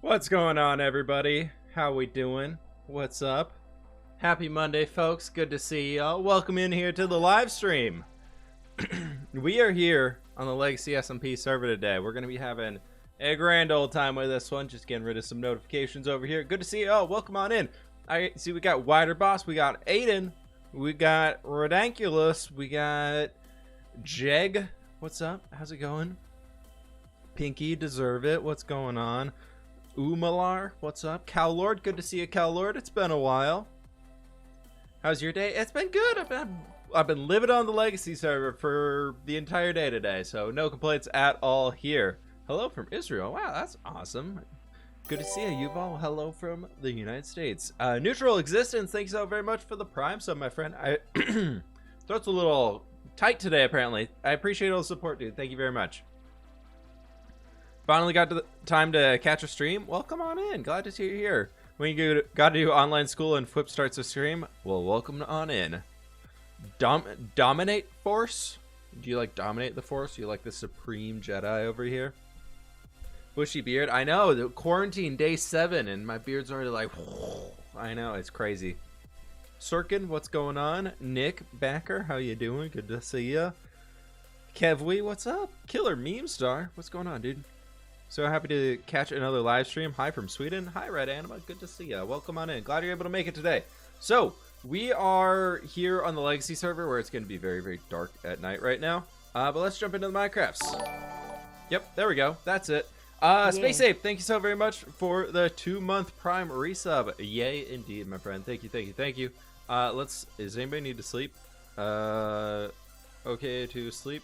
What's going on, everybody? How we doing? What's up? Happy Monday, folks. Good to see y'all. Welcome in here to the live stream. We are here on the LegacySMP server today. We're going to be having a grand old time with this one. Just getting rid of some notifications over here. Good to see y'all. Welcome on in. I see we got Wider Boss. We got Aiden. We got Redunculous. We got Jeg. What's up? How's it going? Pinky, Deserve It. What's going on? Umalar, what's up? Cowlord, good to see you, Cowlord. It's been a while. How's your day? It's been good. I've been living on the Legacy server for the entire day today, so no complaints at all here. Hello from Israel. Wow, that's awesome. Good to see you, Yuval. Hello from the United States. Neutral Existence, thanks so very much for the Prime sub, my friend. Throat's a little tight today, apparently. I appreciate all the support, dude. Thank you very much. Finally got to the time to catch a stream. Well, come on in. Glad to see you here. When you got to do online school and Flip starts a stream, well, welcome on in. Dominate Force? Do you like Dominate the Force? You like the Supreme Jedi over here? Bushy beard. I know. The quarantine day 7 and my beard's already like... I know. It's crazy. Sirkin, what's going on? Nick Backer, how you doing? Good to see ya. Kevwee, what's up? Killer Meme Star. What's going on, dude? So happy to catch another live stream. Hi from Sweden. Hi, Red Anima. Good to see you. Welcome on in. Glad you're able to make it today. So, we are here on the Legacy server where it's going to be very, very dark at night right now. But let's jump into the Minecrafts. Yep, there we go. That's it. Space Ape, thank you so very much for the 2-month Prime resub. Yay, indeed, my friend. Thank you, thank you, thank you. Does anybody need to sleep? Okay to sleep.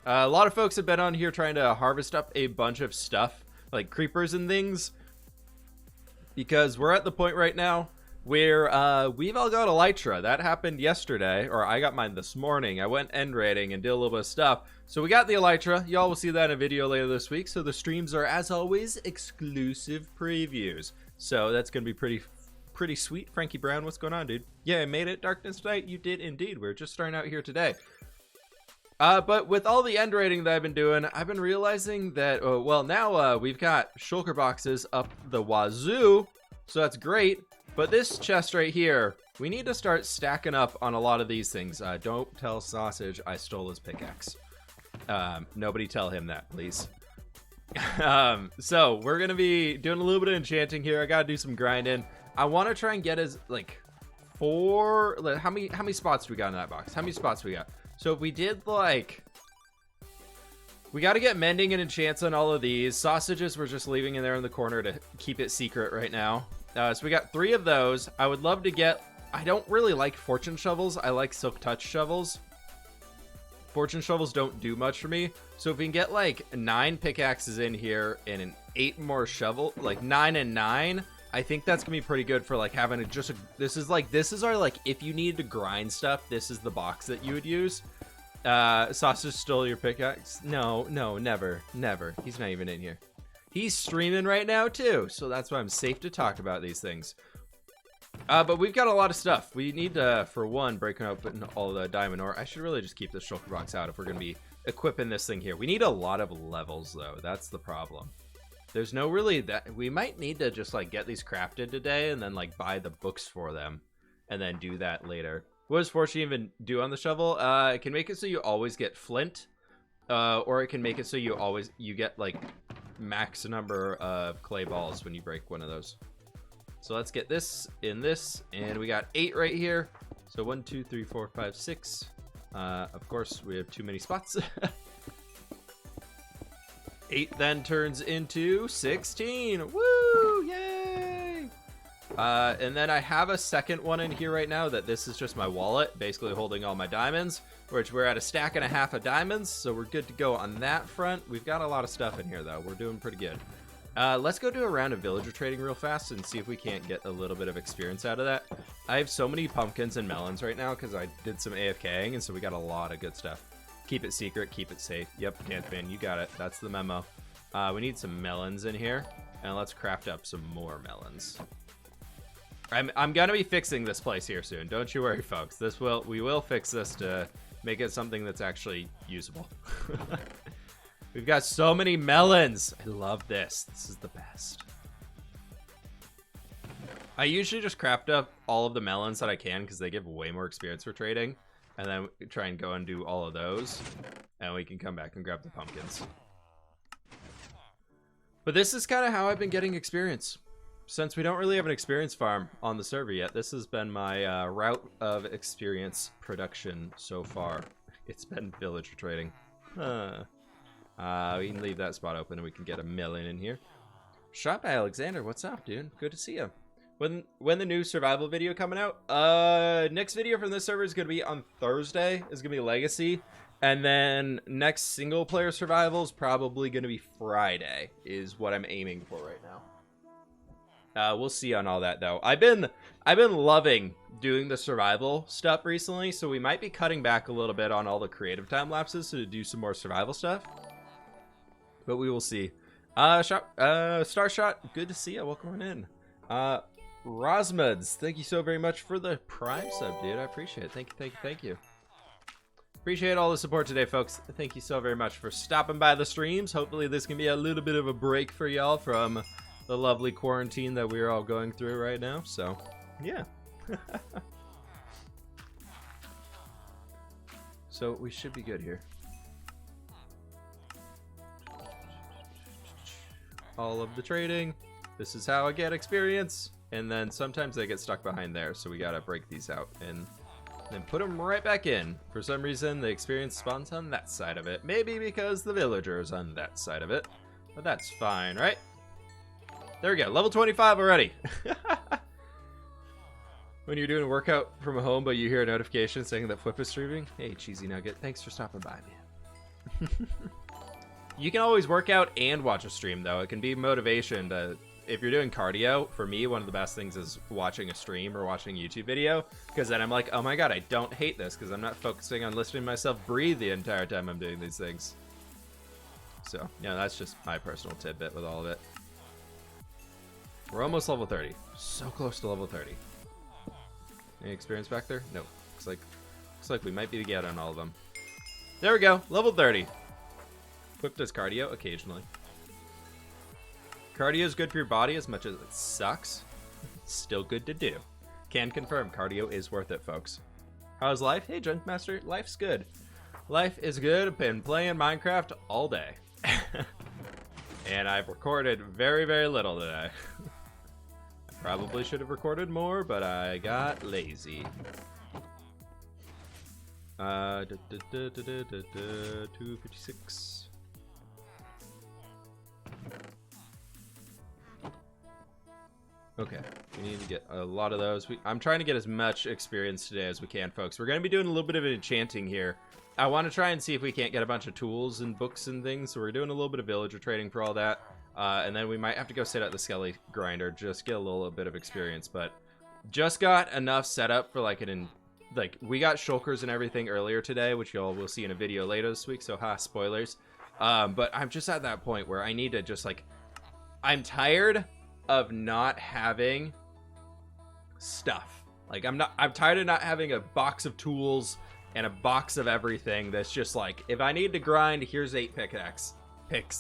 A lot of folks have been on here trying to harvest up a bunch of stuff, like creepers and things, because we're at the point right now where we've all got Elytra. That happened yesterday, or I got mine this morning. I went end raiding and did a little bit of stuff. So we got the Elytra. Y'all will see that in a video later this week. So the streams are, as always, exclusive previews. So that's going to be pretty sweet. Frankie Brown, what's going on, dude? Yeah, I made it. Darkness Night, you did indeed. We're just starting out here today. But with all the end raiding that I've been doing, I've been realizing that, well, now we've got shulker boxes up the wazoo, so that's great. But this chest right here, we need to start stacking up on a lot of these things. Don't tell Sausage I stole his pickaxe. Nobody tell him that, please. So we're going to be doing a little bit of enchanting here. I got to do some grinding. I want to try and get as, like, 4... Like, how many spots do we got in that box? How many spots do we got? So if we did, like, we got to get mending and enchants on all of these. Sausages we're just leaving in there in the corner to keep it secret right now. So we got 3 of those. I would love to get, I don't really like fortune shovels. I like silk touch shovels. Fortune shovels don't do much for me. So if we can get like 9 pickaxes in here and an 8 more shovel, like 9 and 9, I think that's gonna be pretty good for like having this is our, like, if you need to grind stuff, this is the box that you would use. Sausage stole your pickaxe? No, never. He's not even in here. He's streaming right now too, so that's why I'm safe to talk about these things. But we've got a lot of stuff. We need to, for one, break open all the diamond ore. I should really just keep the shulker box out if we're gonna be equipping this thing here. We need a lot of levels though. That's the problem. There's no really that we might need to just like get these crafted today and then like buy the books for them and then do that later. What does fortune even do on the shovel? It can make it so you always get flint, or it can make it so you get like max number of clay balls when you break one of those. So let's get this in this, and we got 8 right here. So 1, 2, 3, 4, 5, 6. Of course, we have too many spots. 8 then turns into 16. Woo! Yay! And then I have a second one in here right now that this is just my wallet, basically holding all my diamonds, which we're at a stack and a half of diamonds, so we're good to go on that front. We've got a lot of stuff in here, though. We're doing pretty good. Let's go do a round of villager trading real fast and see if we can't get a little bit of experience out of that. I have so many pumpkins and melons right now because I did some AFKing, and so we got a lot of good stuff. Keep it secret, keep it safe. Yep, Dantman, you got it. That's the memo. We need some melons in here, and let's craft up some more melons. I'm gonna be fixing this place here soon. Don't you worry, folks. We will fix this to make it something that's actually usable. We've got so many melons. I love this. This is the best. I usually just craft up all of the melons that I can because they give way more experience for trading. And then try and go and do all of those. And we can come back and grab the pumpkins. But this is kind of how I've been getting experience. Since we don't really have an experience farm on the server yet, this has been my route of experience production so far. It's been villager trading. We can leave that spot open and we can get a million in here. Shop Alexander, what's up, dude? Good to see you. When the new survival video coming out? Next video from this server is gonna be on Thursday. It's gonna be Legacy, and then next single player survival is probably gonna be Friday. Is what I'm aiming for right now. We'll see on all that though. I've been loving doing the survival stuff recently, so we might be cutting back a little bit on all the creative time lapses to do some more survival stuff. But we will see. Starshot, good to see you. Welcome on in. Rosmuds, thank you so very much for the Prime sub, dude. I appreciate it. Thank you. Appreciate all the support today, folks. Thank you so very much for stopping by the streams. Hopefully this can be a little bit of a break for y'all from the lovely quarantine that we're all going through right now. So, yeah. So we should be good here. All of the trading. This is how I get experience. And then sometimes they get stuck behind there, so we gotta break these out and then put them right back in. For some reason, the experience spawns on that side of it. Maybe because the villager is on that side of it. But that's fine, right? There we go, level 25 already. When you're doing a workout from home, but you hear a notification saying that Flip is streaming. Hey, Cheesy Nugget, thanks for stopping by, man. You can always work out and watch a stream, though. It can be motivation to... If you're doing cardio, for me, one of the best things is watching a stream or watching a YouTube video, because then I'm like, oh my god, I don't hate this, because I'm not focusing on listening to myself breathe the entire time I'm doing these things. So, yeah, that's just my personal tidbit with all of it. We're almost level 30. So close to level 30. Any experience back there? No. Looks like we might be getting on all of them. There we go, level 30. Whip does cardio occasionally. Cardio is good for your body as much as it sucks. It's still good to do. Can confirm, cardio is worth it, folks. How's life? Hey, Junkmaster, life's good. Life is good. I've been playing Minecraft all day. And I've recorded very, very little today. I probably should have recorded more, but I got lazy. 256. Okay, we need to get a lot of those. I'm trying to get as much experience today as we can, folks. We're going to be doing a little bit of enchanting here. I want to try and see if we can't get a bunch of tools and books and things. So we're doing a little bit of villager trading for all that. And then we might have to go sit at the Skelly grinder, just get a little bit of experience. But just got enough set up for like we got shulkers and everything earlier today, which y'all will see in a video later this week. So spoilers. But I'm just at that point where I need to just I'm tired of not having stuff. I'm tired of not having a box of tools and a box of everything that's just if I need to grind, here's 8 picks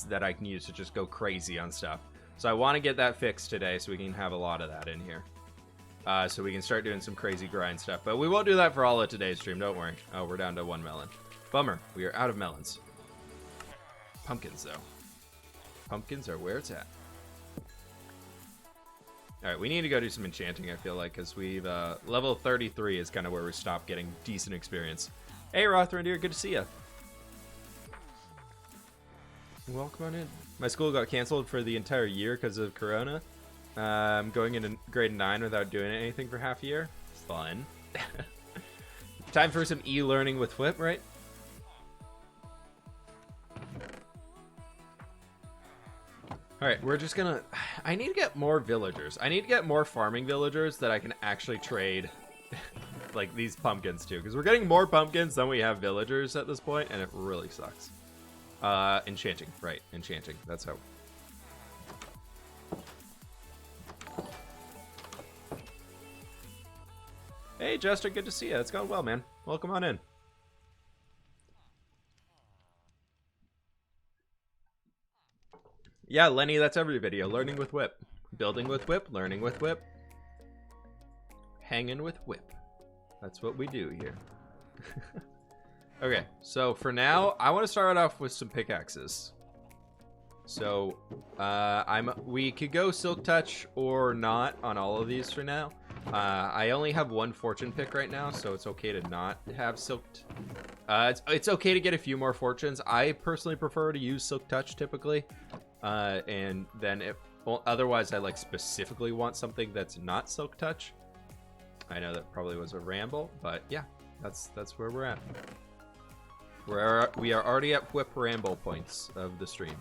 that I can use to just go crazy on stuff. So I want to get that fixed today so we can have a lot of that in here. So we can start doing some crazy grind stuff. But we won't do that for all of today's stream, don't worry. Oh, we're down to 1 melon. Bummer, we are out of melons. Pumpkins, though. Pumpkins are where it's at. Alright, we need to go do some enchanting, I feel like, because we've, level 33 is kind of where we stop getting decent experience. Hey, Rothrendier, good to see ya. Welcome on in. My school got canceled for the entire year because of Corona. I'm going into grade 9 without doing anything for half a year. Fun. Time for some e-learning with Whip, right? Alright, we're just gonna... I need to get more villagers. I need to get more farming villagers that I can actually trade these pumpkins to. Because we're getting more pumpkins than we have villagers at this point, and it really sucks. Enchanting. Right, enchanting. That's how... Hey, Jester, good to see you. It's going well, man. Welcome on in. Yeah, Lenny, that's every video. Learning with Whip. Building with Whip, learning with Whip. hanging with whip. That's what we do here. Okay, so for now, I want to start off with some pickaxes. So, we could go Silk Touch or not on all of these for now. I only have one fortune pick right now, so it's okay to not have Silk. It's okay to get a few more fortunes. I personally prefer to use Silk Touch typically, and then otherwise I like specifically want something that's not Silk Touch. I know that probably was a ramble, but yeah, that's where we're at. We are already at whip ramble points of the stream.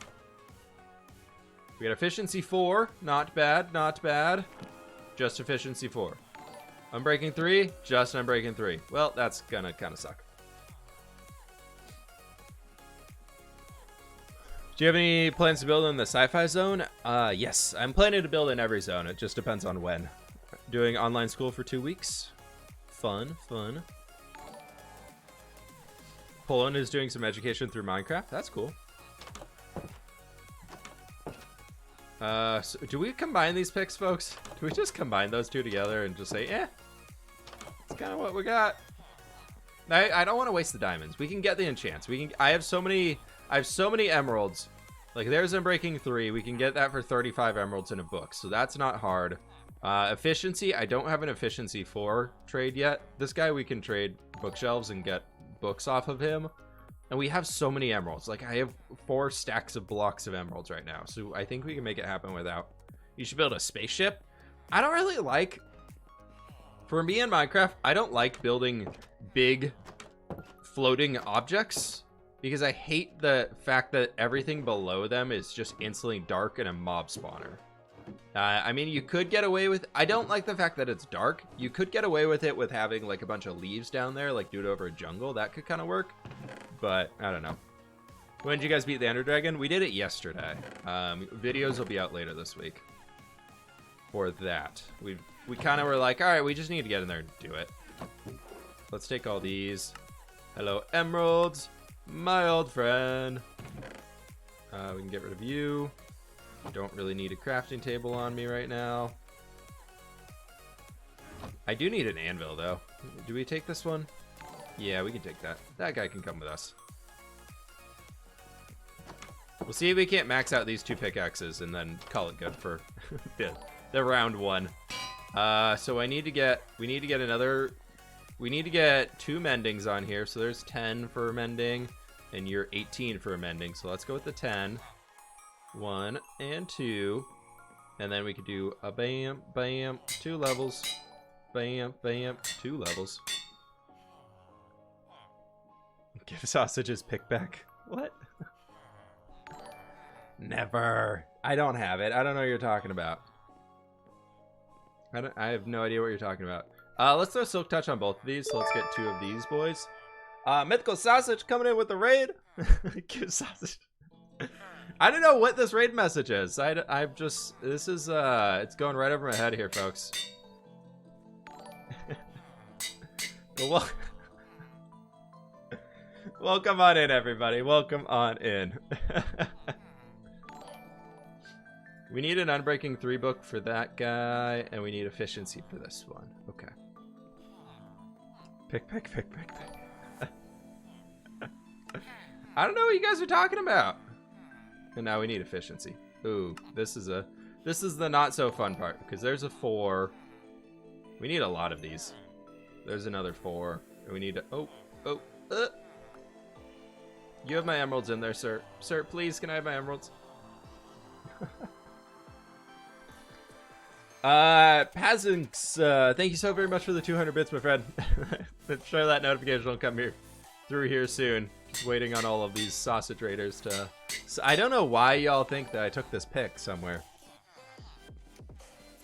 We got efficiency 4, not bad, not bad. Just efficiency 4. Unbreaking 3, just unbreaking 3. Well, that's gonna kind of suck. Do you have any plans to build in the sci-fi zone? Yes, I'm planning to build in every zone. It just depends on when. Doing online school for 2 weeks. Fun, fun. Poland is doing some education through Minecraft. That's cool. So do we combine these picks, folks? Do we just combine those two together and just say, eh? It's kind of what we got. I don't want to waste the diamonds. We can get the enchants. I have so many emeralds. Like there's Unbreaking 3. We can get that for 35 emeralds in a book. So that's not hard. Efficiency. I don't have an efficiency 4 trade yet. This guy we can trade bookshelves and get books off of him. And we have so many emeralds. Like I have 4 stacks of blocks of emeralds right now. So I think we can make it happen without. You should build a spaceship. I don't really like. For me in Minecraft, I don't like building big floating objects. Because I hate the fact that everything below them is just instantly dark and a mob spawner. I mean, you could get away with... I don't like the fact that it's dark. You could get away with it with having, like, a bunch of leaves down there, like, do it over a jungle. That could kind of work. But, I don't know. When did you guys beat the Ender Dragon? We did it yesterday. Videos will be out later this week. For that. We kind of were like, alright, we just need to get in there and do it. Let's take all these. Hello, emeralds. My old friend. We can get rid of you. Don't really need a crafting table on me right now. I do need an anvil, though. Do we take this one? Yeah, we can take that. That guy can come with us. We'll see if we can't max out these 2 pickaxes and then call it good for the round 1. So we need to get another... We need to get 2 mendings on here. So there's 10 for mending, and you're 18 for mending. So let's go with the 10. 1 and 2, and then we could do a bam, bam, 2 levels, bam, bam, 2 levels. Give sausages pick back. What? Never. I don't have it. I don't know what you're talking about. I have no idea what you're talking about. Let's throw Silk Touch on both of these. So let's get 2 of these boys. Mythical Sausage coming in with the raid. Give sausage. I don't know what this raid message is. I've just... This is, it's going right over my head here, folks. Well, welcome on in, everybody. Welcome on in. We need an Unbreaking 3 book for that guy, and we need efficiency for this one. Okay. Pick. I don't know what you guys are talking about. And now we need efficiency. Ooh, this is the not so fun part, because there's a 4. We need a lot of these. There's another 4. And we need to You have my emeralds in there, sir. Sir, please, can I have my emeralds? Pazzinx, thank you so very much for the 200 bits, my friend. I'm sure that notification will come through here soon. Just waiting on all of these sausage raiders to... So I don't know why y'all think that I took this pick somewhere.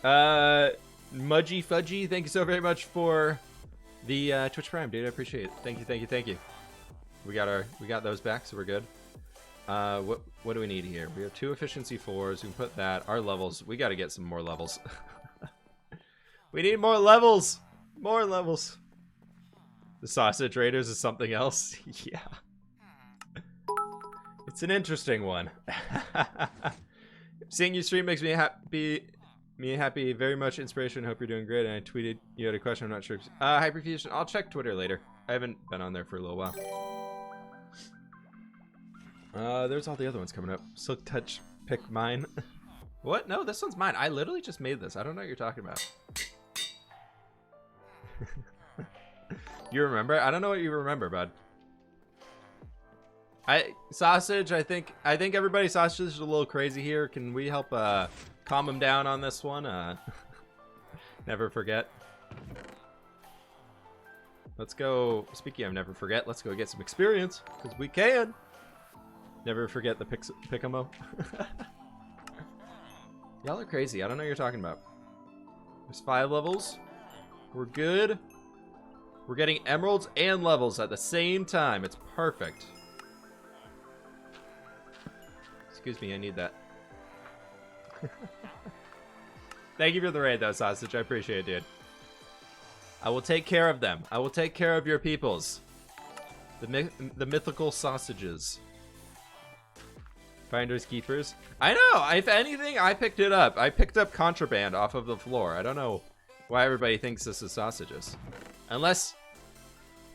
Mudgy Fudgy, thank you so very much for the Twitch Prime, dude. I appreciate it. Thank you. We got those back, so we're good. What do we need here? We have 2 efficiency 4s. We can put that. Our levels. We got to get some more levels. We need more levels. More levels. The sausage raiders is something else. Yeah. It's an interesting one. Seeing you stream makes Me happy, very much inspiration. Hope you're doing great. And I tweeted you had a question. I'm not sure. Hyperfusion. I'll check Twitter later. I haven't been on there for a little while. There's all the other ones coming up. Silk Touch, pick mine. What? No, this one's mine. I literally just made this. I don't know what you're talking about. You remember? I don't know what you remember, bud. Sausage. I think everybody sausage is a little crazy here. Can we help calm him down on this one? Never forget. Let's go. Speaking of never forget, let's go get some experience because we can. Never forget the pick-em-o. Y'all are crazy. I don't know what you're talking about. There's 5 levels. We're good. We're getting emeralds and levels at the same time. It's perfect. Excuse me, I need that. Thank you for the raid, though, Sausage. I appreciate it, dude. I will take care of them. I will take care of your peoples. The mythical sausages. Finders keepers. I know. If anything, I picked it up. I picked up contraband off of the floor. I don't know why everybody thinks this is sausages. Unless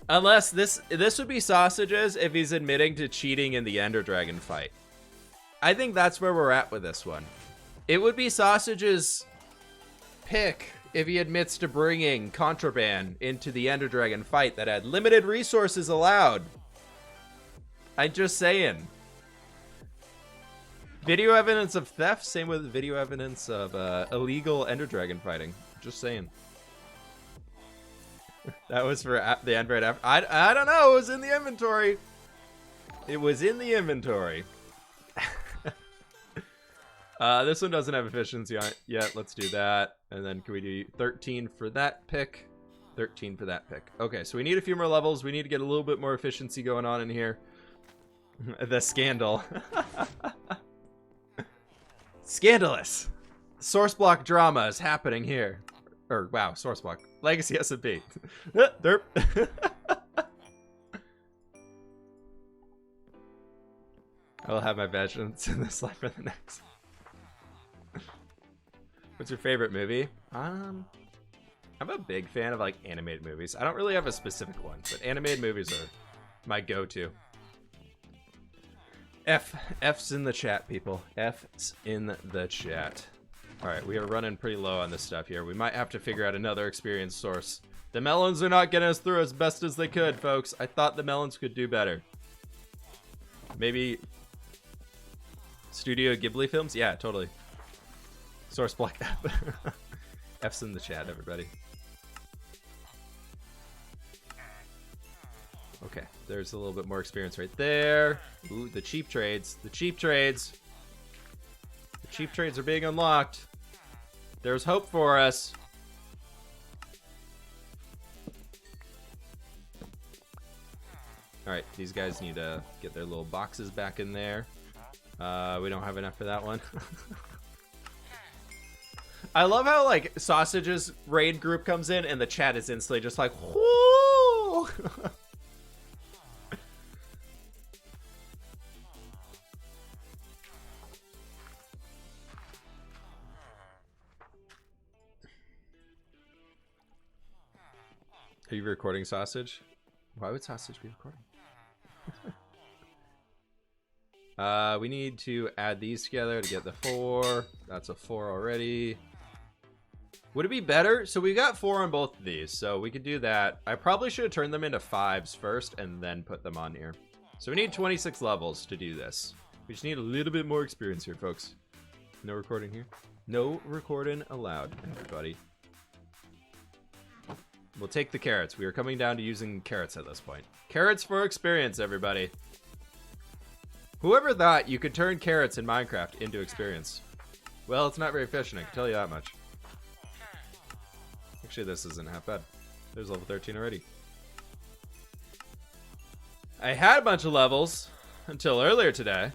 this would be sausages if he's admitting to cheating in the Ender Dragon fight. I think that's where we're at with this one. It would be sausages pick if he admits to bringing contraband into the Ender Dragon fight that had limited resources allowed. I'm just saying. Video evidence of theft, same with video evidence of illegal Ender Dragon fighting. Just saying. That was for the Android app. I don't know. It was in the inventory. It was in the inventory. This one doesn't have efficiency on it yet. Let's do that. And then can we do 13 for that pick? 13 for that pick. Okay, so we need a few more levels. We need to get a little bit more efficiency going on in here. The scandal. Scandalous. Source block drama is happening here. Or, wow, source block. LegacySMP. Derp. I will have my vengeance in this life or the next. What's your favorite movie? I'm a big fan of like animated movies. I don't really have a specific one, but animated movies are my go-to. F's in the chat, people. F's in the chat. All right, we are running pretty low on this stuff here. We might have to figure out another experience source. The melons are not getting us through as best as they could, folks. I thought the melons could do better. Maybe Studio Ghibli films? Yeah, totally. Source block app. F's in the chat, everybody. Okay, there's a little bit more experience right there. Ooh, the cheap trades. The cheap trades. The cheap trades are being unlocked. There's hope for us. Alright, these guys need to get their little boxes back in there. We don't have enough for that one. I love how, like, Sausage's raid group comes in and the chat is instantly just like, whoo! Are you recording, Sausage? Why would Sausage be recording? We need to add these together to get the 4. That's a 4 already. Would it be better? So we got 4 on both of these, so we could do that. I probably should have turned them into 5s first and then put them on here. So we need 26 levels to do this. We just need a little bit more experience here, folks. No recording here. No recording allowed, everybody. We'll take the carrots. We are coming down to using carrots at this point. Carrots for experience, everybody. Whoever thought you could turn carrots in Minecraft into experience? Well, it's not very efficient, I can tell you that much. Actually, this isn't half bad. There's level 13 already. I had a bunch of levels until earlier today.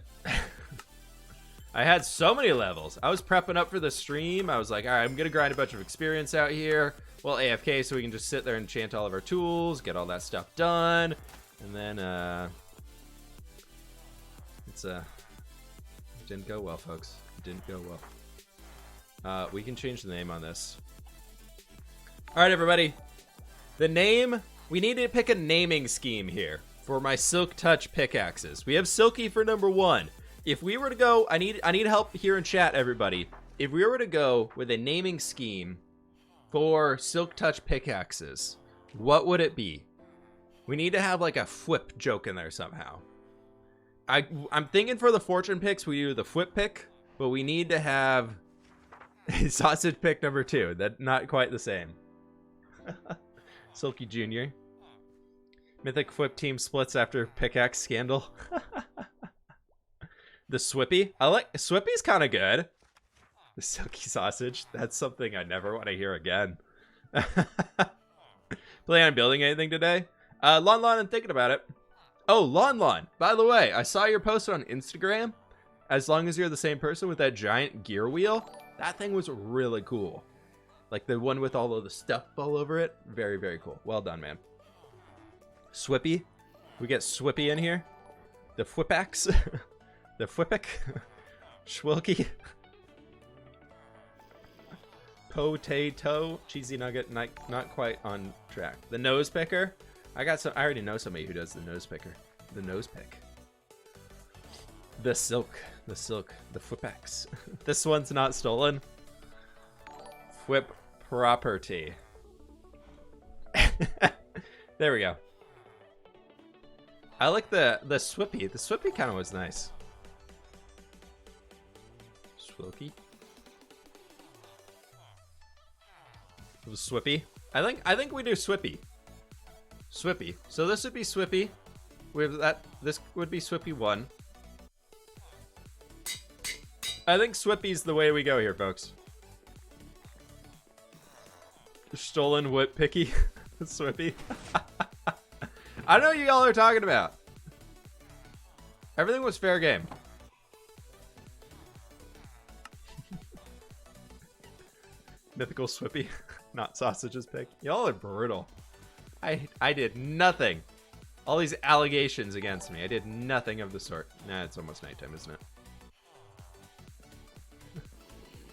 I had so many levels. I was prepping up for the stream. I was like, all right, I'm going to grind a bunch of experience out here. Well, AFK, so we can just sit there and enchant all of our tools, get all that stuff done. And then, it didn't go well, folks. It didn't go well. We can change the name on this. All right, everybody. The name, we need to pick a naming scheme here for my Silk Touch pickaxes. We have Silky for number 1. If we were to go, I need help here in chat, everybody. If we were to go with a naming scheme for Silk Touch pickaxes, what would it be? We need to have like a whip joke in there somehow. I'm thinking for the fortune picks, we do the whip pick, but we need to have a sausage pick number 2. That's not quite the same. Silky Jr. Mythic whip team splits after pickaxe scandal. The Swippy. I like Swippy's kind of good. The silky sausage. That's something I never want to hear again. Plan on building anything today? Lon, I'm thinking about it. Oh, Lon. By the way, I saw your post on Instagram. As long as you're the same person with that giant gear wheel, that thing was really cool. Like the one with all of the stuff all over it. Very, very cool. Well done, man. Swippy. We get Swippy in here. The Whipax. The Whippick. Schwilky. Potato. Cheesy nugget. Not quite on track. The nose picker. I already know somebody who does the nose picker. The nose pick. The silk. The Whipax. This one's not stolen. Whip property. There we go. I like the Swippy. The Swippy kind of was nice. Swilky. The Swippy. I think we do Swippy. Swippy. So this would be Swippy. We have that. This would be Swippy 1. I think Swippy's the way we go here, folks. Stolen whip picky. Swippy. I don't know what you all are talking about. Everything was fair game. Mythical Swippy. Not sausages pick. Y'all are brutal. I did nothing. All these allegations against me. I did nothing of the sort. Nah, it's almost nighttime, isn't it?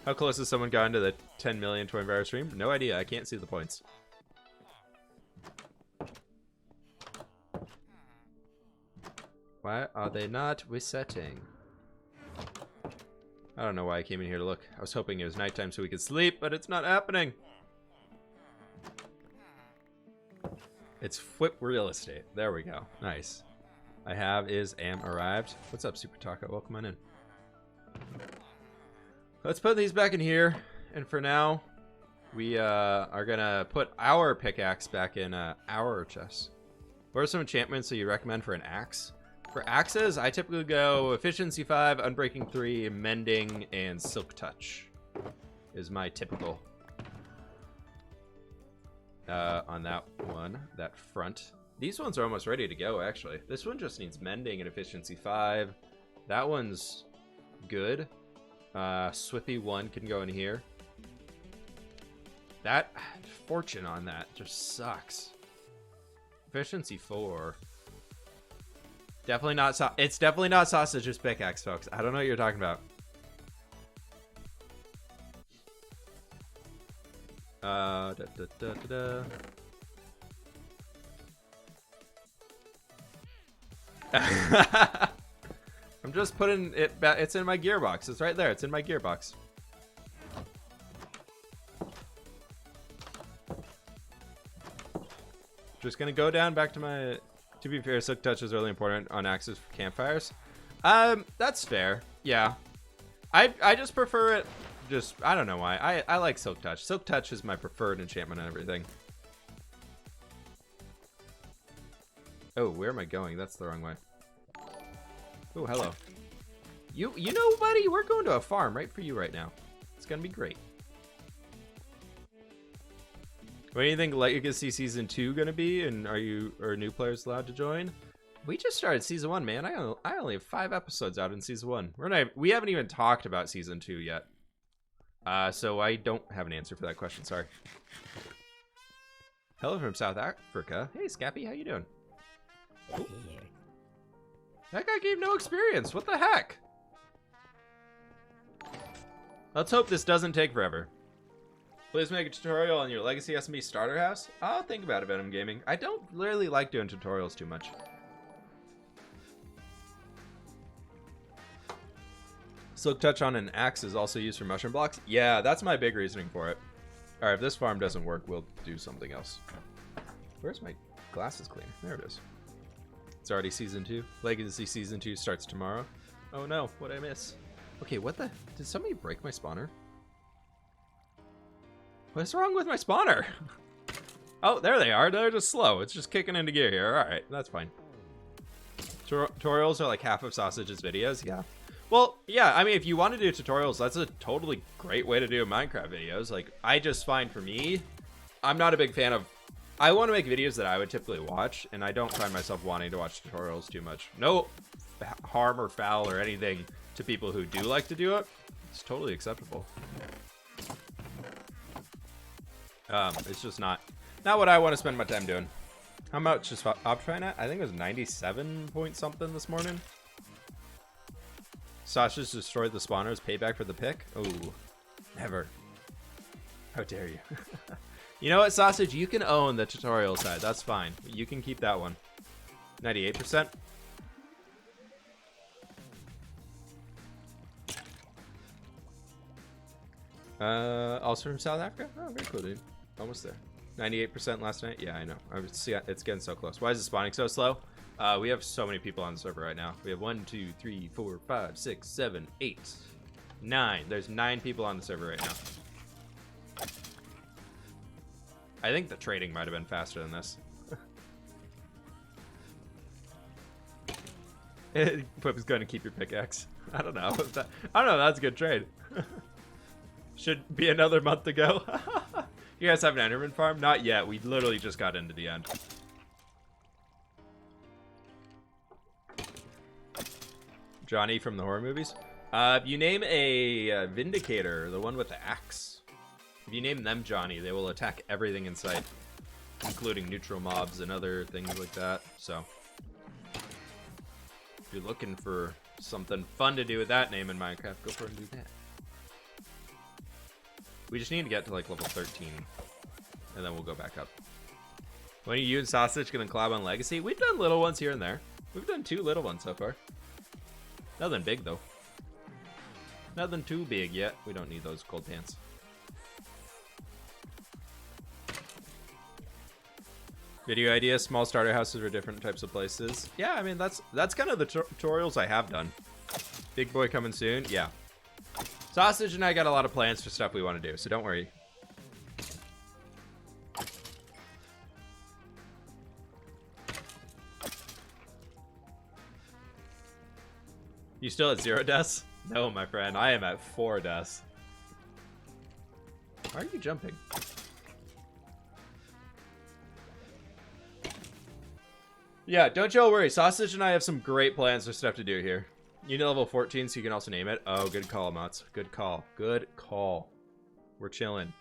How close has someone gotten to the 10 million 24-hour stream? No idea. I can't see the points. Why are they not resetting? I don't know why I came in here to look. I was hoping it was nighttime so we could sleep, but it's not happening. It's flip real estate. There we go. Nice. Am arrived. What's up, Super Taco? Welcome on in. Let's put these back in here. And for now, we are going to put our pickaxe back in our chest. What are some enchantments that you recommend for an axe? For axes, I typically go Efficiency 5, Unbreaking 3, Mending, and Silk Touch is my typical on that one, that front. These ones are almost ready to go, actually. This one just needs Mending and Efficiency 5. That one's good. Swippy 1 can go in here. That fortune on that just sucks. Efficiency 4. Definitely not. It's definitely not sausage's pickaxe, folks. I don't know what you're talking about. I'm just putting it back. It's in my gearbox. It's right there. It's in my gearbox. Just gonna go down back to my. To be fair, Silk Touch is really important on axes for campfires. That's fair. Yeah. I just prefer it. Just, I don't know why. I like Silk Touch. Silk Touch is my preferred enchantment and everything. Oh, where am I going? That's the wrong way. Oh, hello. You know, buddy, we're going to a farm right for you right now. It's gonna be great. What do you think Legacy Season 2 gonna be? And are new players allowed to join? We just started Season 1, man. I only have 5 episodes out in Season 1. We haven't even talked about Season 2 yet. So I don't have an answer for that question, sorry. Hello from South Africa. Hey, Scappy, how you doing? Ooh. That guy gave no experience. What the heck? Let's hope this doesn't take forever. Please make a tutorial on your LegacySMP starter house. I'll think about it, Venom Gaming. I don't really like doing tutorials too much. Silk Touch on an axe is also used for mushroom blocks. Yeah, that's my big reasoning for it. Alright, if this farm doesn't work, we'll do something else. Where's my glasses cleaner? There it is. It's already Season 2. Legacy Season 2 starts tomorrow. Oh no, what'd I miss? Okay, what the? Did somebody break my spawner? What's wrong with my spawner? Oh, there they are. They're just slow. It's just kicking into gear here. Alright, that's fine. Tutorials are like half of Sausage's videos. Yeah. Well, yeah, I mean, if you want to do tutorials, that's a totally great way to do Minecraft videos. Like, I just find for me, I'm not a big fan of... I want to make videos that I would typically watch, and I don't find myself wanting to watch tutorials too much. No harm or foul or anything to people who do like to do it. It's totally acceptable. It's just not what I want to spend my time doing. How much is Optifine at? I think it was 97 point something this morning. Sausage destroyed the spawners. Payback for the pick? Oh, never. How dare you? You know what, Sausage? You can own the tutorial side. That's fine. You can keep that one. 98%. Also from South Africa? Oh, very cool, dude. Almost there. 98% last night? Yeah, I know. See, it's getting so close. Why is it spawning so slow? We have so many people on the server right now. We have 1, 2, 3, 4, 5, 6, 7, 8, 9. There's 9 people on the server right now. I think the trading might have been faster than this. Pip's going to keep your pickaxe. I don't know. I don't know. That's a good trade. Should be another month to go. You guys have an Enderman farm? Not yet. We literally just got into the end. Johnny from the horror movies. If you name a Vindicator, the one with the axe, if you name them Johnny, they will attack everything in sight, including neutral mobs and other things like that. So, if you're looking for something fun to do with that name in Minecraft, go for it and do that. We just need to get to like level 13, and then we'll go back up. When are you and Sausage gonna collab on Legacy? We've done little ones here and there. We've done 2 little ones so far. Nothing big though. Nothing too big yet. We don't need those cold pants. Video idea: small starter houses for different types of places. Yeah, I mean that's kind of the tutorials I have done. Big boy coming soon. Yeah. Sausage and I got a lot of plans for stuff we want to do, so don't worry. You still at 0 deaths? No, my friend. I am at 4 deaths. Why are you jumping? Yeah, don't y'all worry. Sausage and I have some great plans for stuff to do here. You need level 14 so you can also name it. Oh, good call, Mats. Good call. Good call. We're chilling.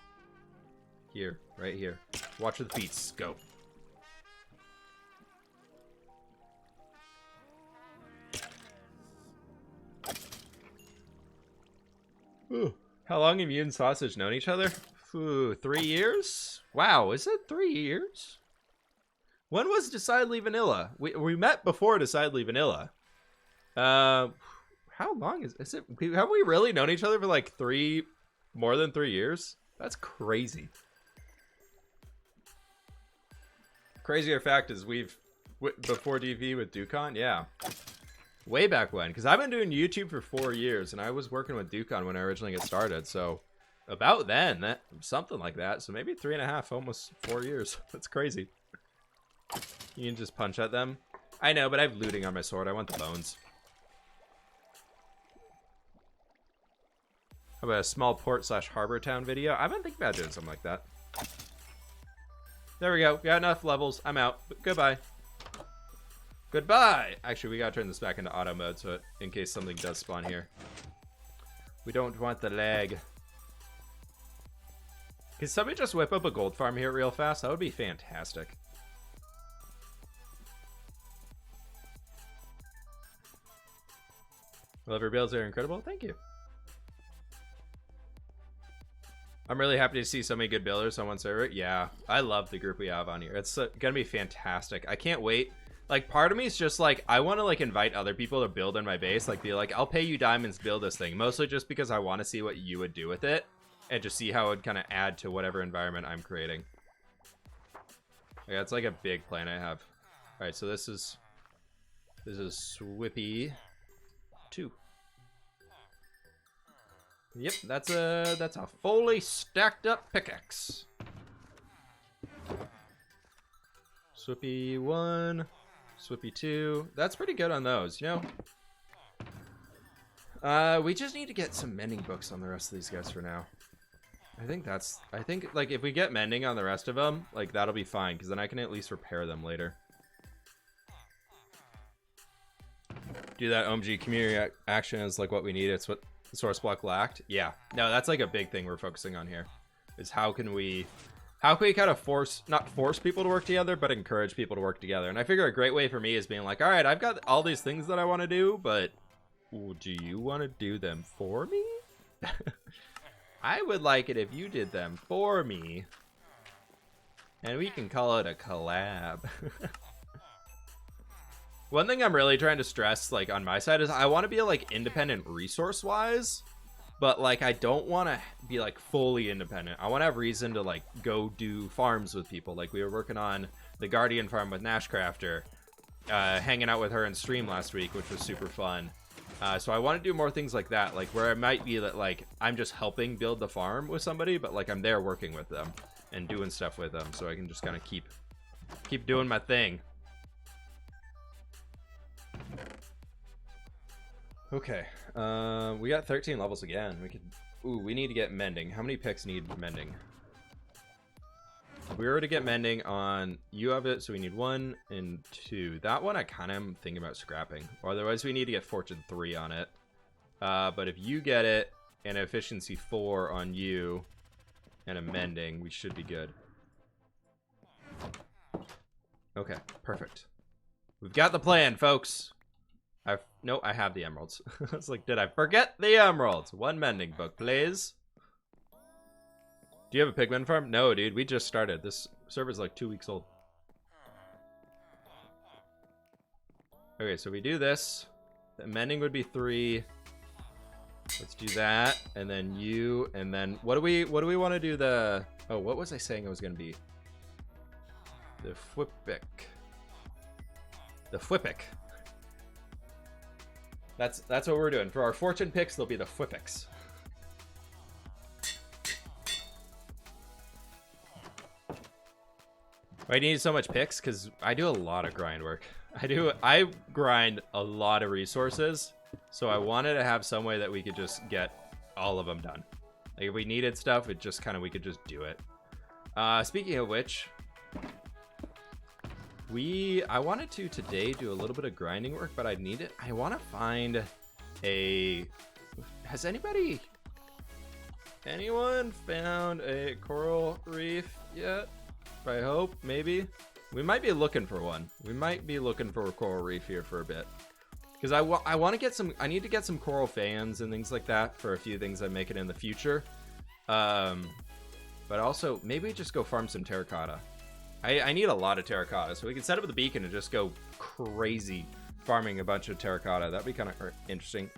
Here. Right here. Watch for the feats. Go. Ooh. How long have you and Sausage known each other? Ooh, 3 years? Wow, is it 3 years? When was Decidedly Vanilla? We met before Decidedly Vanilla. How long is it? Have we really known each other for like more than 3 years? That's crazy. Crazier fact is before DV with Dukon, yeah. Way back when, because I've been doing YouTube for 4 years, and I was working with Dukon when I originally got started, so about then, something like that. So maybe 3.5, almost 4 years. That's crazy. You can just punch at them. I know, but I have looting on my sword. I want the bones. How about a small port/harbor town video? I've been thinking about doing something like that. There we go. Got enough levels. I'm out. Goodbye. Goodbye! Actually, we gotta turn this back into auto mode so in case something does spawn here. We don't want the lag. Can somebody just whip up a gold farm here real fast? That would be fantastic. Well, your builds are incredible. Thank you. I'm really happy to see so many good builders on one server. Yeah, I love the group we have on here. It's gonna be fantastic. I can't wait. Like, part of me is just like, I want to like invite other people to build in my base. Like, be like, I'll pay you diamonds to build this thing. Mostly just because I want to see what you would do with it. And just see how it would kind of add to whatever environment I'm creating. Yeah, it's like a big plan I have. All right, so this is Swippy 2. Yep, that's a fully stacked up pickaxe. Swippy 1, Swippy 2. That's pretty good on those, you know. We just need to get some mending books on the rest of these guys for now. I think like if we get mending on the rest of them, like that'll be fine because then I can at least repair them later. Do that OMG community action is like what we need. It's what the source block lacked. Yeah, no, that's like a big thing we're focusing on here. Is how can we kind of not force people to work together, but encourage people to work together. And I figure a great way for me is being like, all right, I've got all these things that I want to do, but do you want to do them for me? I would like it if you did them for me. And we can call it a collab. One thing I'm really trying to stress, like, on my side is I want to be, like, independent resource-wise. But, like, I don't want to be, like, fully independent. I want to have reason to, like, go do farms with people. Like, we were working on the Guardian farm with Nashcrafter. Hanging out with her in stream last week, which was super fun. So I want to do more things like that, like where it might be that like I'm just helping build the farm with somebody, but like I'm there working with them and doing stuff with them, so I can just kind of keep doing my thing. Okay, we got 13 levels again. We need to get mending. How many picks need mending? We were to get mending on, you have it, so we need 1 and 2. That one I kind of am thinking about scrapping. Or otherwise we need to get fortune 3 on it. But if you get it, and efficiency 4 on you, and a mending, we should be good. Okay, perfect. We've got the plan, folks. No, I have the emeralds. I was like, did I forget the emeralds? 1 mending book, please. Do you have a pigman farm? No, dude. We just started. This server's like 2 weeks old. Okay, so we do this. The mending would be 3. Let's do that, and then you, and then what do we want to do? The what was I saying it was gonna be? The Fwippic. The Fwippic. That's what we're doing for our fortune picks. They'll be the Fwippics. I need so much picks because I do a lot of grind work. I grind a lot of resources, so I wanted to have some way that we could just get all of them done. Like if we needed stuff, we could just do it. Speaking of which, I wanted to today do a little bit of grinding work, but I want to find has anyone found a coral reef yet? I hope, maybe. We might be looking for one. We might be looking for a coral reef here for a bit. Because I want to get some, I need to get some coral fans and things like that for a few things I'm making in the future. But also, maybe just go farm some terracotta. I need a lot of terracotta, so we can set up the beacon and just go crazy farming a bunch of terracotta. That'd be kind of interesting.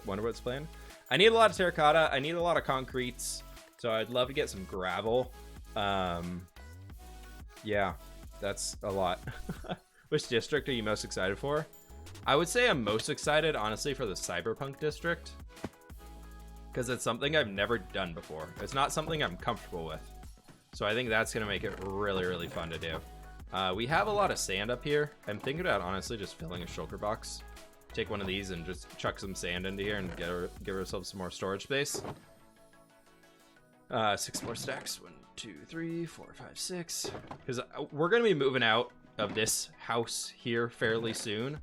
Wonder what's planned. I need a lot of terracotta. I need a lot of concretes. So I'd love to get some gravel. Yeah, that's a lot. Which district are you most excited for? I would say I'm most excited, honestly, for the Cyberpunk district. Because it's something I've never done before. It's not something I'm comfortable with. So I think that's going to make it really, really fun to do. We have a lot of sand up here. I'm thinking about, honestly, just filling a shulker box. Take one of these and just chuck some sand into here and give ourselves some more storage space. 6 more stacks. 1, 2, 3, 4, 5, 6. Because we're going to be moving out of this house here fairly soon.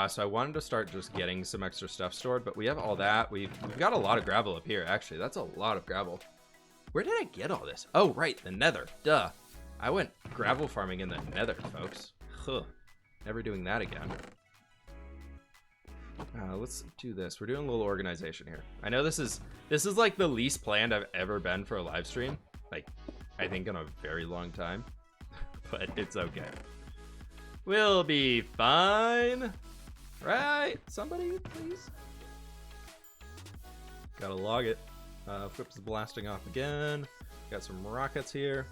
So I wanted to start just getting some extra stuff stored, but we have all that. We've got a lot of gravel up here, actually. That's a lot of gravel. Where did I get all this? Oh, right, the nether. Duh. I went gravel farming in the nether, folks. Huh. Never doing that again. Let's do this. We're doing a little organization here. I know this is like the least planned I've ever been for a live stream. Like, I think in a very long time. But it's okay. We'll be fine. Right? Somebody, please. Gotta log it. Whip's blasting off again. Got some rockets here.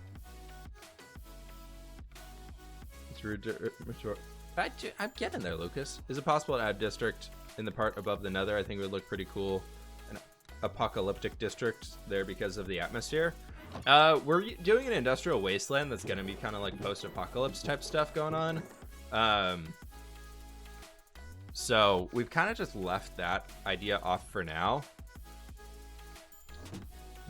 I'm getting there, Lucas. Is it possible to add district in the part above the nether? I think it would look pretty cool. An apocalyptic district there because of the atmosphere. We're doing an industrial wasteland that's going to be kind of like post-apocalypse type stuff going on. So we've kind of just left that idea off for now.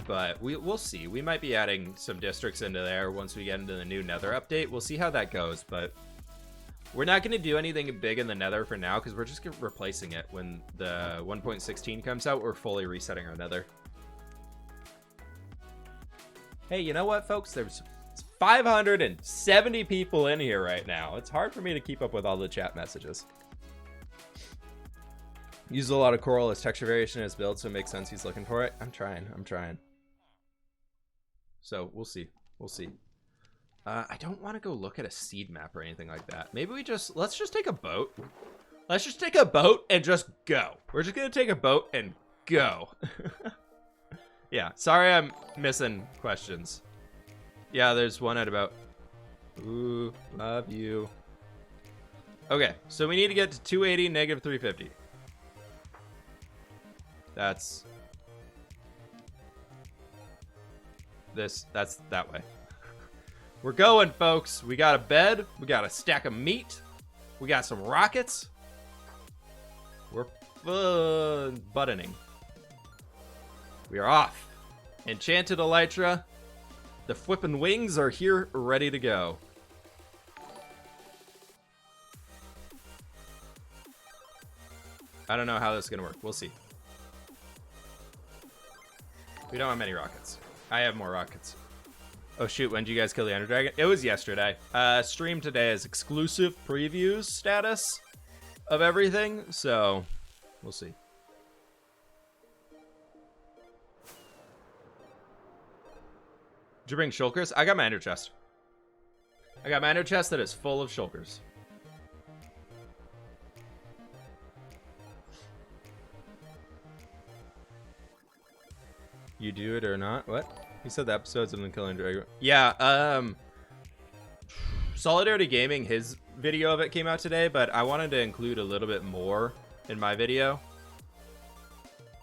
But we'll see. We might be adding some districts into there once we get into the new nether update. We'll see how that goes, but we're not going to do anything big in the nether for now because we're just replacing it. When the 1.16 comes out, we're fully resetting our nether. Hey, you know what, folks? There's 570 people in here right now. It's hard for me to keep up with all the chat messages. Uses a lot of coral as texture variation in his build, so it makes sense he's looking for it. I'm trying. So we'll see. I don't want to go look at a seed map or anything like that. Maybe let's just take a boat. Let's just take a boat and just go. We're just gonna take a boat and go. Yeah, sorry I'm missing questions. Yeah, there's one at about... Ooh, love you. Okay, so we need to get to 280, negative 350. That's that way. We're going, folks. We got a bed. We got a stack of meat. We got some rockets. We're buttoning. We are off. Enchanted Elytra. The flippin' wings are here, ready to go. I don't know how this is gonna work. We'll see. We don't have many rockets. I have more rockets. Oh shoot, when did you guys kill the Ender Dragon? It was yesterday. Stream today is exclusive previews status of everything, so we'll see. Did you bring shulkers? I got my ender chest. I got my ender chest that is full of shulkers. You do it or not? What? He said the episodes of the Killing Dragon. Yeah, Solidarity Gaming, his video of it came out today, but I wanted to include a little bit more in my video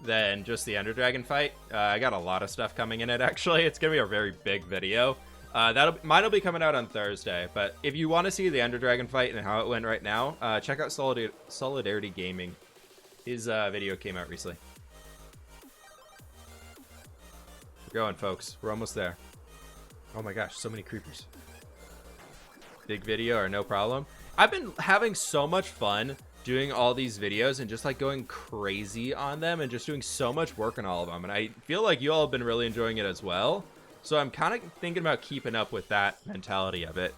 than just the Ender Dragon fight. I got a lot of stuff coming in it, actually. It's gonna be a very big video. Mine will be coming out on Thursday, but if you want to see the Ender Dragon fight and how it went right now, check out Solidarity Gaming. His video came out recently. We're going, folks. We're almost there. Oh my gosh, so many creepers. Big video or no problem. I've been having so much fun doing all these videos and just like going crazy on them and just doing so much work on all of them. And I feel like you all have been really enjoying it as well. So I'm kind of thinking about keeping up with that mentality of it.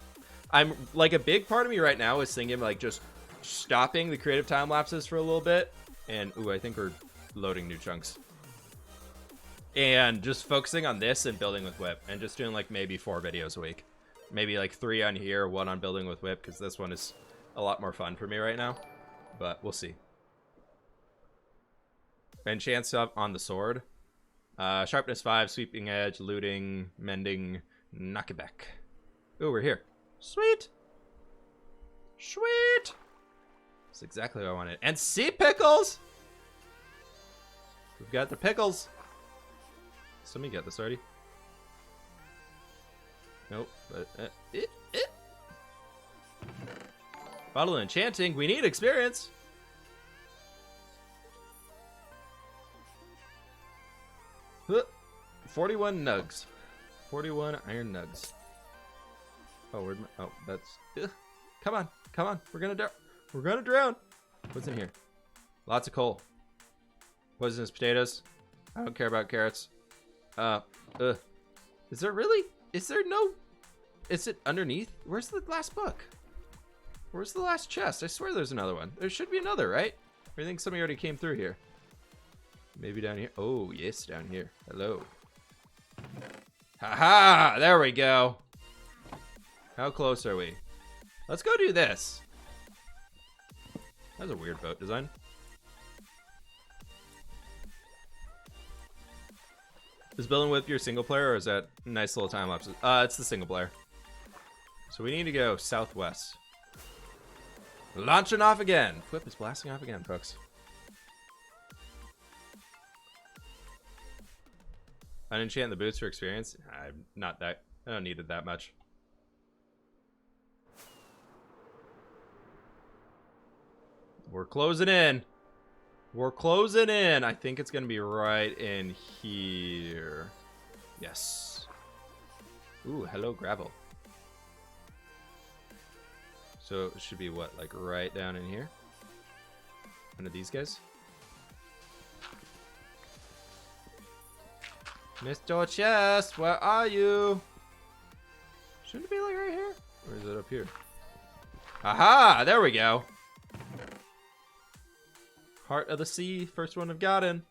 I'm like, a big part of me right now is thinking like just stopping the creative time lapses for a little bit. And ooh, I think we're loading new chunks. And just focusing on this and building with whip and just doing like maybe 4 videos a week. Maybe like 3 on here, 1 on building with whip, because this one is a lot more fun for me right now. But we'll see. Enchants up on the sword. Sharpness 5, sweeping edge, looting, mending, knockback. Ooh, we're here. Sweet. Sweet. That's exactly what I wanted. And sea pickles. We've got the pickles. Somebody get this already. Nope. But Bottle of enchanting. We need experience. Huh. 41 nugs. 41 iron nugs. Oh, that's. Come on, come on. We're gonna drown. What's in here? Lots of coal. Poisonous potatoes. I don't care about carrots. Is there really? Is there no? Is it underneath? Where's the last book? Where's the last chest? I swear there's another one. There should be another, right? I think somebody already came through here. Maybe down here. Oh, yes, down here. Hello. Haha! There we go. How close are we? Let's go do this. That's a weird boat design. Is Building Whip your single player, or is that nice little time lapse? It's the single player. So we need to go southwest. Launching off again. Whip is blasting off again, folks. Unenchant the boots for experience. I'm not that. I don't need it that much. We're closing in. We're closing in. I think it's going to be right in here. Yes. Ooh, hello, gravel. So it should be what? Like right down in here? One of these guys? Mr. Chest, where are you? Shouldn't it be like right here? Or is it up here? Aha! There we go. Heart of the Sea, first one I've gotten.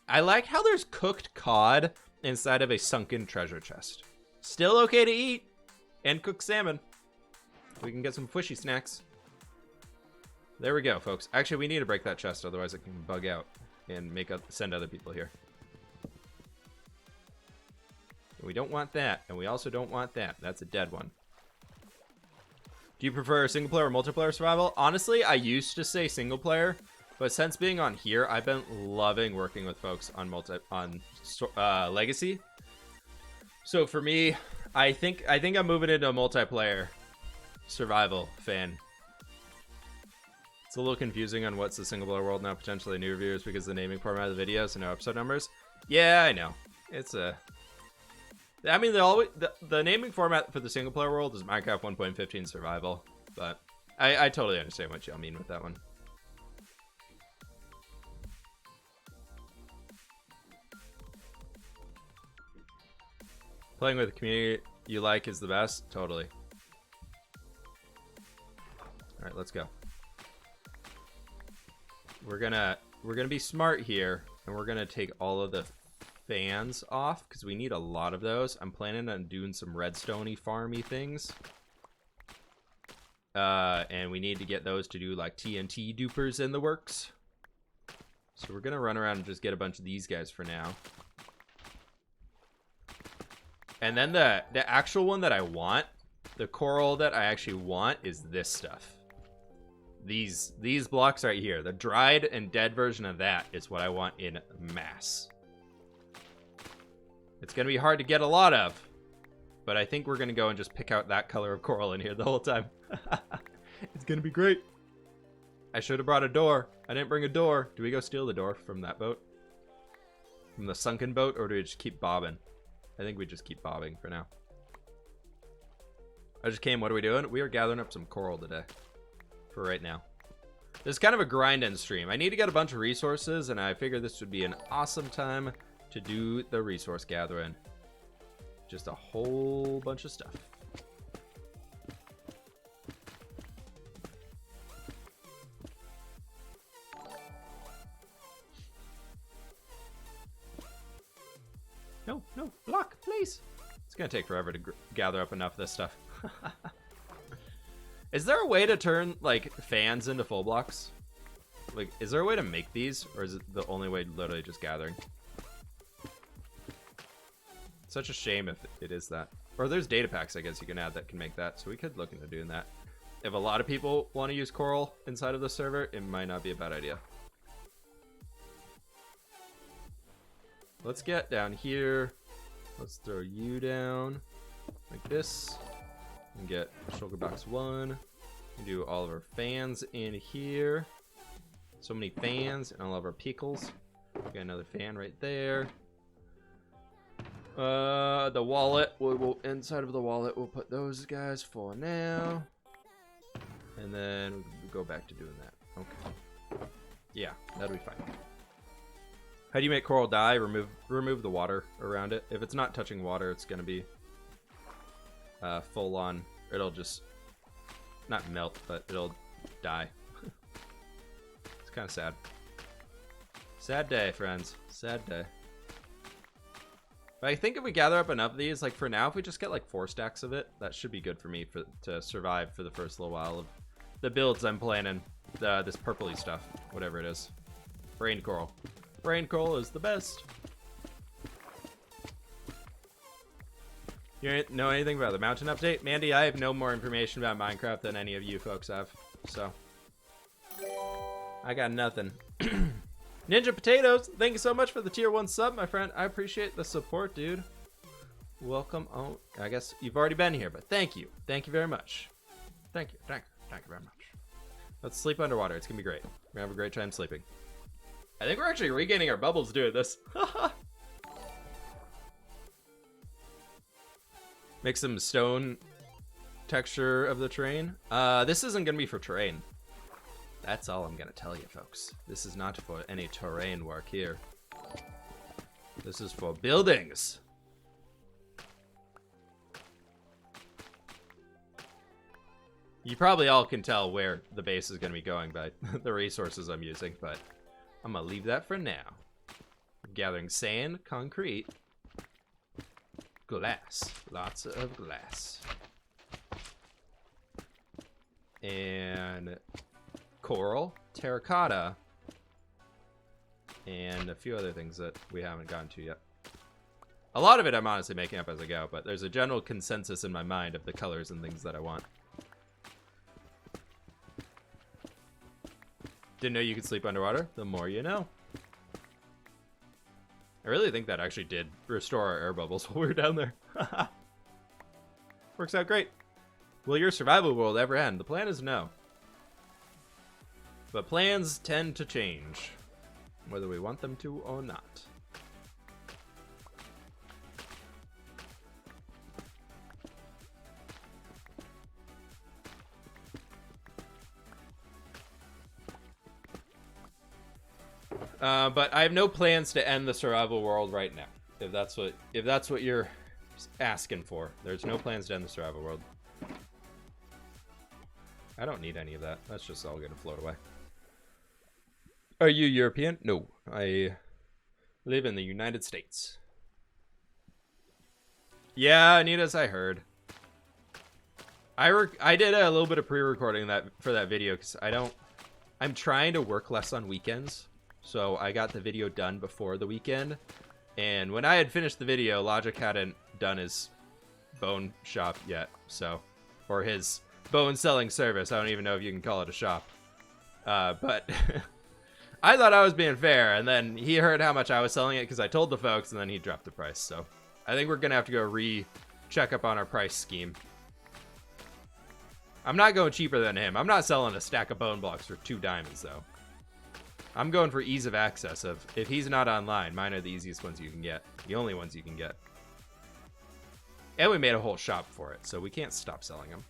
I like how there's cooked cod inside of a sunken treasure chest. Still okay to eat. And cooked salmon. We can get some fishy snacks. There we go, folks. Actually, we need to break that chest, otherwise it can bug out and send other people here. We don't want that, and we also don't want that. That's a dead one. Do you prefer single player or multiplayer survival? Honestly, I used to say single player, but since being on here, I've been loving working with folks on Legacy. So for me, I think I'm moving into a multiplayer survival fan. It's a little confusing on what's the single player world now, potentially new reviewers because of the naming format of the videos and no episode numbers. Yeah, I know. I mean, the naming format for the single player world is Minecraft 1.15 survival, but I totally understand what y'all mean with that one. Playing with a community you like is the best. Totally. All right, let's go. We're gonna be smart here, and we're gonna take all of the fans off because we need a lot of those. I'm planning on doing some redstone-y farmy things. And we need to get those to do like TNT dupers in the works. So we're gonna run around and just get a bunch of these guys for now. And then the actual one that I want, the coral that I actually want, is this stuff. These blocks right here. The dried and dead version of that is what I want in mass. It's going to be hard to get a lot of, but I think we're going to go and just pick out that color of coral in here the whole time. It's going to be great. I should have brought a door. I didn't bring a door. Do we go steal the door from that boat? From the sunken boat, or do we just keep bobbing? I think we just keep bobbing for now. I just came. What are we doing? We are gathering up some coral today. For right now. This is kind of a grind-in stream. I need to get a bunch of resources, and I figured this would be an awesome time to do the resource gathering. Just a whole bunch of stuff. No, block, please. It's gonna take forever to gather up enough of this stuff. Is there a way to turn, like, fans into full blocks? Like, is there a way to make these? Or is it the only way literally just gathering? Such a shame if it is that. Or there's data packs, I guess, you can add that can make that. So we could look into doing that. If a lot of people want to use coral inside of the server, it might not be a bad idea. Let's get down here. Let's throw you down like this. And get shulker box 1. And do all of our fans in here. So many fans and all of our pickles. Got another fan right there. The wallet. We'll inside of the wallet, we'll put those guys for now. And then we'll go back to doing that. Okay. Yeah, that'll be fine. How do you make coral die? Remove the water around it. If it's not touching water, it's gonna be full on. It'll just not melt, but it'll die. It's kind of sad. Sad day, friends. Sad day. But I think if we gather up enough of these, like for now, if we just get like 4 stacks of it, that should be good for me to survive for the first little while of the builds I'm planning. This purpley stuff, whatever it is. Brain coral. Brain coral is the best. You know anything about the mountain update? Mandy, I have no more information about Minecraft than any of you folks have. So, I got nothing. Ninja Potatoes, thank you so much for the tier 1 sub, my friend. I appreciate the support, dude. Welcome. Oh, I guess you've already been here, but thank you. Thank you very much. Thank you. Thank you very much. Let's sleep underwater. It's going to be great. We're going to have a great time sleeping. I think we're actually regaining our bubbles doing this. Make some stone texture of the terrain. This isn't going to be for terrain. That's all I'm going to tell you, folks. This is not for any terrain work here. This is for buildings. You probably all can tell where the base is going to be going by the resources I'm using, but I'm going to leave that for now. I'm gathering sand, concrete, glass. Lots of glass. And coral, terracotta, and a few other things that we haven't gotten to yet. A lot of it I'm honestly making up as I go, but there's a general consensus in my mind of the colors and things that I want. Didn't know you could sleep underwater? The more you know. I really think that actually did restore our air bubbles while we were down there. Works out great. Will your survival world ever end? The plan is no. But plans tend to change, whether we want them to or not. But I have no plans to end the survival world right now. If that's what you're asking for, there's no plans to end the survival world. I don't need any of that. That's just all gonna float away. Are you European? No, I live in the United States. Yeah, Anita's, I heard. I did a little bit of pre-recording for that video because I'm trying to work less on weekends. So I got the video done before the weekend, and when I had finished the video, Logic hadn't done his bone shop yet, or his bone selling service. I don't even know if you can call it a shop. But I thought I was being fair, and then he heard how much I was selling it because I told the folks, and then he dropped the price. So I think we're gonna have to go check up on our price scheme. I'm not going cheaper than him. I'm not selling a stack of bone blocks for 2 diamonds though. I'm going for ease of access of, if he's not online, mine are the easiest ones you can get. The only ones you can get. And we made a whole shop for it, so we can't stop selling them.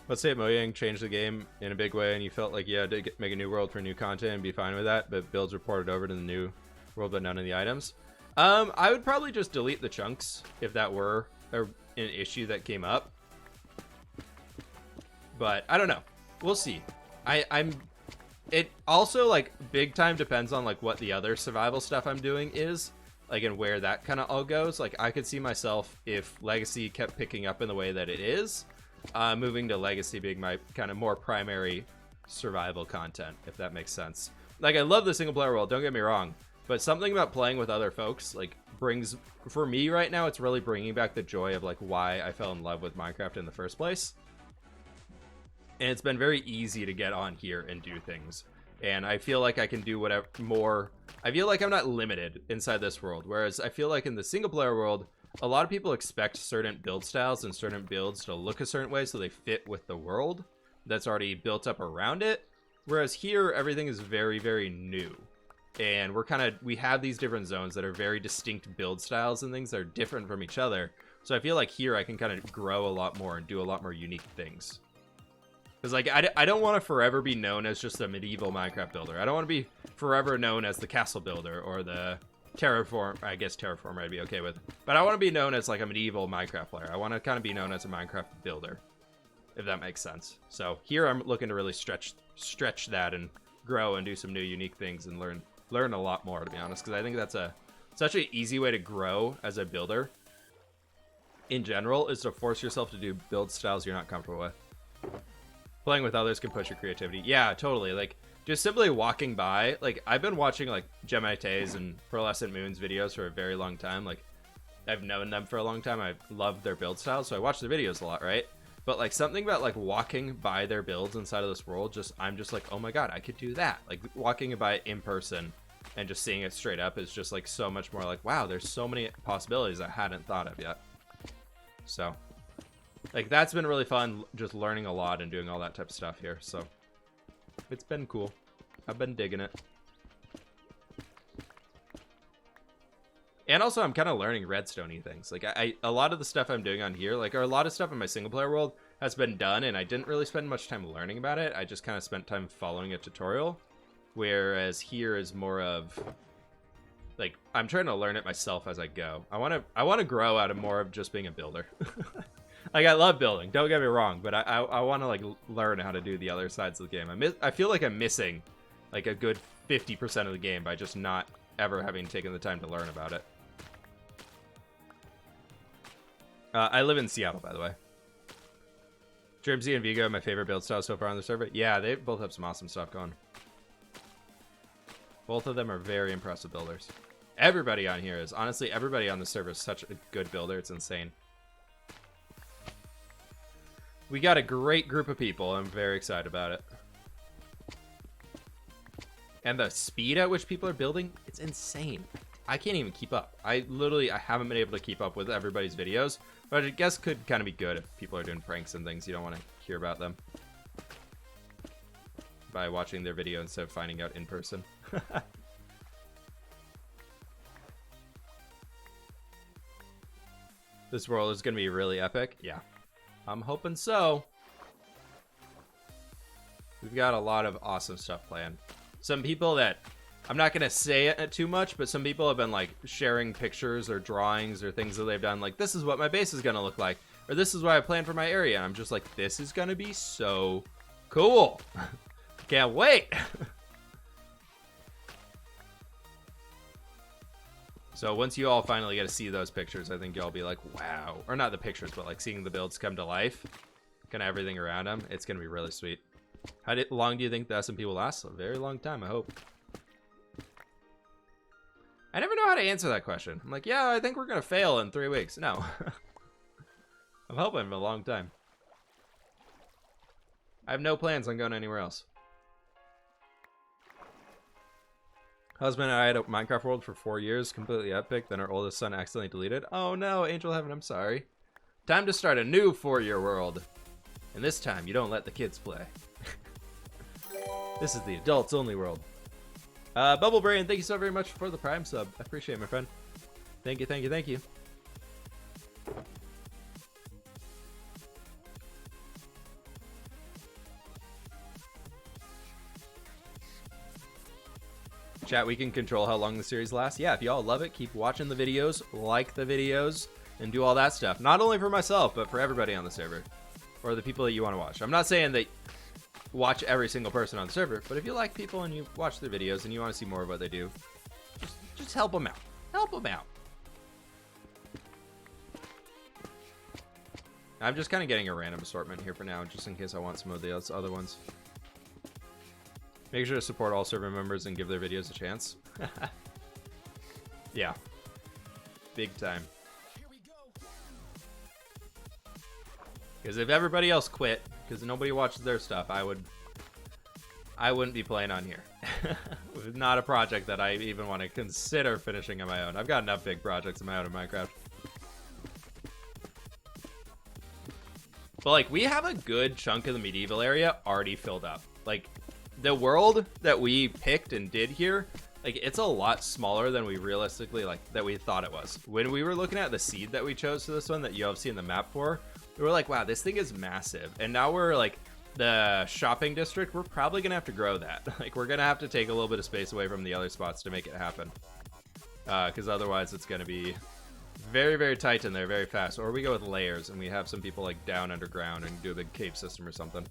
Let's say Mojang changed the game in a big way and you felt like you had to make a new world for new content and be fine with that, but builds reported over to the new world but none of the items. I would probably just delete the chunks if that were an issue that came up. But I don't know. We'll see. It also like big time depends on like what the other survival stuff I'm doing is, like, and where that kind of all goes. Like I could see myself, if Legacy kept picking up in the way that it is, moving to Legacy being my kind of more primary survival content, if that makes sense. Like I love the single player world, don't get me wrong, but something about playing with other folks like brings, for me right now, it's really bringing back the joy of like why I fell in love with Minecraft in the first place. And it's been very easy to get on here and do things. And I feel like I can do whatever more. I feel like I'm not limited inside this world. Whereas I feel like in the single player world, a lot of people expect certain build styles and certain builds to look a certain way so they fit with the world that's already built up around it. Whereas here, everything is very, very new. And we have these different zones that are very distinct build styles and things that are different from each other. So I feel like here I can kind of grow a lot more and do a lot more unique things. Because like I don't want to forever be known as just a medieval Minecraft builder. I don't want to be forever known as the castle builder or the terraform. I guess terraform I'd be okay with. But I want to be known as like a medieval Minecraft player. I want to kind of be known as a Minecraft builder. if that makes sense. So here I'm looking to really stretch that and grow and do some new unique things and learn a lot more, to be honest, because I think that's such an easy way to grow as a builder in general, is to force yourself to do build styles you're not comfortable with. Playing with others can push your creativity. Yeah, totally. Like, just simply walking by, like, I've been watching, like, Gemini Tays and Pearlescent Moon's videos for a very long time. Like, I've known them for a long time. I've loved their build styles, so I watch their videos a lot, right? But, like, something about, like, walking by their builds inside of this world, I'm just like, oh my god, I could do that. Like, walking by it in person and just seeing it straight up is just, like, so much more like, wow, there's so many possibilities I hadn't thought of yet. So, like, that's been really fun, just learning a lot and doing all that type of stuff here. So, it's been cool. I've been digging it. And also, I'm kind of learning redstone-y things. Like, a lot of the stuff I'm doing on here, like, or a lot of stuff in my single-player world has been done, and I didn't really spend much time learning about it. I just kind of spent time following a tutorial. Whereas here is more of, like, I'm trying to learn it myself as I go. I want to grow out of more of just being a builder. Like, I love building, don't get me wrong, but I want to, like, learn how to do the other sides of the game. I feel like I'm missing, like, a good 50% of the game by just not ever having taken the time to learn about it. I live in Seattle, by the way. Drimsy and Vigo, my favorite build style so far on the server. Yeah, they both have some awesome stuff going. Both of them are very impressive builders. Everybody on here is. Honestly, everybody on the server is such a good builder. It's insane. We got a great group of people. I'm very excited about it. And the speed at which people are building, it's insane. I can't even keep up. I haven't been able to keep up with everybody's videos, but I guess could kind of be good if people are doing pranks and things. You don't want to hear about them by watching their video instead of finding out in person. This world is going to be really epic. Yeah, I'm hoping so. We've got a lot of awesome stuff planned. Some people that, I'm not going to say it too much, but some people have been, like, sharing pictures or drawings or things that they've done. Like, this is what my base is going to look like. Or this is what I plan for my area. And I'm just like, this is going to be so cool. Can't wait. So once you all finally get to see those pictures, I think you'll be like, wow. Or not the pictures, but, like, seeing the builds come to life. Kind of everything around them. It's going to be really sweet. How long do you think the SMP will last? A very long time, I hope. I never know how to answer that question. I'm like, yeah, I think we're going to fail in 3 weeks. No. I'm hoping for a long time. I have no plans on going anywhere else. Husband and I had a Minecraft world for 4 years, completely epic. Then our oldest son accidentally deleted. Oh no, Angel Heaven, I'm sorry. Time to start a new 4-year world. And this time, you don't let the kids play. This is the adults only world. Bubble Brain, thank you so very much for the Prime sub. I appreciate it, my friend. Thank you, thank you, thank you. Chat, we can control how long the series lasts. Yeah, if y'all love it, keep watching the videos, like the videos, and do all that stuff. Not only for myself, but for everybody on the server. Or the people that you want to watch. I'm not saying that watch every single person on the server, but if you like people and you watch their videos and you want to see more of what they do, just help them out. Help them out. I'm just kind of getting a random assortment here for now, just in case I want some of the other ones. Make sure to support all server members and give their videos a chance. Yeah. Big time. Because if everybody else quit, because nobody watches their stuff, I wouldn't be playing on here. Not a project that I even want to consider finishing on my own. I've got enough big projects of my own in Minecraft. But, like, we have a good chunk of the medieval area already filled up. Like, the world that we picked and did here, like, it's a lot smaller than we realistically, like, that we thought it was. When we were looking at the seed that we chose for this one that you have seen the map for, we were like, wow, this thing is massive. And now we're, like, the shopping district, we're probably going to have to grow that. Like, we're going to have to take a little bit of space away from the other spots to make it happen. Because otherwise it's going to be very, very tight in there, very fast. Or we go with layers and we have some people like down underground and do a big cave system or something.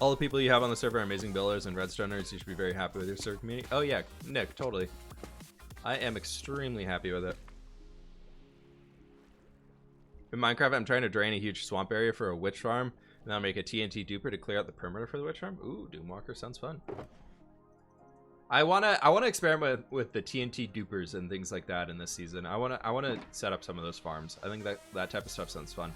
All the people you have on the server are amazing builders and redstoners. You should be very happy with your server community. Oh yeah, Nick, totally. I am extremely happy with it. In Minecraft, I'm trying to drain a huge swamp area for a witch farm, and I'll make a TNT duper to clear out the perimeter for the witch farm. Ooh, Doomwalker sounds fun. I wanna experiment with the TNT dupers and things like that in this season. I wanna set up some of those farms. I think that type of stuff sounds fun.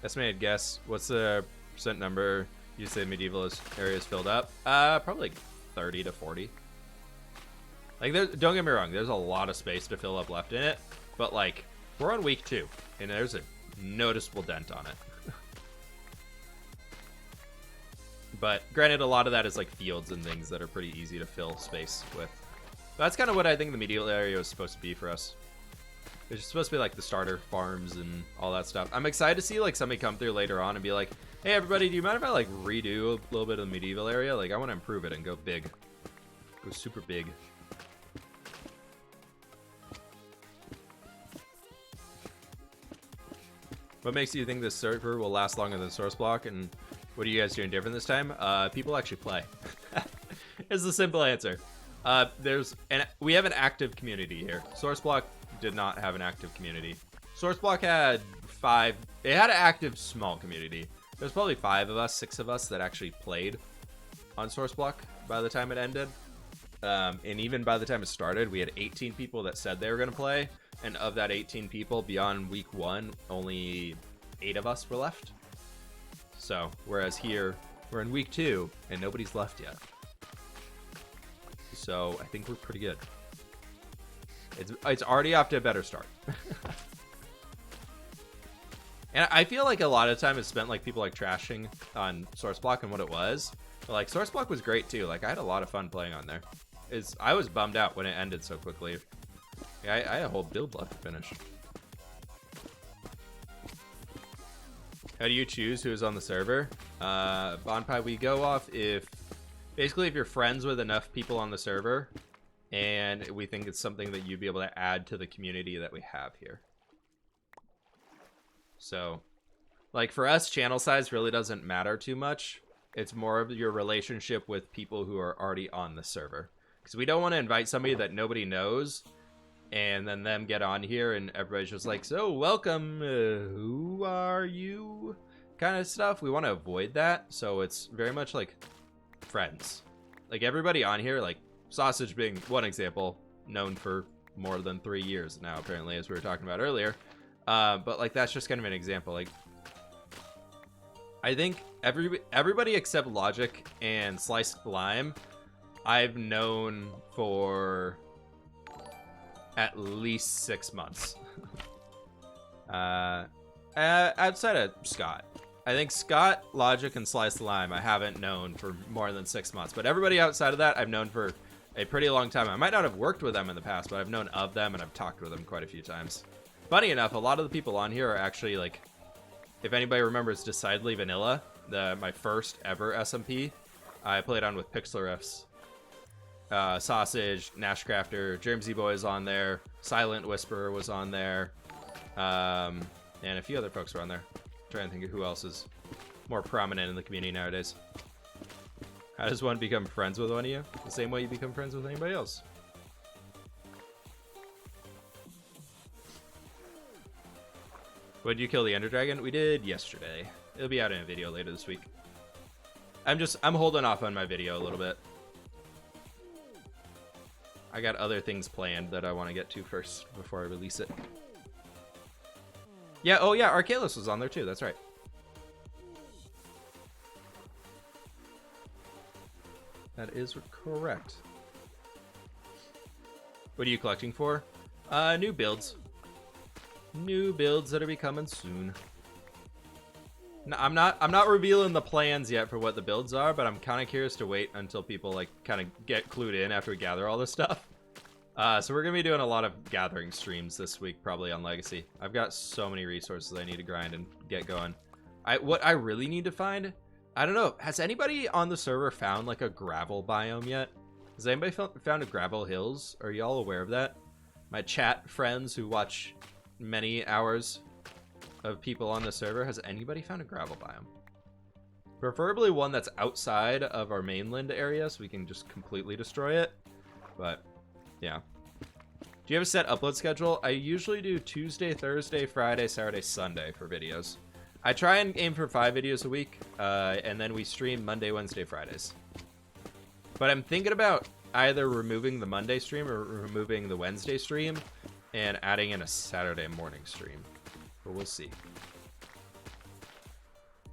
Estimated guess. What's the percent number you say medieval area is filled up? Probably like 30 to 40. Like, don't get me wrong. There's a lot of space to fill up left in it, but like we're on week 2, and there's a noticeable dent on it. But granted, a lot of that is like fields and things that are pretty easy to fill space with. But that's kind of what I think the medieval area is supposed to be for us. It's supposed to be like the starter farms and all that stuff. I'm excited to see like somebody come through later on and be like, hey everybody, do you mind if I like redo a little bit of the medieval area? Like I want to improve it and go big. Go super big. What makes you think this server will last longer than Source Block, and what are you guys doing different this time? People actually play. Is the simple answer. We have an active community here. Source Block did not have an active community. Source Block had 5. It had an active small community. There's probably 5 of us, 6 of us that actually played on Source Block by the time it ended. And even by the time it started, we had 18 people that said they were going to play. And of that 18 people, beyond week 1, only 8 of us were left. So, whereas here, we're in week 2, and nobody's left yet. So, I think we're pretty good. It's already off to a better start. And I feel like a lot of time is spent like people like trashing on Source Block and what it was. But like Source Block was great too. Like I had a lot of fun playing on there. I was bummed out when it ended so quickly. Yeah, I had a whole build left to finish. How do you choose who is on the server? Bonpie, we go off if you're friends with enough people on the server and we think it's something that you'd be able to add to the community that we have here. So, like for us, channel size really doesn't matter too much. It's more of your relationship with people who are already on the server. Because we don't want to invite somebody that nobody knows and then them get on here and everybody's just like, so welcome, who are you? Kind of stuff. We want to avoid that. So it's very much like friends. Like everybody on here, like Sausage being one example, known for more than 3 years now, apparently, as we were talking about earlier. But like that's just kind of an example. Like I think everybody except Logic and Sliced Lime I've known for at least 6 months. Outside of Scott, I think Scott, Logic, and Sliced Lime I haven't known for more than 6 months, but everybody outside of that I've known for a pretty long time. I might not have worked with them in the past, but I've known of them and I've talked with them quite a few times. Funny enough, a lot of the people on here are actually like, if anybody remembers Decidedly Vanilla, my first ever SMP, I played on with Pixlariffs. Sausage, Nashcrafter, Jermsy Boy is on there, Silent Whisperer was on there, and a few other folks were on there. I'm trying to think of who else is more prominent in the community nowadays. How does one become friends with one of you? The same way you become friends with anybody else. When did you kill the Ender Dragon? We did yesterday. It'll be out in a video later this week. I'm holding off on my video a little bit. I got other things planned that I want to get to first before I release it. Yeah, oh yeah, Arcalis was on there too, that's right. That is correct. What are you collecting for? New builds. New builds that'll be coming soon. No, I'm not revealing the plans yet for what the builds are, but I'm kind of curious to wait until people like kind of get clued in after we gather all this stuff. So we're gonna be doing a lot of gathering streams this week, probably on Legacy. I've got so many resources I need to grind and get going. What I really need to find, I don't know, has anybody on the server found like a gravel biome yet? Has anybody found a Gravel Hills? Are y'all aware of that? My chat friends who watch many hours of people on the server, has anybody found a gravel biome? Preferably one that's outside of our mainland area so we can just completely destroy it. But, yeah. Do you have a set upload schedule? I usually do Tuesday, Thursday, Friday, Saturday, Sunday for videos. I try and aim for 5 videos a week, and then we stream Monday, Wednesday, Fridays. But I'm thinking about either removing the Monday stream or removing the Wednesday stream and adding in a Saturday morning stream. But we'll see.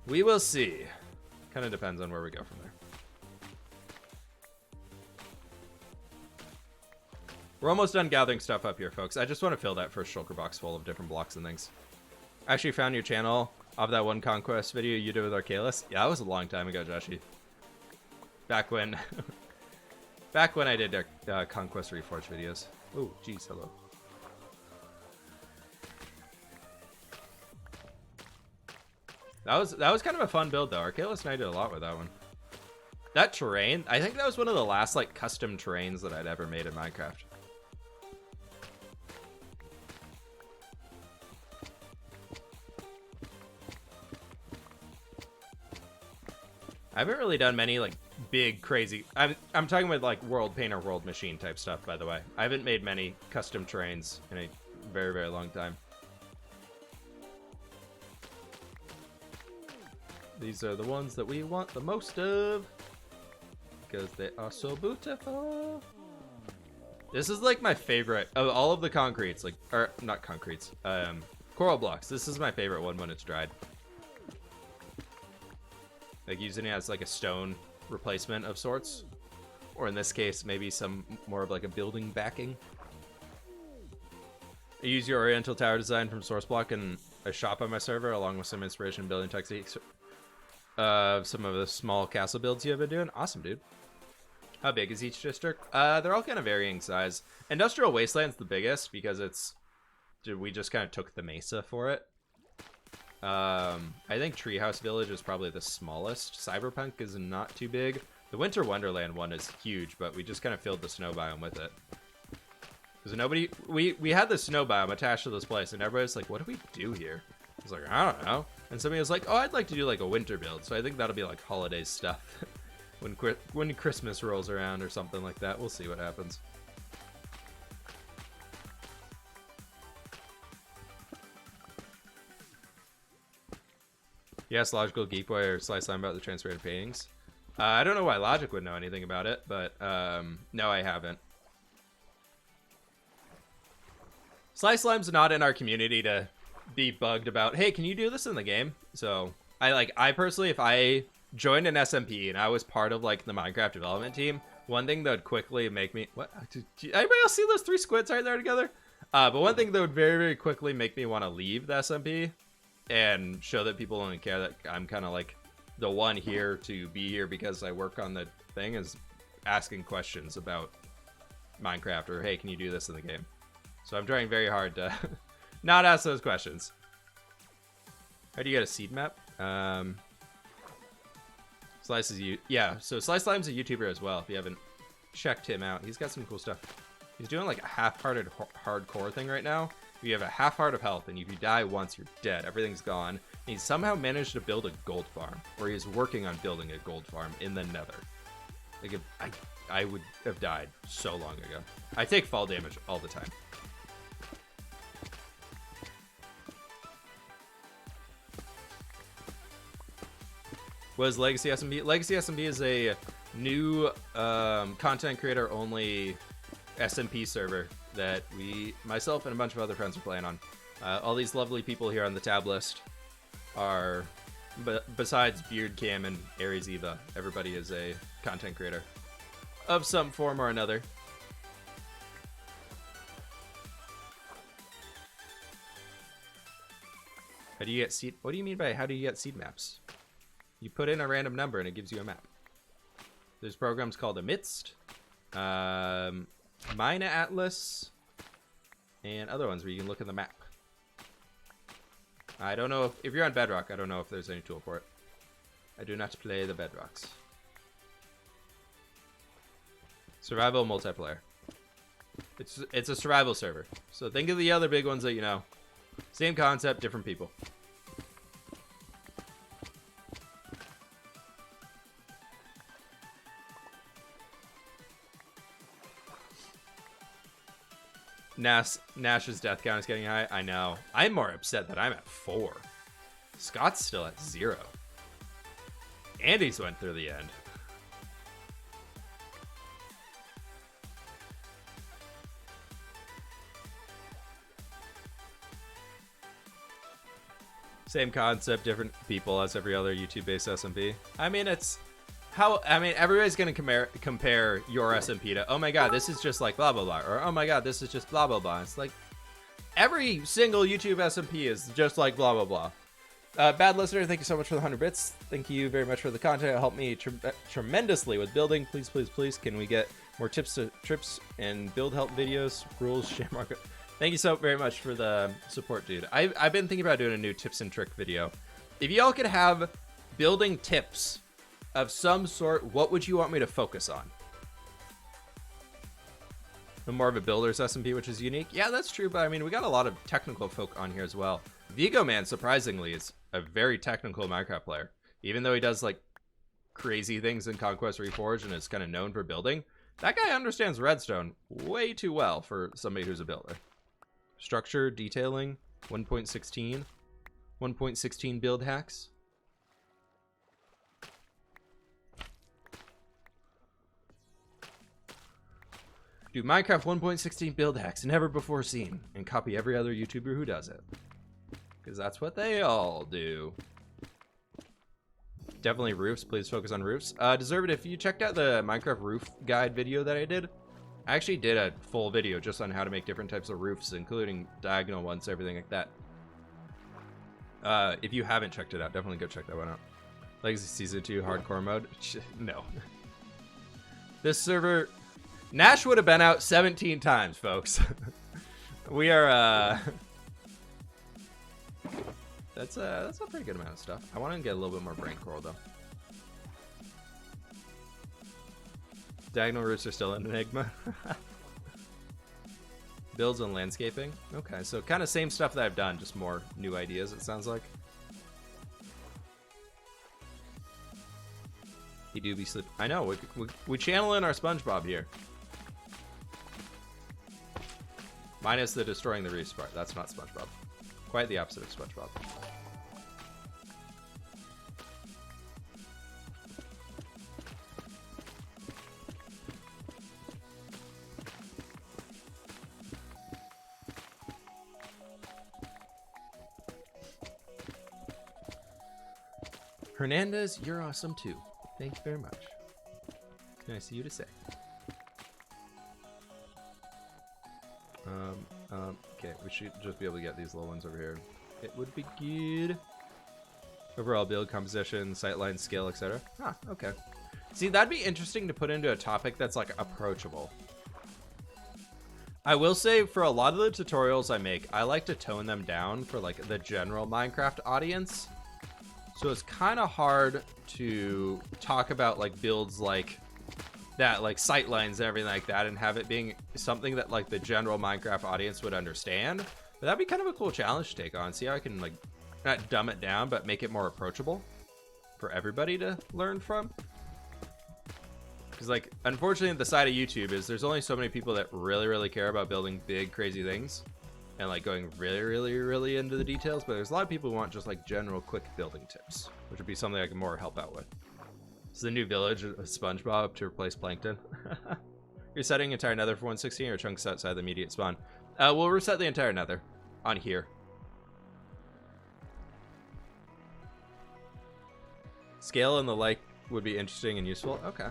We will see. Kind of depends on where we go from there. We're almost done gathering stuff up here, folks. I just want to fill that first shulker box full of different blocks and things. I actually found your channel off that one Conquest video you did with Arcalis. Yeah, that was a long time ago, Joshi. Back when... back when I did Conquest Reforged videos. Oh, geez, hello. That was kind of a fun build, though. Arcalis and I did a lot with that one. That terrain, I think that was one of the last, like, custom terrains that I'd ever made in Minecraft. I haven't really done many, like, big, crazy... I'm talking about, like, World Painter, World Machine type stuff, by the way. I haven't made many custom terrains in a very, very long time. These are the ones that we want the most of, because they are so beautiful. This is, like, my favorite of all of the concretes, like, or not concretes, coral blocks. This is my favorite one when it's dried. Like, using it as, like, a stone replacement of sorts. Or in this case, maybe some more of, like, a building backing. I use your Oriental Tower design from Sourceblock in a shop on my server, along with some inspiration building techniques. Some of the small castle builds you have been doing. Awesome, dude. How big is each district? They're all kind of varying size. Industrial Wasteland's the biggest because it's... we just kind of took the mesa for it. I think Treehouse Village is probably the smallest. Cyberpunk is not too big. The Winter Wonderland one is huge, but we just kind of filled the snow biome with it. Because nobody... We had the snow biome attached to this place, and everybody's like, what do we do here? I was like, I don't know. And somebody was like, oh, I'd like to do like a winter build. So I think that'll be like holiday stuff. when Christmas rolls around or something like that. We'll see what happens. Yes, Logical Geek Boy or Slice Lime about the transparent paintings. I don't know why Logic would know anything about it, but no, I haven't. Slice Lime's not in our community to be bugged about, hey, can you do this in the game? So I personally, if I joined an SMP and I was part of like the Minecraft development team, one thing that would quickly make me, what, anybody else see those 3 squids right there together? But one thing that would very, very quickly make me want to leave the SMP and show that people don't care that I'm kind of like the one here to be here because I work on the thing is asking questions about Minecraft or, hey, can you do this in the game? So I'm trying very hard to not ask those questions. How do you get a seed map? Slice is yeah, so Slice Lime's a YouTuber as well, if you haven't checked him out. He's got some cool stuff. He's doing like a half-hearted hardcore thing right now. You have a half heart of health, and if you die once, you're dead. Everything's gone. And he's somehow managed to build a gold farm, or he's working on building a gold farm in the nether. Like, if I would have died so long ago. I take fall damage all the time. What is LegacySMP? LegacySMP is a new content creator only SMP server that myself and a bunch of other friends are playing on. All these lovely people here on the tab list are, besides Beard Cam and Aries Eva, everybody is a content creator of some form or another. How do you get seed? What do you mean by how do you get seed maps? You put in a random number and it gives you a map. There's programs called Amidst, Mina Atlas, and other ones where you can look at the map. I don't know if you're on Bedrock, I don't know if there's any tool for it. I do not play the Bedrocks. Survival multiplayer. It's a survival server. So think of the other big ones that you know. Same concept, different people. Nash's death count is getting high. I know. I'm more upset that I'm at 4. Scott's still at 0. Andy's went through the end. Same concept, different people as every other YouTube-based SMP. I mean, everybody's gonna compare your SMP to, oh my god, this is just like blah blah blah, or oh my god, this is just blah blah blah. It's like every single YouTube SMP is just like blah blah blah. Bad listener, thank you so much for the 100 bits. Thank you very much for the content. It helped me tremendously with building. Please, please, please, can we get more tips and build help videos? Rules, Shamrock. Thank you so very much for the support, dude. I've been thinking about doing a new tips and trick video. If y'all could have building tips of some sort, what would you want me to focus on? I'm more of a builder's SMP, which is unique. Yeah, that's true, but I mean, we got a lot of technical folk on here as well. Vigo Man, surprisingly, is a very technical Minecraft player. Even though he does like crazy things in Conquest Reforged and is kind of known for building, that guy understands redstone way too well for somebody who's a builder. Structure, detailing, 1.16. 1.16 build hacks. Do Minecraft 1.16 build hacks never before seen, and copy every other YouTuber who does it. Because that's what they all do. Definitely roofs. Please focus on roofs. Deserved, if you checked out the Minecraft roof guide video that I did, I actually did a full video just on how to make different types of roofs, including diagonal ones, everything like that. If you haven't checked it out, definitely go check that one out. Legacy Season 2 hardcore mode? No. This server... Nash would have been out 17 times, folks. We are, That's a pretty good amount of stuff. I want to get a little bit more brain coral, though. Diagonal roofs are still an enigma. Builds and landscaping. Okay, so kind of same stuff that I've done, just more new ideas, it sounds like. He do be sleep. I know, we channel in our SpongeBob here. Minus the destroying the reefs part. That's not SpongeBob. Quite the opposite of SpongeBob. Hernandez, you're awesome too. Thank you very much. Nice of you to say. Okay, we should just be able to get these little ones over here. It would be good. Overall build, composition, sightline, skill, etc. Ah, okay. See, that'd be interesting to put into a topic that's like approachable. I will say for a lot of the tutorials I make, I like to tone them down for like the general Minecraft audience. So it's kind of hard to talk about like builds like that, like sightlines and everything like that, and have it being something that like the general Minecraft audience would understand. But that'd be kind of a cool challenge to take on. See how I can like not dumb it down, but make it more approachable for everybody to learn from. Because like, unfortunately, the side of YouTube is there's only so many people that really care about building big, crazy things and like going really into the details. But there's a lot of people who want just like general, quick building tips, which would be something I can more help out with. It's the new village of SpongeBob to replace Plankton. You're setting entire nether for 116 or chunks outside the immediate spawn? We'll reset the entire nether on here. Scale and the like would be interesting and useful. Okay.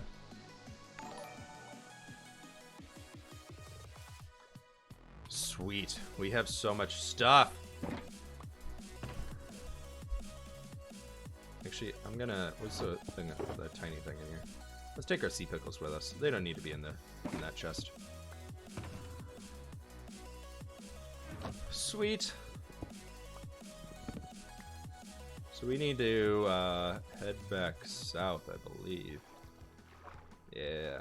Sweet. We have so much stuff. Actually, I'm gonna... What's the thing, the tiny thing in here? Let's take our sea pickles with us. They don't need to be in that chest. Sweet. So we need to head back south, I believe. Yeah.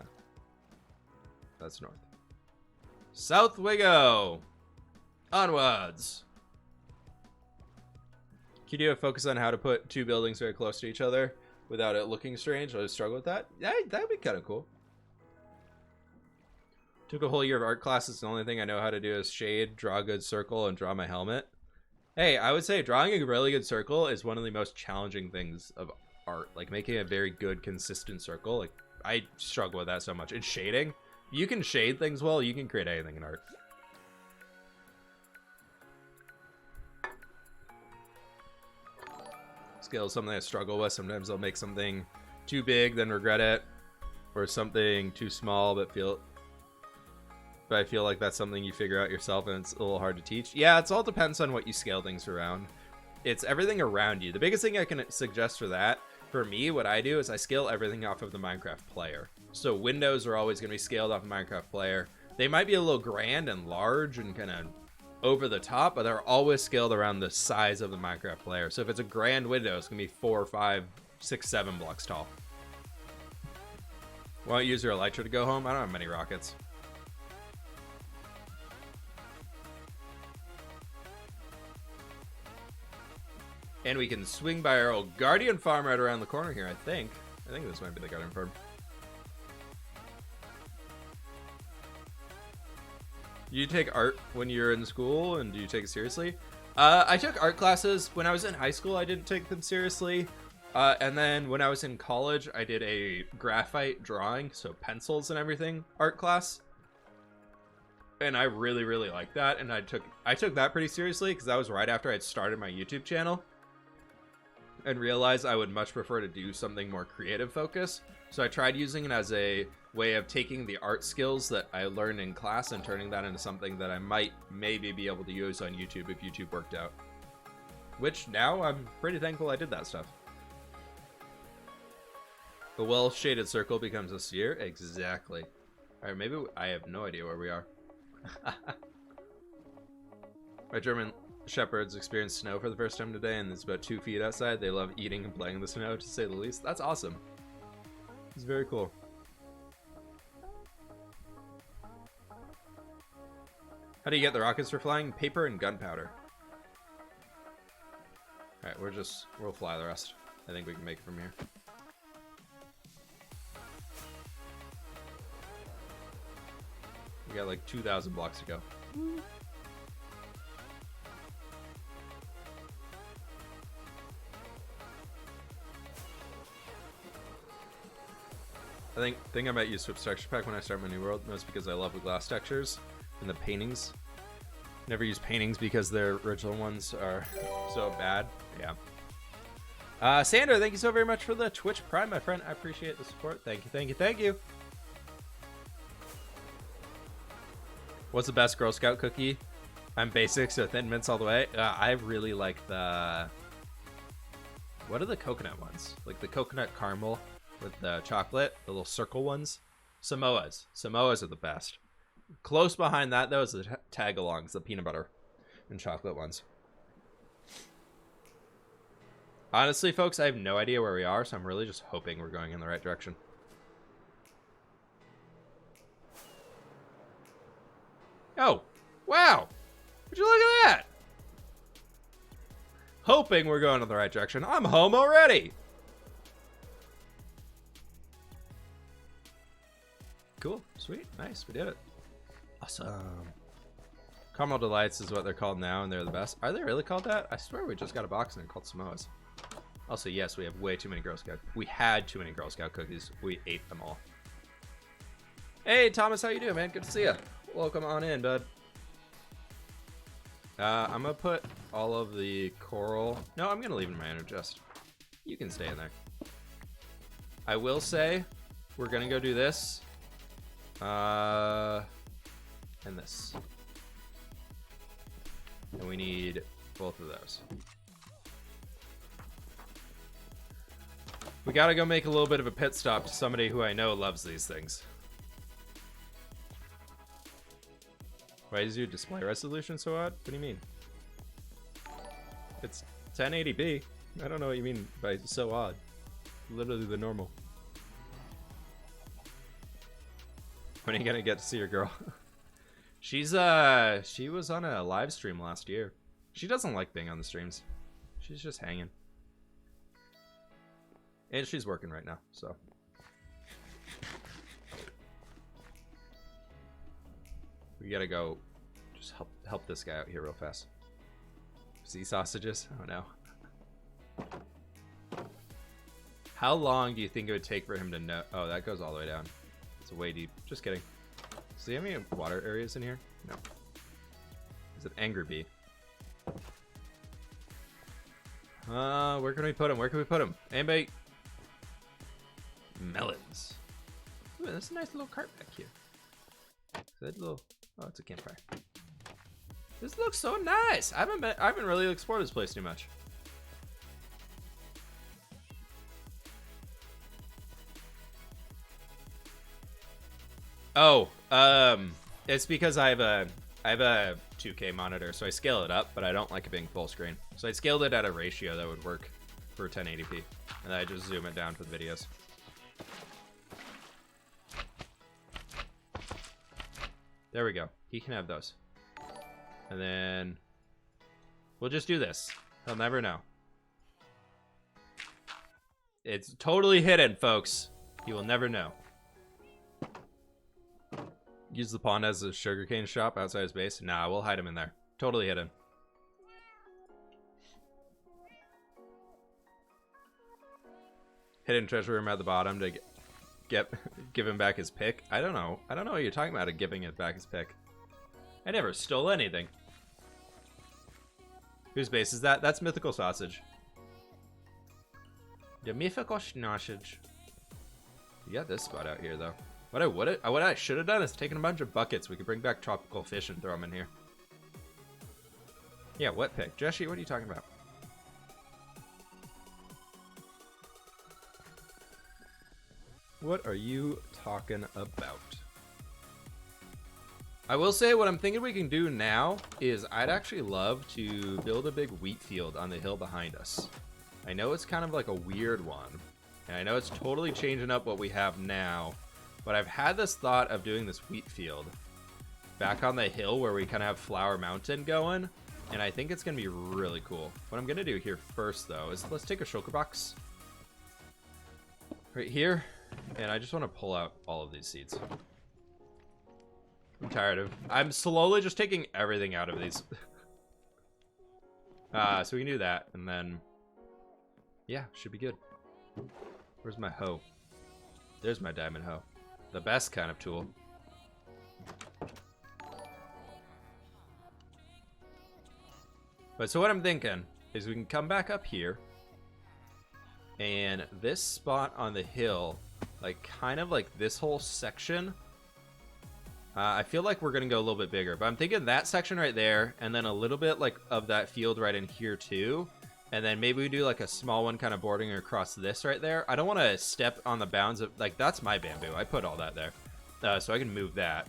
That's north. South we go. Onwards. Can you focus on how to put two buildings very close to each other without it looking strange? I struggle with that. Yeah, that'd be kind of cool. Took a whole year of art classes. The only thing I know how to do is shade, draw a good circle, and draw my helmet. Hey, I would say drawing a really good circle is one of the most challenging things of art. Like making a very good, consistent circle. Like I struggle with that so much. And shading. You can shade things well, you can create anything in art. Scale is something I struggle with. Sometimes I'll make something too big, then regret it. Or something too small, but I feel like that's something you figure out yourself and it's a little hard to teach. Yeah, it all depends on what you scale things around. It's everything around you. The biggest thing I can suggest for that, for me, what I do is I scale everything off of the Minecraft player. So windows are always going to be scaled off the Minecraft player. They might be a little grand and large and kind of over the top, but they're always scaled around the size of the Minecraft player. So if it's a grand window, it's going to be 4, 5, 6, 7 blocks tall. Why don't you use your elytra to go home? I don't have many rockets. And we can swing by our old Guardian farm right around the corner here, I think. I think this might be the Guardian farm. You take art when you're in school, and do you take it seriously? I took art classes. When I was in high school, I didn't take them seriously. And then when I was in college, I did a graphite drawing, so pencils and everything, art class. And I really, really liked that. And I took that pretty seriously because that was right after I'd started my YouTube channel. And realized I would much prefer to do something more creative focused. So I tried using it as a way of taking the art skills that I learned in class and turning that into something that I might maybe be able to use on YouTube if YouTube worked out. Which now I'm pretty thankful I did that stuff. The well-shaded circle becomes a sphere? Exactly. Alright, maybe I have no idea where we are. My German shepherds experienced snow for the first time today, and it's about 2 feet outside. They love eating and playing in the snow, to say the least. That's awesome. It's very cool. How do you get the rockets for flying? Paper and gunpowder. Alright, we'll fly the rest. I think we can make it from here. We got like 2,000 blocks to go. I think I might use Swift Texture Pack when I start my new world. That's because I love the glass textures and the paintings. Never use paintings because their original ones are so bad. Yeah. Sandra, thank you so very much for the Twitch Prime, my friend. I appreciate the support. Thank you, thank you, thank you. What's the best Girl Scout cookie? I'm basic, so Thin Mints all the way. I really like the... What are the coconut ones? Like the coconut caramel with the chocolate, the little circle ones. Samoas. Samoas are the best. Close behind that, though, is the tag-alongs, the peanut butter and chocolate ones. Honestly, folks, I have no idea where we are, so I'm really just hoping we're going in the right direction. Oh, wow. Would you look at that? Hoping we're going in the right direction. I'm home already. Cool. Sweet. Nice. We did it. Awesome. Caramel Delights is what they're called now, and they're the best. Are they really called that? I swear we just got a box and they're called Samoas. Also, yes, we have way too many Girl Scout. We had too many Girl Scout cookies. We ate them all. Hey, Thomas, how you doing, man? Good to see you. Welcome on in, bud. I'm gonna put all of the coral... No, I'm gonna leave it in my inner chest. You can stay in there. I will say, we're gonna go do this. And this. And we need both of those. We gotta go make a little bit of a pit stop to somebody who I know loves these things. Why is your display resolution so odd? What do you mean? It's 1080p. I don't know what you mean by so odd. Literally the normal. When are you gonna get to see your girl? She was on a live stream last year. She doesn't like being on the streams. She's just hanging. And she's working right now, so. We gotta go just help this guy out here real fast. Sea sausages? Oh no. How long do you think it would take for him to know? Oh, that goes all the way down. It's way deep. Just kidding. Does he have any water areas in here? No. Is it Angry Bee? Where can we put him? Where can we put him? Anybody? Melons. Ooh, that's a nice little cart back here. Is that little? Oh, it's a campfire. This looks so nice. I haven't really explored this place too much. Oh, it's because I have a 2K monitor, so I scale it up, but I don't like it being full screen. So I scaled it at a ratio that would work for 1080p, and then I just zoom it down for the videos. There we go. He can have those. And then we'll just do this. He'll never know. It's totally hidden, folks. He will never know. Use the pond as a sugarcane shop outside his base. Nah, we'll hide him in there. Totally hidden. Hidden treasure room at the bottom to give him back his pick. I don't know. I don't know what you're talking about, giving it back his pick. I never stole anything. Whose base is that? That's Mythical Sausage. The Mythical Sausage. You got this spot out here, though. What I should have done is taken a bunch of buckets. We could bring back tropical fish and throw them in here. Yeah, what pick? Jesse, what are you talking about? What are you talking about? I will say what I'm thinking we can do now is I'd actually love to build a big wheat field on the hill behind us. I know it's kind of like a weird one, and I know it's totally changing up what we have now, but I've had this thought of doing this wheat field back on the hill where we kind of have Flower Mountain going, and I think it's going to be really cool. What I'm going to do here first, though, is let's take a shulker box right here, and I just want to pull out all of these seeds. I'm tired of... I'm slowly just taking everything out of these. So we can do that, and then... yeah, should be good. Where's my hoe? There's my diamond hoe. The best kind of tool. But so what I'm thinking is we can come back up here, and this spot on the hill, like kind of like this whole section... I feel like we're going to go a little bit bigger, but I'm thinking that section right there, and then a little bit like of that field right in here too. And then maybe we do like a small one kind of bordering across this right there. I don't want to step on the bounds of, like, that's my bamboo. I put all that there. So I can move that.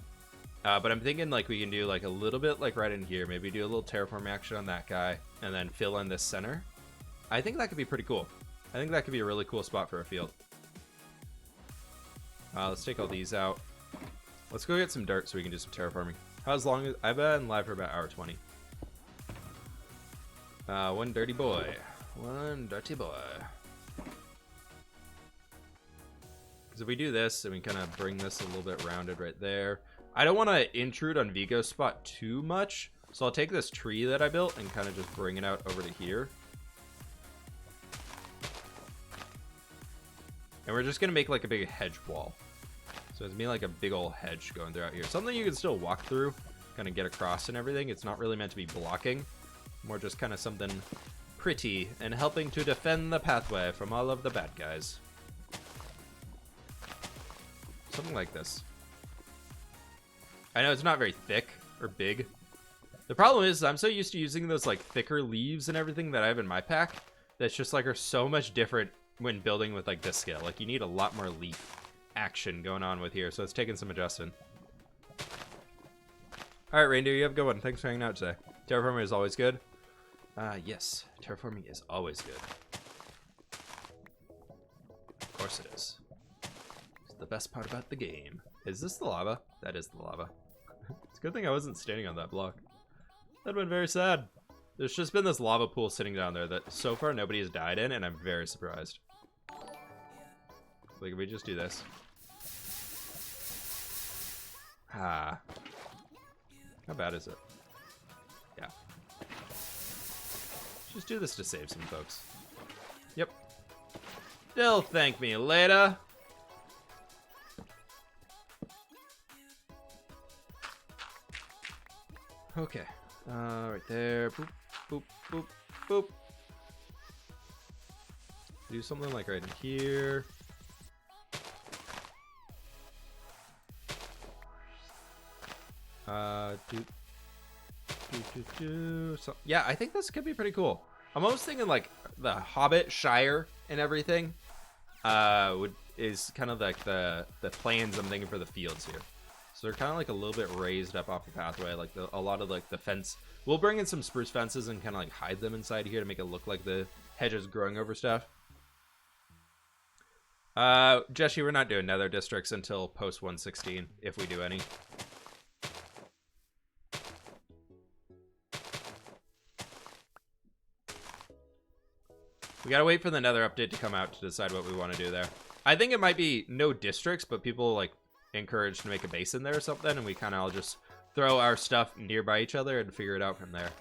But I'm thinking like we can do like a little bit like right in here. Maybe do a little terraform action on that guy and then fill in this center. I think that could be pretty cool. I think that could be a really cool spot for a field. Let's take all these out. Let's go get some dirt so we can do some terraforming. How's long as I've been live for about hour 20. One dirty boy. One dirty boy. Because if we do this, and we kind of bring this a little bit rounded right there. I don't want to intrude on Vigo's spot too much. So I'll take this tree that I built and kind of just bring it out over to here. And we're just going to make like a big hedge wall. So it's me like a big old hedge going throughout here. Something you can still walk through, kind of get across and everything. It's not really meant to be blocking. More just kind of something pretty and helping to defend the pathway from all of the bad guys. Something like this. I know it's not very thick or big. The problem is I'm so used to using those like thicker leaves and everything that I have in my pack that's just like are so much different when building with like this scale. Like you need a lot more leaf action going on with here, so it's taking some adjusting. All right, Reindeer, you have a good one. Thanks for hanging out today. Terraforming is always good. Yes, terraforming is always good. Of course it is. the best part about the game. Is this the lava? That is the lava. It's a good thing I wasn't standing on that block. That'd been very sad. There's just been this lava pool sitting down there that so far nobody has died in, and I'm very surprised. Like, if we just do this. Ah. How bad is it? Yeah. Just do this to save some folks. Yep. They'll thank me later. Okay. Right there. Boop, boop, boop, boop. Do something like right in here. So, yeah, I think this could be pretty cool. I'm almost thinking like the Hobbit Shire and everything is kind of like the plans I'm thinking for the fields here. So they're kind of like a little bit raised up off the pathway, like a lot of like the fence. We'll bring in some spruce fences and kind of like hide them inside here to make it look like the hedges growing over stuff. Jessie, we're not doing nether districts until post 116, if we do any. We gotta wait for the nether update to come out to decide what we want to do there. I think it might be no districts, but people like encouraged to make a base in there or something, and we kind of all just throw our stuff nearby each other and figure it out from there.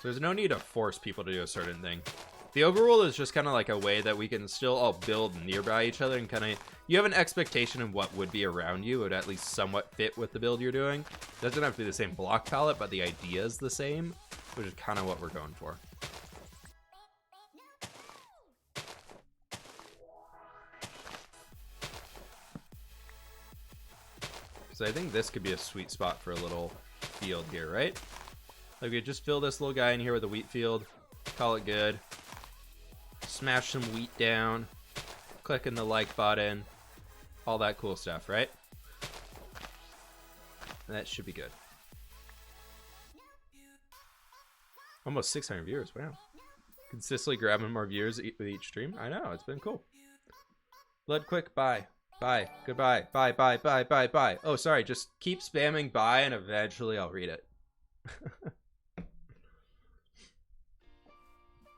So there's no need to force people to do a certain thing. The overrule is just kind of like a way that we can still all build nearby each other and kind of, you have an expectation of what would be around you. It would at least somewhat fit with the build you're doing. It doesn't have to be the same block palette, but the idea is the same, which is kind of what we're going for. So I think this could be a sweet spot for a little field here, right? Like we just fill this little guy in here with a wheat field, call it good. Smash some wheat down, clicking the like button, all that cool stuff, right? And that should be good. Almost 600 viewers, wow. Consistently grabbing more viewers with each stream. I know, it's been cool. Blood quick, bye. Bye, goodbye, bye, bye, bye, bye, bye. Oh, sorry, just keep spamming bye and eventually I'll read it.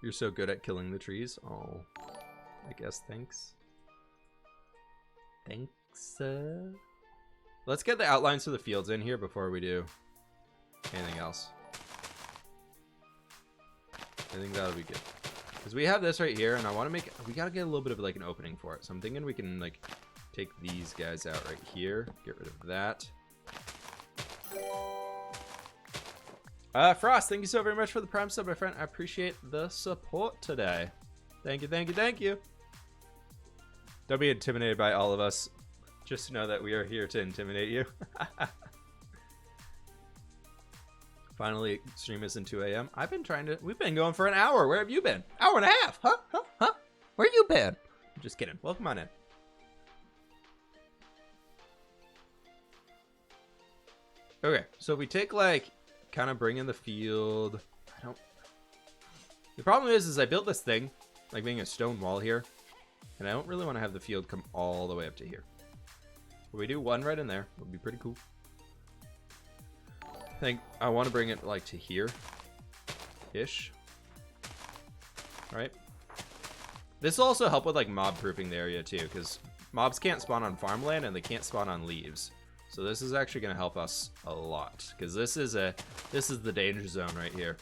You're so good at killing the trees. Oh, I guess thanks. Thanks. Let's get the outlines for the fields in here before we do anything else. I think that'll be good. Because we have this right here, and I want to make, we got to get a little bit of like an opening for it. So I'm thinking we can like take these guys out right here. Get rid of that. Frost, thank you so very much for the Prime sub, my friend. I appreciate the support today. Thank you, thank you, thank you. Don't be intimidated by all of us. Just know that we are here to intimidate you. Finally, stream isn't 2 a.m. I've been trying to, we've been going for an hour. Where have you been? Hour and a half, huh? Where you been? I'm just kidding. Welcome on in. Okay, so we take like, kind of bring in the field. The problem is I built this thing like being a stone wall here, and I don't really want to have the field come all the way up to here. But we do one right in there, would be pretty cool. I think I want to bring it like to here ish. All right, this will also help with like mob proofing the area too, because mobs can't spawn on farmland and they can't spawn on leaves. So this is actually going to help us a lot, because this is the danger zone right here.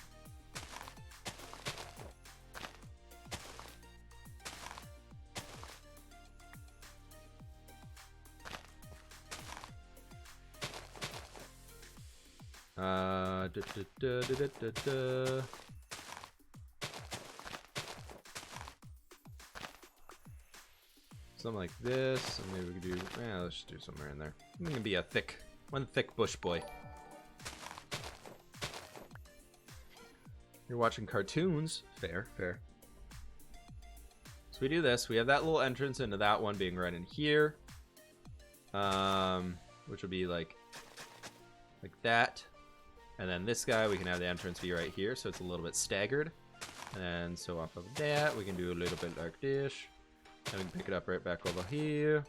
Something like this, and maybe we could do, yeah, let's just do somewhere in there. I'm gonna be a one thick bush boy. You're watching cartoons, fair. So we do this, we have that little entrance into that one being right in here. Which will be like that. And then this guy, we can have the entrance be right here, so it's a little bit staggered. And so off of that, we can do a little bit like this. And we can pick it up right back over here.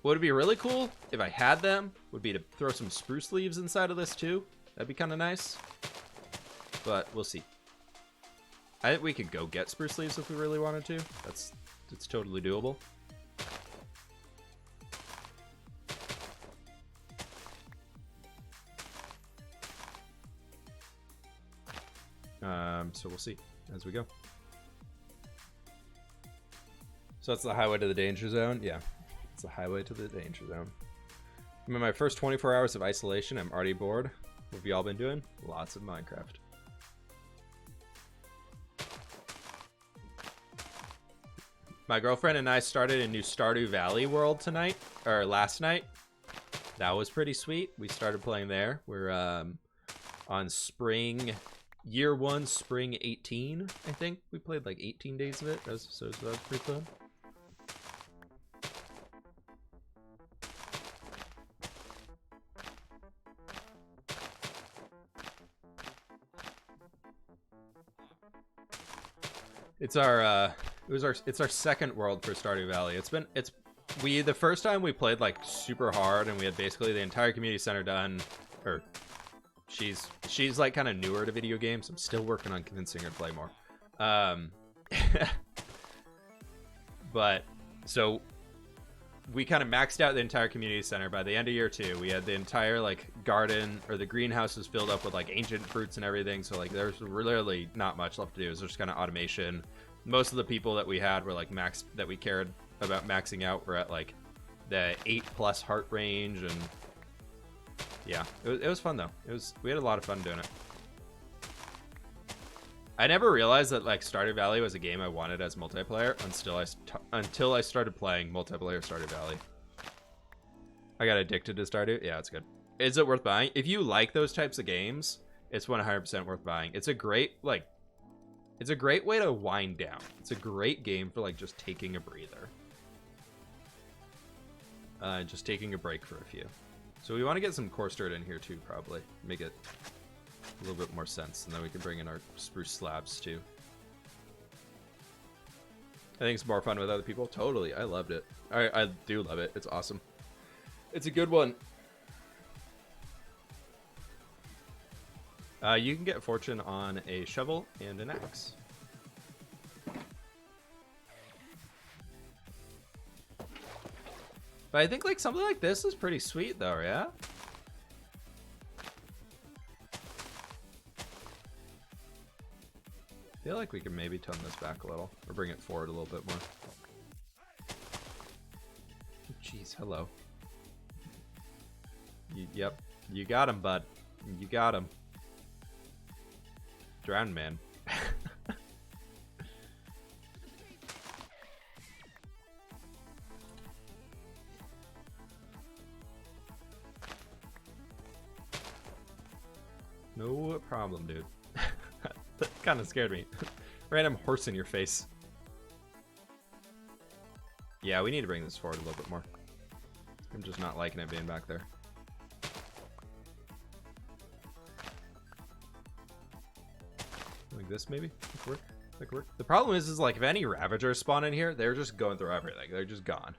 What would be really cool if I had them would be to throw some spruce leaves inside of this too. That'd be kind of nice. But we'll see. I think we could go get spruce leaves if we really wanted to. It's totally doable. So we'll see as we go. So that's the highway to the danger zone? Yeah, it's the highway to the danger zone. I'm in my first 24 hours of isolation. I'm already bored. What have you all been doing? Lots of Minecraft. My girlfriend and I started a new Stardew Valley world tonight, or last night. That was pretty sweet. We started playing there. We're on spring, year 1, spring 18, I think. We played like 18 days of it. That was pretty fun. It's our it's our second world for Stardew Valley. The first time we played like super hard and we had basically the entire community center done. Or she's like kind of newer to video games. I'm still working on convincing her to play more. But so we kind of maxed out the entire community center. By the end of year 2, we had the entire like garden, or the greenhouse was filled up with like ancient fruits and everything. So like there's literally not much left to do. It's just kind of automation. Most of the people that we had were like that we cared about maxing out were at like the 8+ heart range. And yeah, it was fun though. We had a lot of fun doing it. I never realized that like Stardew Valley was a game I wanted as multiplayer until I started playing multiplayer Stardew Valley. I got addicted to Stardew. Yeah, it's good. Is it worth buying? If you like those types of games, it's 100% worth buying. It's a great way to wind down. It's a great game for like just taking a breather. Just taking a break for a few. So we want to get some coarse dirt in here too, probably. Make it a little bit more sense, and then we can bring in our spruce slabs too. I think it's more fun with other people. Totally, I loved it. I do love it. It's awesome. It's a good one. You can get fortune on a shovel and an axe. But I think like something like this is pretty sweet though, yeah? I feel like we can maybe tone this back a little, or bring it forward a little bit more. Jeez, hello. Yep, you got him, bud. You got him. Drowned man. No problem, dude. That kind of scared me. Random horse in your face. Yeah, we need to bring this forward a little bit more. I'm just not liking it being back there. Like this, maybe? That could work. The problem is like if any Ravagers spawn in here, they're just going through everything. They're just gone.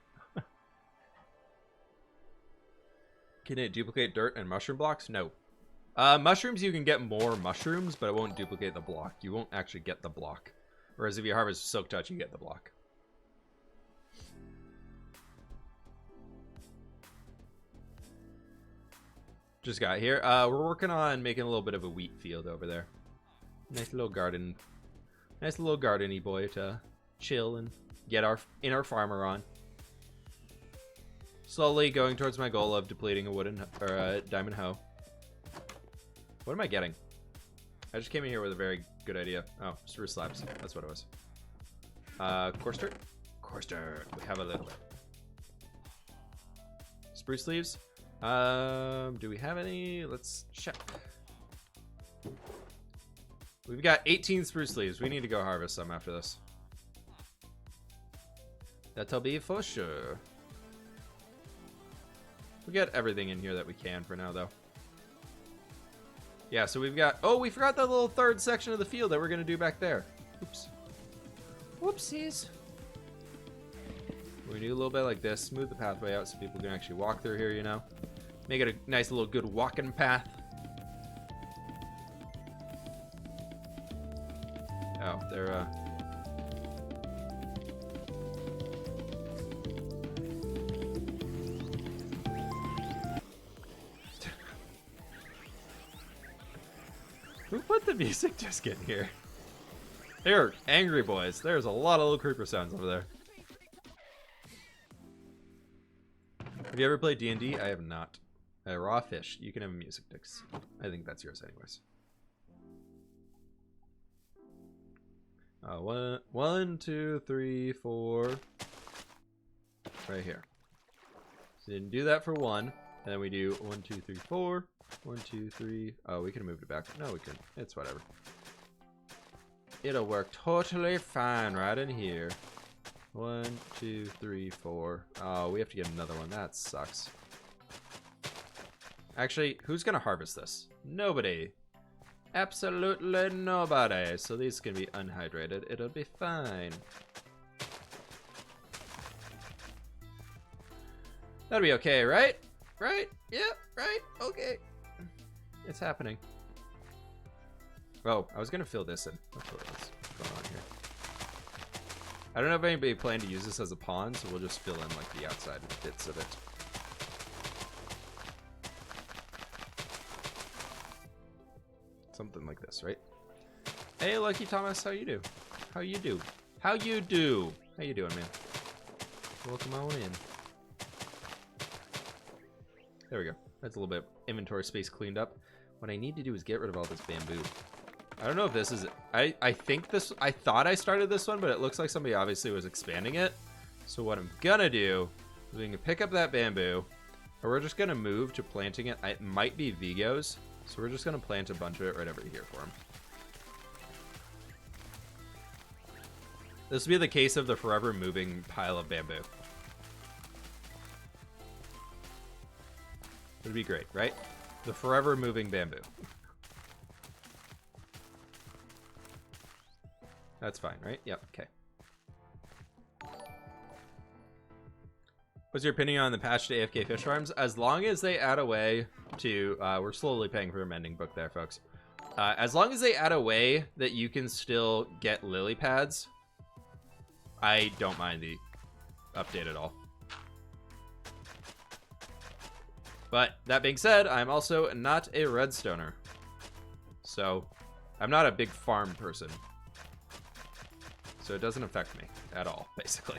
Can it duplicate dirt and mushroom blocks? No. Mushrooms, you can get more mushrooms, but it won't duplicate the block. You won't actually get the block. Whereas if you harvest Silk Touch, you get the block. Just got here. We're working on making a little bit of a wheat field over there. Nice little garden. Nice little garden-y boy to chill and get our inner farmer on. Slowly going towards my goal of depleting a wooden or a diamond hoe. What am I getting? I just came in here with a very good idea. Oh, spruce slabs. That's what it was. Coarse dirt? Coarse dirt. We have a little bit. Spruce leaves. Do we have any? Let's check. We've got 18 spruce leaves. We need to go harvest some after this. That'll be for sure. We got everything in here that we can for now, though. Yeah, so we've got... Oh, we forgot that little third section of the field that we're going to do back there. Oops. Whoopsies. We do a little bit like this. Smooth the pathway out so people can actually walk through here, you know? Make it a nice little good walking path. Oh, they're, Who put the music disc in here? They're angry boys. There's a lot of little creeper sounds over there. Have you ever played D&D? I have not. Raw fish. You can have a music disc. I think that's yours anyways. One, two, three, four. Right here. So you do that for one. And then we do 1, 2, 3, 4. 1, 2, 3. Oh, we could have moved it back. No, we couldn't. It's whatever. It'll work totally fine right in here. 1, 2, 3, 4. Oh, we have to get another one. That sucks. Actually, who's gonna harvest this? Nobody. Absolutely nobody. So these can be unhydrated. It'll be fine. That'll be okay, right? Right? Yeah, right? Okay. It's happening. Oh, I was gonna fill this in. That's what's going on here. I don't know if anybody planned to use this as a pond, so we'll just fill in like the outside bits of it. Something like this, right? Hey, Lucky Thomas, how you do? How you do? How you do? How you doing, man? Welcome on in. There we go. That's a little bit of inventory space cleaned up. What I need to do is get rid of all this bamboo. I don't know if this is... I think this... I thought I started this one, but it looks like somebody obviously was expanding it. So what I'm gonna do is we can pick up that bamboo, or we're just gonna move to planting it. It might be Vigo's, so we're just gonna plant a bunch of it right over here for him. This will be the case of the forever moving pile of bamboo. It'd be great, right? The forever moving bamboo. That's fine, right? Yep, okay. What's your opinion on the patch to AFK fish farms? As long as they add a way to... we're slowly paying for a mending book there, folks. As long as they add a way that you can still get lily pads, I don't mind the update at all. But that being said, I'm also not a redstoner. So I'm not a big farm person. So it doesn't affect me at all, basically.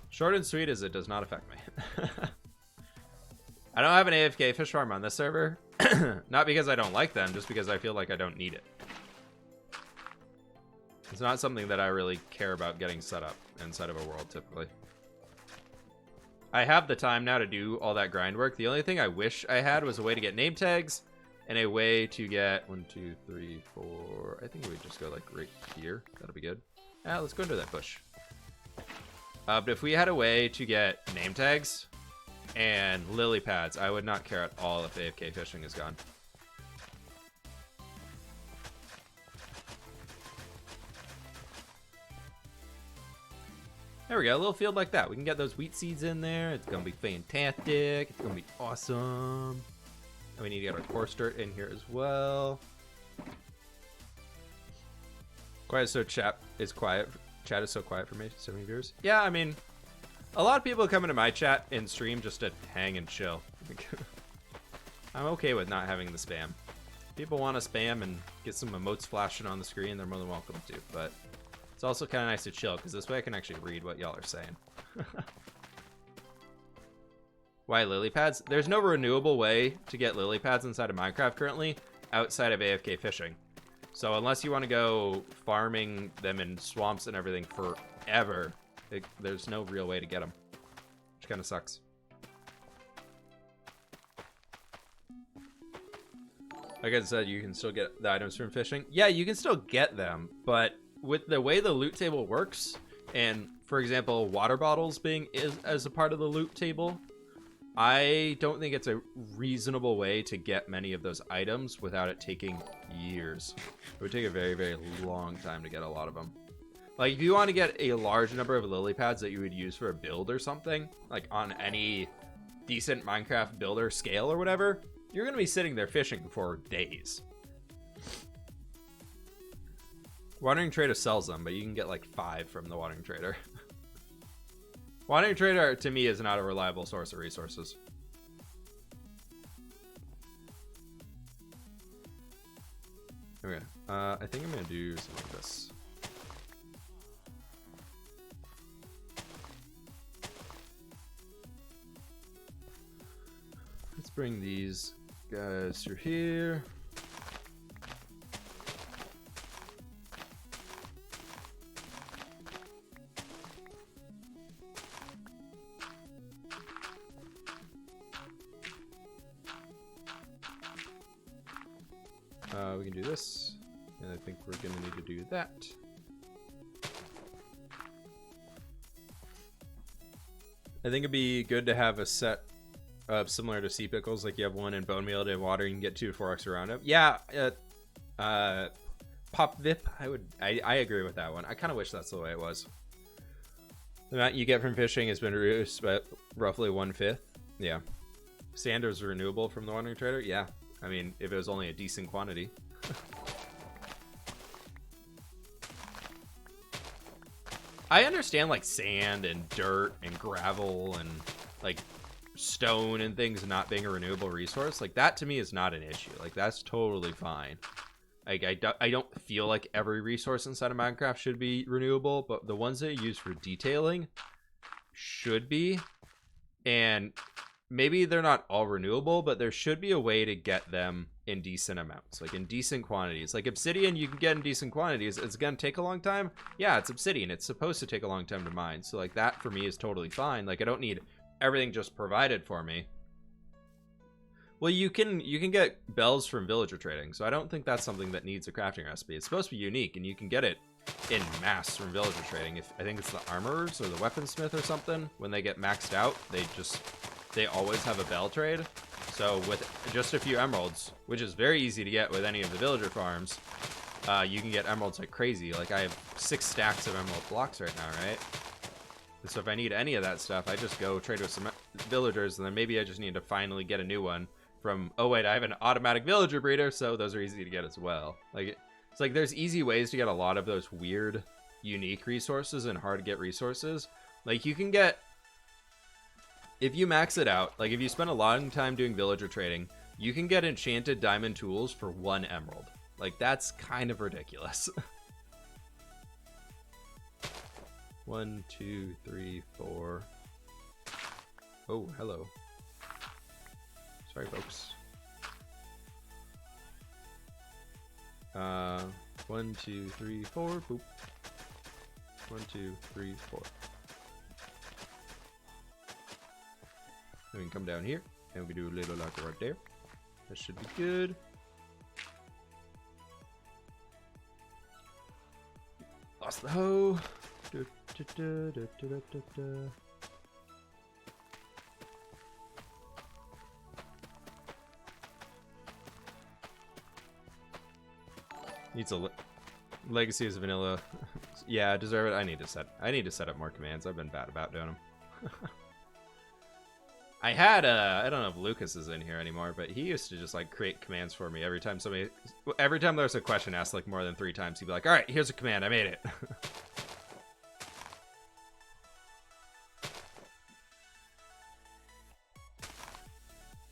Short and sweet as it does not affect me. I don't have an AFK fish farm on this server. Not because I don't like them, just because I feel like I don't need it. It's not something that I really care about getting set up inside of a world, typically. I have the time now to do all that grind work. The only thing I wish I had was a way to get name tags and a way to get 1, 2, 3, 4. I think we just go like right here. That'll be good. Let's go into that bush. But if we had a way to get name tags and lily pads, I would not care at all if AFK fishing is gone. There we go, a little field like that. We can get those wheat seeds in there. It's gonna be fantastic. It's gonna be awesome. And we need to get our coarse dirt in here as well. Quiet, so chat is quiet. Chat is so quiet for me. So many viewers. Yeah, I mean, a lot of people come into my chat and stream just to hang and chill. I'm okay with not having the spam. People want to spam and get some emotes flashing on the screen, they're more than welcome to. But it's also kind of nice to chill, because this way I can actually read what y'all are saying. Why lily pads? There's no renewable way to get lily pads inside of Minecraft currently, outside of AFK fishing. So unless you want to go farming them in swamps and everything forever, there's no real way to get them, which kind of sucks. Like I said, you can still get the items from fishing. Yeah, you can still get them, but with the way the loot table works, and for example, water bottles being as a part of the loot table, I don't think it's a reasonable way to get many of those items without it taking years. It would take a very, very long time to get a lot of them. Like, if you want to get a large number of lily pads that you would use for a build or something, like on any decent Minecraft builder scale or whatever, you're going to be sitting there fishing for days. Watering Trader sells them, but you can get like 5 from the Watering Trader. Watering Trader, to me, is not a reliable source of resources. Okay, I think I'm going to do something like this. Let's bring these guys through here. We can do this, and I think we're going to need to do that. I think it'd be good to have a set similar to sea pickles, like you have one in bone meal and water, you can get 2 to 4 extra roundup. Yeah, pop vip. I agree with that one. I kind of wish that's the way it was. The amount you get from fishing has been reduced by roughly 1/5. Yeah, sand is renewable from the Watering Trader. Yeah, I mean, if it was only a decent quantity. I understand like sand and dirt and gravel and like stone and things not being a renewable resource. Like that to me is not an issue. Like that's totally fine. Like I don't feel like every resource inside of Minecraft should be renewable, but the ones that you use for detailing should be. And maybe they're not all renewable, but there should be a way to get them in decent amounts, like in decent quantities. Like obsidian you can get in decent quantities. It's gonna take a long time. Yeah, it's obsidian, it's supposed to take a long time to mine, so like that for me is totally fine. Like I don't need everything just provided for me. Well, you can get bells from villager trading, so I don't think that's something that needs a crafting recipe. It's supposed to be unique, and you can get it in mass from villager trading. If I think it's the armorers or the weaponsmith or something, when they get maxed out, they always have a bell trade. So with just a few emeralds, which is very easy to get with any of the villager farms, you can get emeralds like crazy. Like I have 6 stacks of emerald blocks right now, right? And so if I need any of that stuff, I just go trade with some villagers, and then maybe I just need to finally get a new one from, oh wait, I have an automatic villager breeder, so those are easy to get as well. Like it's like there's easy ways to get a lot of those weird, unique resources and hard to get resources. Like you can get, if you max it out, like if you spend a long time doing villager trading, you can get enchanted diamond tools for 1 emerald. Like that's kind of ridiculous. 1, 2, 3, 4. Oh, hello. Sorry, folks. 1, 2, 3, 4. Boop. 1, 2, 3, 4. Then we can come down here, and we can do a little like right there. That should be good. Lost the hoe. Needs a legacy is vanilla. Yeah, deserve it. I need to set up more commands. I've been bad about doing them. I had I don't know if Lucas is in here anymore, but he used to just like create commands for me every time there's a question asked like more than 3 times, he'd be like, all right, here's a command, I made it.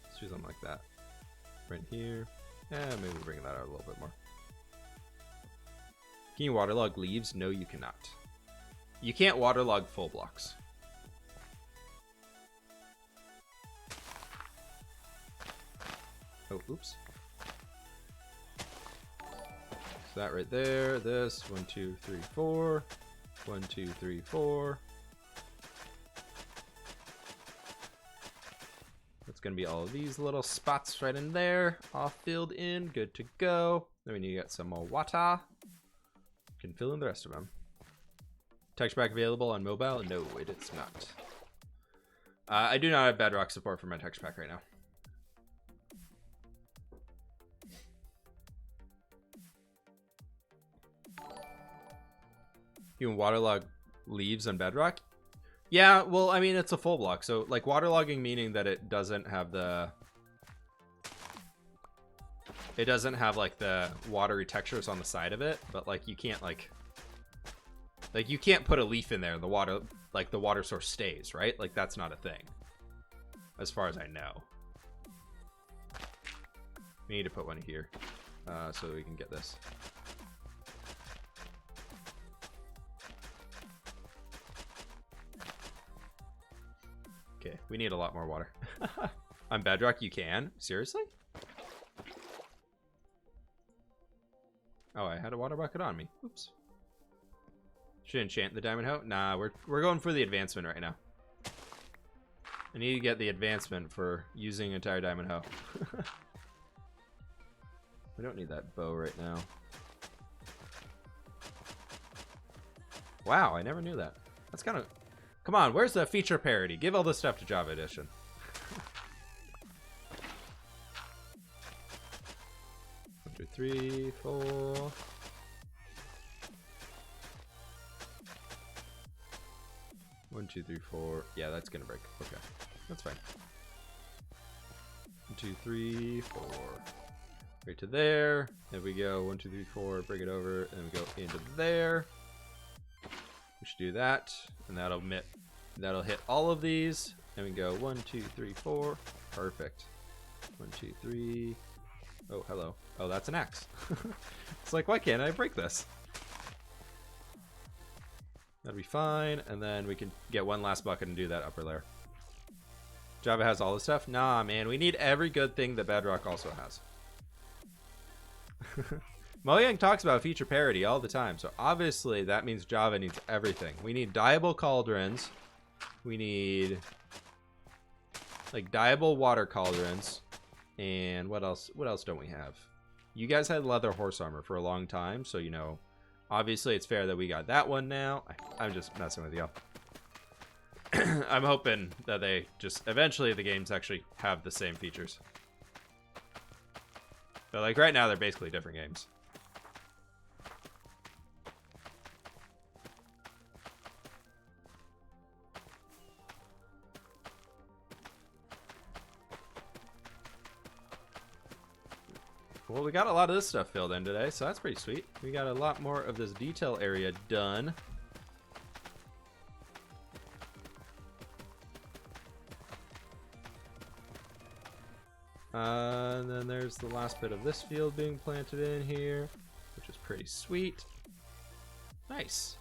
Let's do something like that right here. Maybe bring that out a little bit more. Can you waterlog leaves? No, you cannot. You can't waterlog full blocks. Oh, oops. So that right there, this, 1, 2, 3, 4. 1, 2, 3, 4. That's gonna be all of these little spots right in there, all filled in, good to go. Then we need to get some more water. Can fill in the rest of them. Texture pack available on mobile? No, it is not. I do not have bedrock support for my texture pack right now. You can waterlog leaves on bedrock? Yeah, well, I mean, it's a full block. So, like, waterlogging meaning that it doesn't have the... It doesn't have, like, the watery textures on the side of it. But, like, you can't, like... Like, you can't put a leaf in there and the water... Like, the water source stays, right? Like, that's not a thing. As far as I know. We need to put one here. So we can get this. Okay, we need a lot more water. On bedrock, you can? Seriously? Oh, I had a water bucket on me. Oops. Should enchant the diamond hoe? Nah, we're going for the advancement right now. I need to get the advancement for using entire diamond hoe. We don't need that bow right now. Wow, I never knew that. That's kind of... Come on, where's the feature parity? Give all this stuff to Java Edition. 1, 2, 3, 4. One, 2, 3, 4. Yeah, that's gonna break. Okay, that's fine. 1, 2, 3, 4. Right to there. There we go. 1, 2, 3, 4. Bring it over, and we go into there. We should do that, and that'll hit all of these. And we go 1, 2, 3, 4. Perfect. 1, 2, 3. Oh, hello. Oh, that's an axe. It's like, why can't I break this? That'll be fine, and then we can get one last bucket and do that upper layer. Java has all this stuff? Nah, man, we need every good thing that Bedrock also has. Mojang talks about feature parity all the time, so obviously that means Java needs everything. We need dyeable cauldrons. We need like dyeable water cauldrons. And what else? What else don't we have? You guys had leather horse armor for a long time, so you know, obviously it's fair that we got that one now. I'm just messing with you. I'm hoping that they just eventually the games actually have the same features. But like right now they're basically different games. Well, we got a lot of this stuff filled in today, so that's pretty sweet. We got a lot more of this detail area done. And then there's the last bit of this field being planted in here, which is pretty sweet. Nice.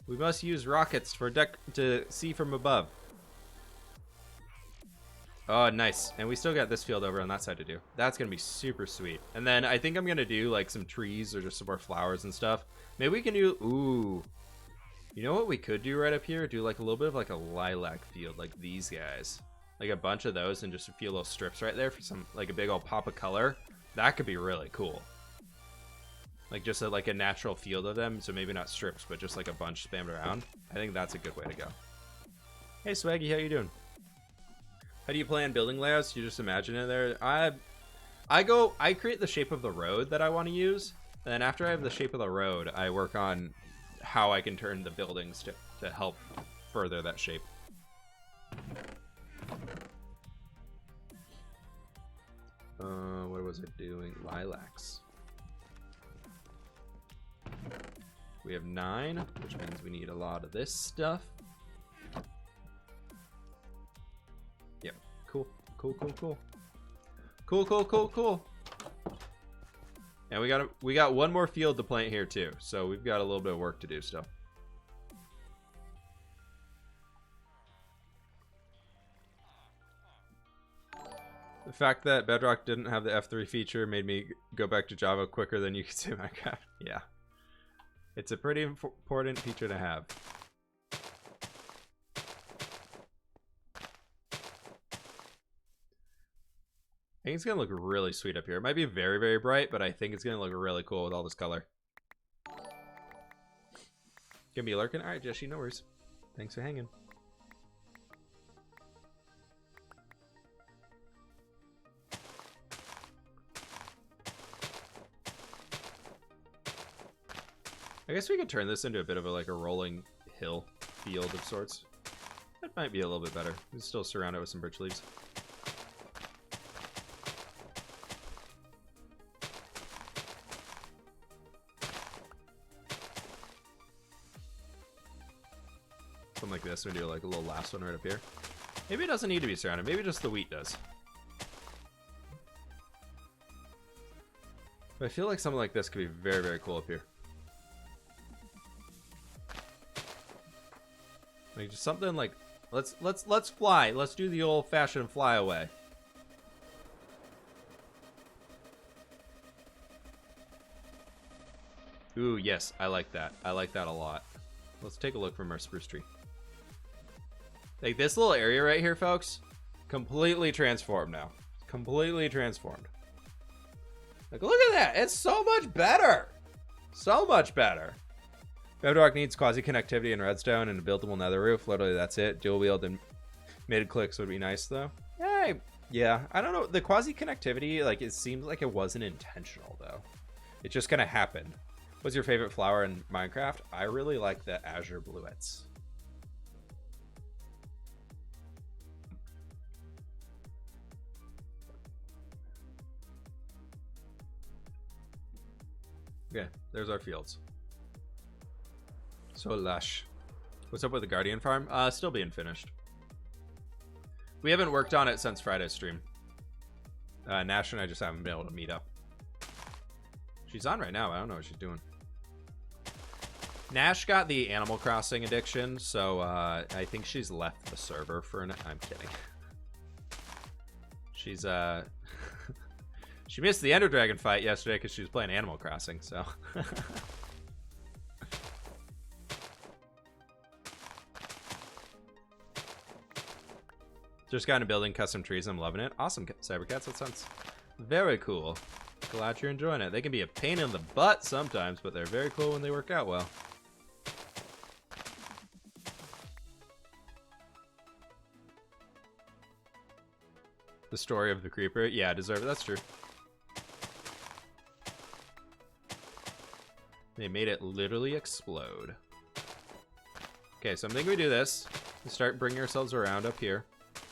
We must use rockets for to see from above. Oh, nice. And we still got this field over on that side to do. That's going to be super sweet. And then I think I'm going to do like some trees or just some more flowers and stuff. Maybe we can do... Ooh. You know what we could do right up here? Do like a little bit of like a lilac field like these guys. Like a bunch of those and just a few little strips right there for some, like a big old pop of color. That could be really cool. Like just like a natural field of them. So maybe not strips, but just like a bunch spammed around. I think that's a good way to go. Hey Swaggy, how you doing? How do you plan building layouts? You just imagine it there. I create the shape of the road that I want to use. And then after I have the shape of the road, I work on how I can turn the buildings to help further that shape. What was I doing? Lilacs. We have 9, which means we need a lot of this stuff. Yep. Cool. Cool, cool, cool. Cool, cool, cool, cool. And we got one more field to plant here too. So we've got a little bit of work to do still. The fact that Bedrock didn't have the F3 feature made me go back to Java quicker than you could say Minecraft. Yeah. It's a pretty important feature to have. I think it's going to look really sweet up here. It might be very, very bright, but I think it's going to look really cool with all this color. Gonna be lurking? Alright, Jesse, no worries. Thanks for hanging. I guess we could turn this into a bit of a rolling hill field of sorts. That might be a little bit better. We still surround it with some birch leaves. Something like this. We do like a little last one right up here. Maybe it doesn't need to be surrounded. Maybe just the wheat does. But I feel like something like this could be very, very cool up here. Like just something like let's fly. Let's do the old-fashioned fly away. Ooh, yes, I like that. I like that a lot. Let's take a look from our spruce tree. Like this little area right here, folks, completely transformed now. Completely transformed. Like, look at that. It's so much better. So much better. Bedrock needs quasi-connectivity and redstone and a buildable nether roof. Literally, that's it. Dual wield and mid-clicks would be nice, though. Hey, yeah, I don't know. The quasi-connectivity, like, it seems like it wasn't intentional, though. It just kind of happened. What's your favorite flower in Minecraft? I really like the Azure Bluets. Okay, there's our fields. So lush. What's up with the Guardian farm? Still being finished. We haven't worked on it since Friday's stream. Nash and I just haven't been able to meet up. She's on right now. I don't know what she's doing. Nash got the Animal Crossing addiction, so I think she's left the server for an... I'm kidding. She's she missed the Ender Dragon fight yesterday because she was playing Animal Crossing, so... Just got into building custom trees. I'm loving it. Awesome, Cybercats. That sounds very cool. Glad you're enjoying it. They can be a pain in the butt sometimes, but they're very cool when they work out well. The story of the creeper. Yeah, deserve it. That's true. They made it literally explode. Okay, so I'm thinking we do this. We start bringing ourselves around up here.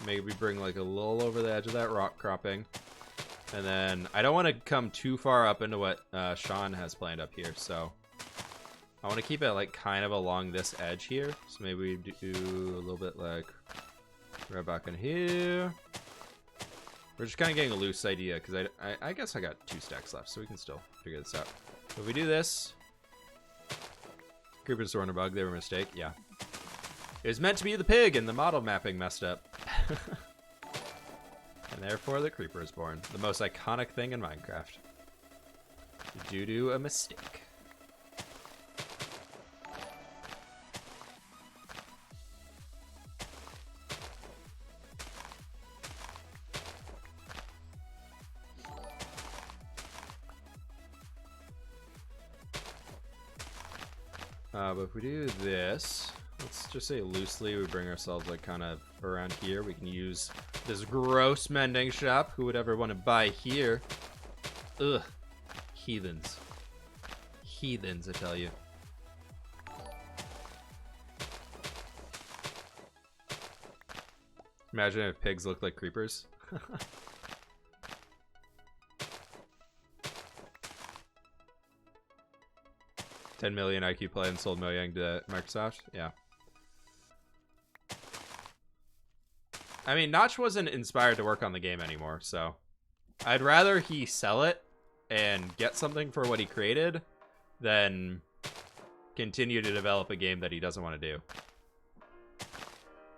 Maybe bring like a little over the edge of that rock cropping. And then I don't want to come too far up into what Sean has planned up here. So I want to keep it like kind of along this edge here. So maybe we do a little bit like right back in here. We're just kind of getting a loose idea because I guess I got 2 stacks left, so we can still figure this out. So if we do this, Creeper's Thorn or Bug, they were a mistake. Yeah. It was meant to be the pig, and the model mapping messed up. And therefore, the creeper is born. The most iconic thing in Minecraft. Due to a mistake. But if we do this, let's just say loosely, we bring ourselves like kind of around here. We can use this gross mending shop. Who would ever want to buy here? Ugh. Heathens. Heathens, I tell you. Imagine if pigs looked like creepers. 10 million IQ play and sold Mojang to Microsoft. Yeah. I mean, Notch wasn't inspired to work on the game anymore, so I'd rather he sell it and get something for what he created than continue to develop a game that he doesn't want to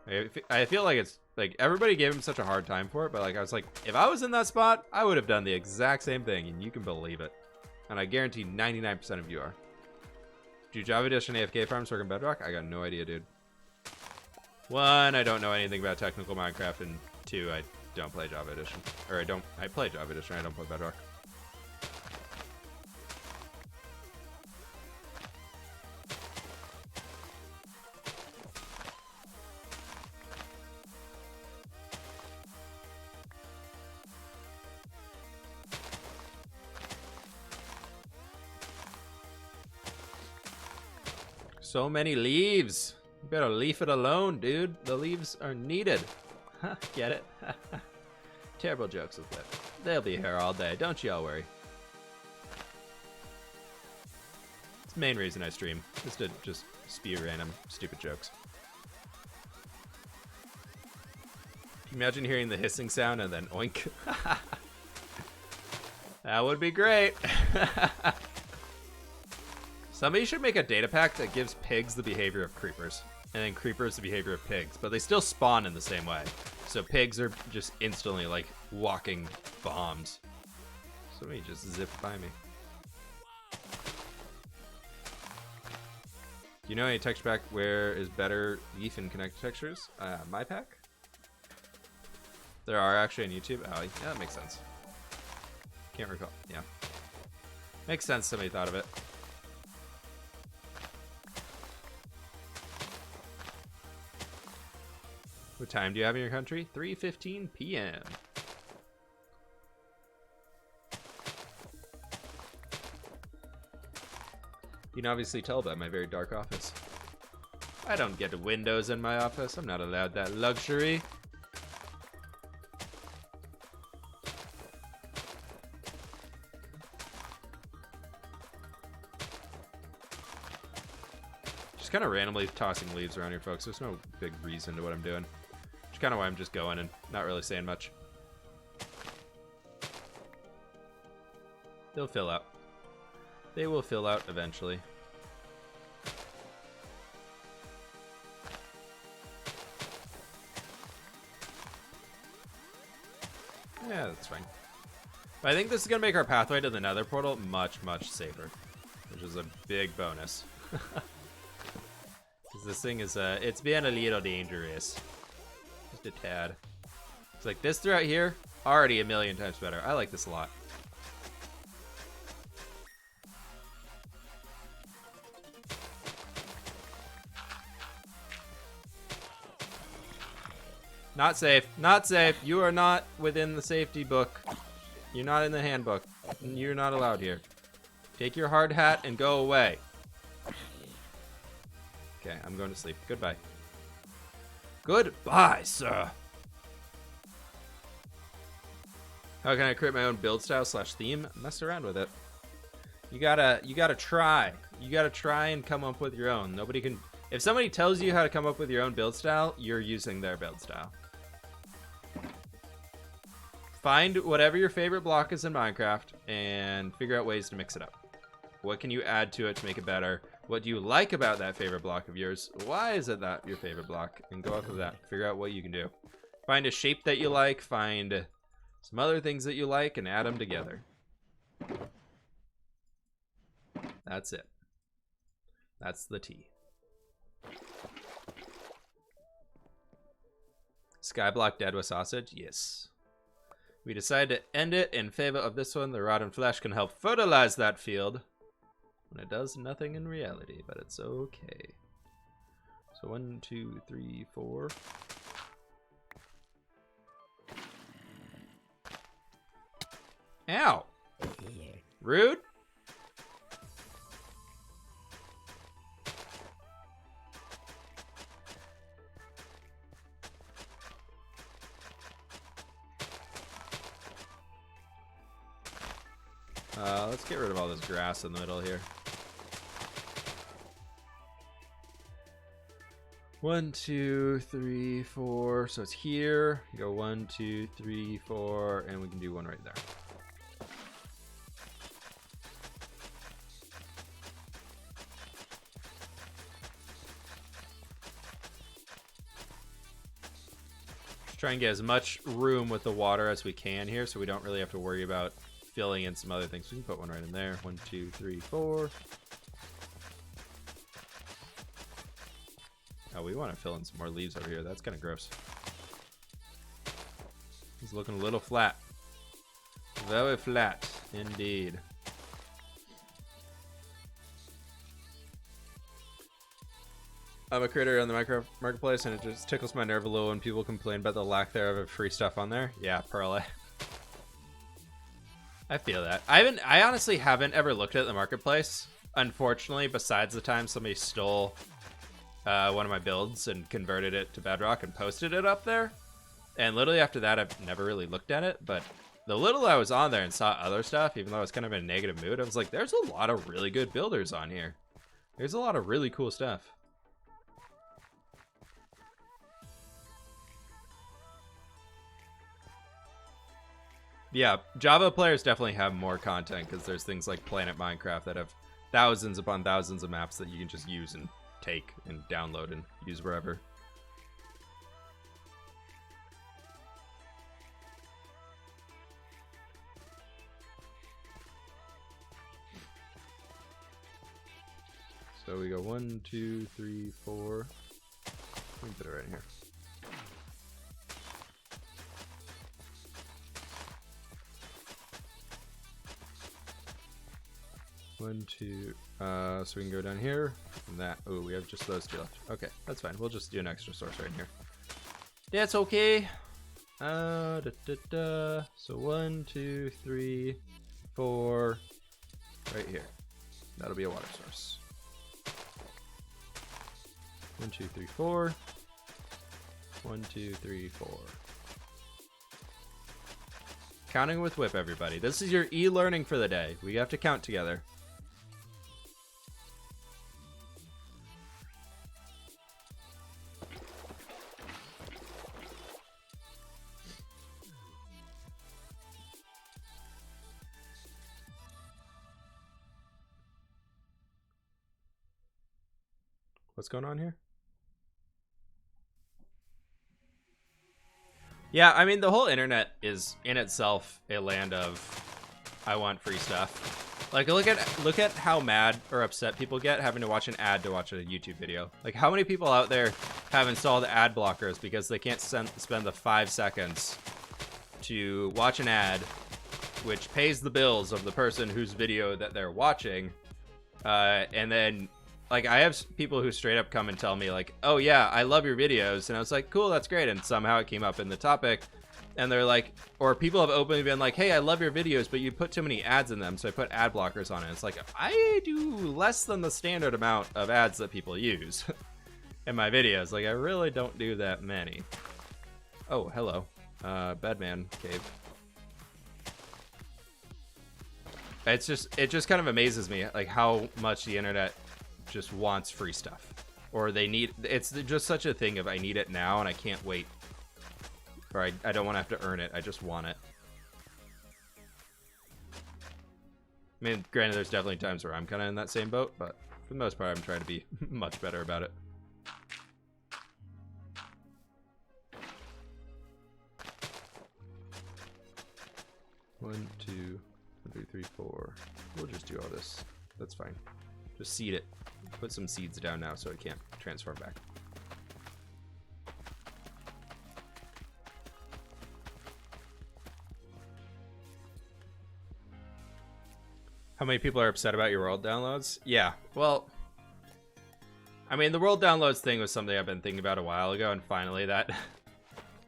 do. I feel like it's like everybody gave him such a hard time for it, but like I was like, if I was in that spot, I would have done the exact same thing, and you can believe it. And I guarantee 99% of you are. Do Java Edition AFK farms work in Bedrock? I got no idea, dude. 1, I don't know anything about technical Minecraft, and 2, I don't play Java Edition. Or I play Java Edition, I don't play Bedrock. So many leaves. You better leave it alone, dude. The leaves are needed. Get it? Terrible jokes with it. They'll be here all day. Don't y'all worry. It's the main reason I stream. Is to just spew random stupid jokes. Imagine hearing the hissing sound and then oink. That would be great. Somebody should make a data pack that gives pigs the behavior of creepers, and then creepers the behavior of pigs, but they still spawn in the same way. So pigs are just instantly like walking bombs. Somebody just zipped by me. Do you know any texture pack where is better leaf and connected textures? My pack? There are actually on YouTube. Oh, yeah, that makes sense. Can't recall. Yeah. Makes sense somebody thought of it. What time do you have in your country? 3:15 p.m. You can obviously tell by my very dark office. I don't get windows in my office. I'm not allowed that luxury. Just kind of randomly tossing leaves around here, folks. There's no big reason to what I'm doing. Which is kind of why I'm just going and not really saying much. They'll fill out. They will fill out eventually. Yeah, that's fine. But I think this is going to make our pathway to the nether portal much, much safer. Which is a big bonus. Because this thing is, it's been a little dangerous. Just a tad. It's like this throughout here, already a million times better. I like this a lot. Not safe. Not safe. You are not within the safety book. You're not in the handbook. You're not allowed here. Take your hard hat and go away. Okay, I'm going to sleep. Goodbye. Goodbye, sir. How can I create my own build style / theme? Mess around with it. You gotta try. You gotta try and come up with your own. Nobody can. If somebody tells you how to come up with your own build style, you're using their build style. Find whatever your favorite block is in Minecraft and figure out ways to mix it up. What can you add to it to make it better? What do you like about that favorite block of yours? Why is it that your favorite block? And go off of that. Figure out what you can do. Find a shape that you like. Find some other things that you like and add them together. That's it. That's the tea. Skyblock dead with sausage? Yes. We decided to end it in favor of this one. The rotten flesh can help fertilize that field. When it does nothing in reality, but it's okay. So 1, 2, 3, 4. Ow! Rude? Let's get rid of all this grass in the middle here. 1, 2, 3, 4. So it's here. You go 1, 2, 3, 4, and we can do one right there. Just try and get as much room with the water as we can here, so we don't really have to worry about filling in some other things. We can put one right in there. 1, 2, 3, 4. Oh, we want to fill in some more leaves over here. That's kind of gross. He's looking a little flat. Very flat, indeed. I'm a creator on the marketplace, and it just tickles my nerve a little when people complain about the lack thereof of free stuff on there. Yeah, Pearl. I feel that. I honestly haven't ever looked at the marketplace unfortunately, besides the time somebody stole one of my builds and converted it to Bedrock and posted it up there. And literally after that, I've never really looked at it. But the little I was on there and saw other stuff, even though I was kind of in a negative mood, I was like, there's a lot of really good builders on here. There's a lot of really cool stuff. Yeah, Java players definitely have more content because there's things like Planet Minecraft that have thousands upon thousands of maps that you can just use and take and download and use wherever. So we go 1, 2, 3, 4. Let me put it right here. One, two. So we can go down here. And that. Oh, we have just those two left. Okay, that's fine. We'll just do an extra source right here. That's okay. So 1, 2, 3, 4. Right here. That'll be a water source. 1, 2, 3, 4. 1, 2, 3, 4. Counting with whip, everybody. This is your e-learning for the day. We have to count together. What's going on here? Yeah, I mean, the whole internet is in itself a land of I want free stuff. Like, look at how mad or upset people get having to watch an ad to watch a YouTube video. Like, how many people out there have installed ad blockers because they can't spend the 5 seconds to watch an ad which pays the bills of the person whose video that they're watching, and then like, I have people who straight up come and tell me, like, oh, yeah, I love your videos. And I was like, cool, that's great. And somehow it came up in the topic. And they're like, or people have openly been like, hey, I love your videos, but you put too many ads in them. So I put ad blockers on it. It's like, I do less than the standard amount of ads that people use in my videos. Like, I really don't do that many. Oh, hello. Bedman cave. It just kind of amazes me, like, how much the internet just wants free stuff, or they need, it's just such a thing of I need it now and I can't wait, or I don't want to have to earn it, I just want it. I mean, granted, there's definitely times where I'm kind of in that same boat, but for the most part I'm trying to be much better about it. One, 2, 3, 3, 4. We'll just do all this, that's fine. Just seed it. Put some seeds down now so it can't transform back. How many people are upset about your world downloads? Yeah, well, I mean, the world downloads thing was something I've been thinking about a while ago, and finally that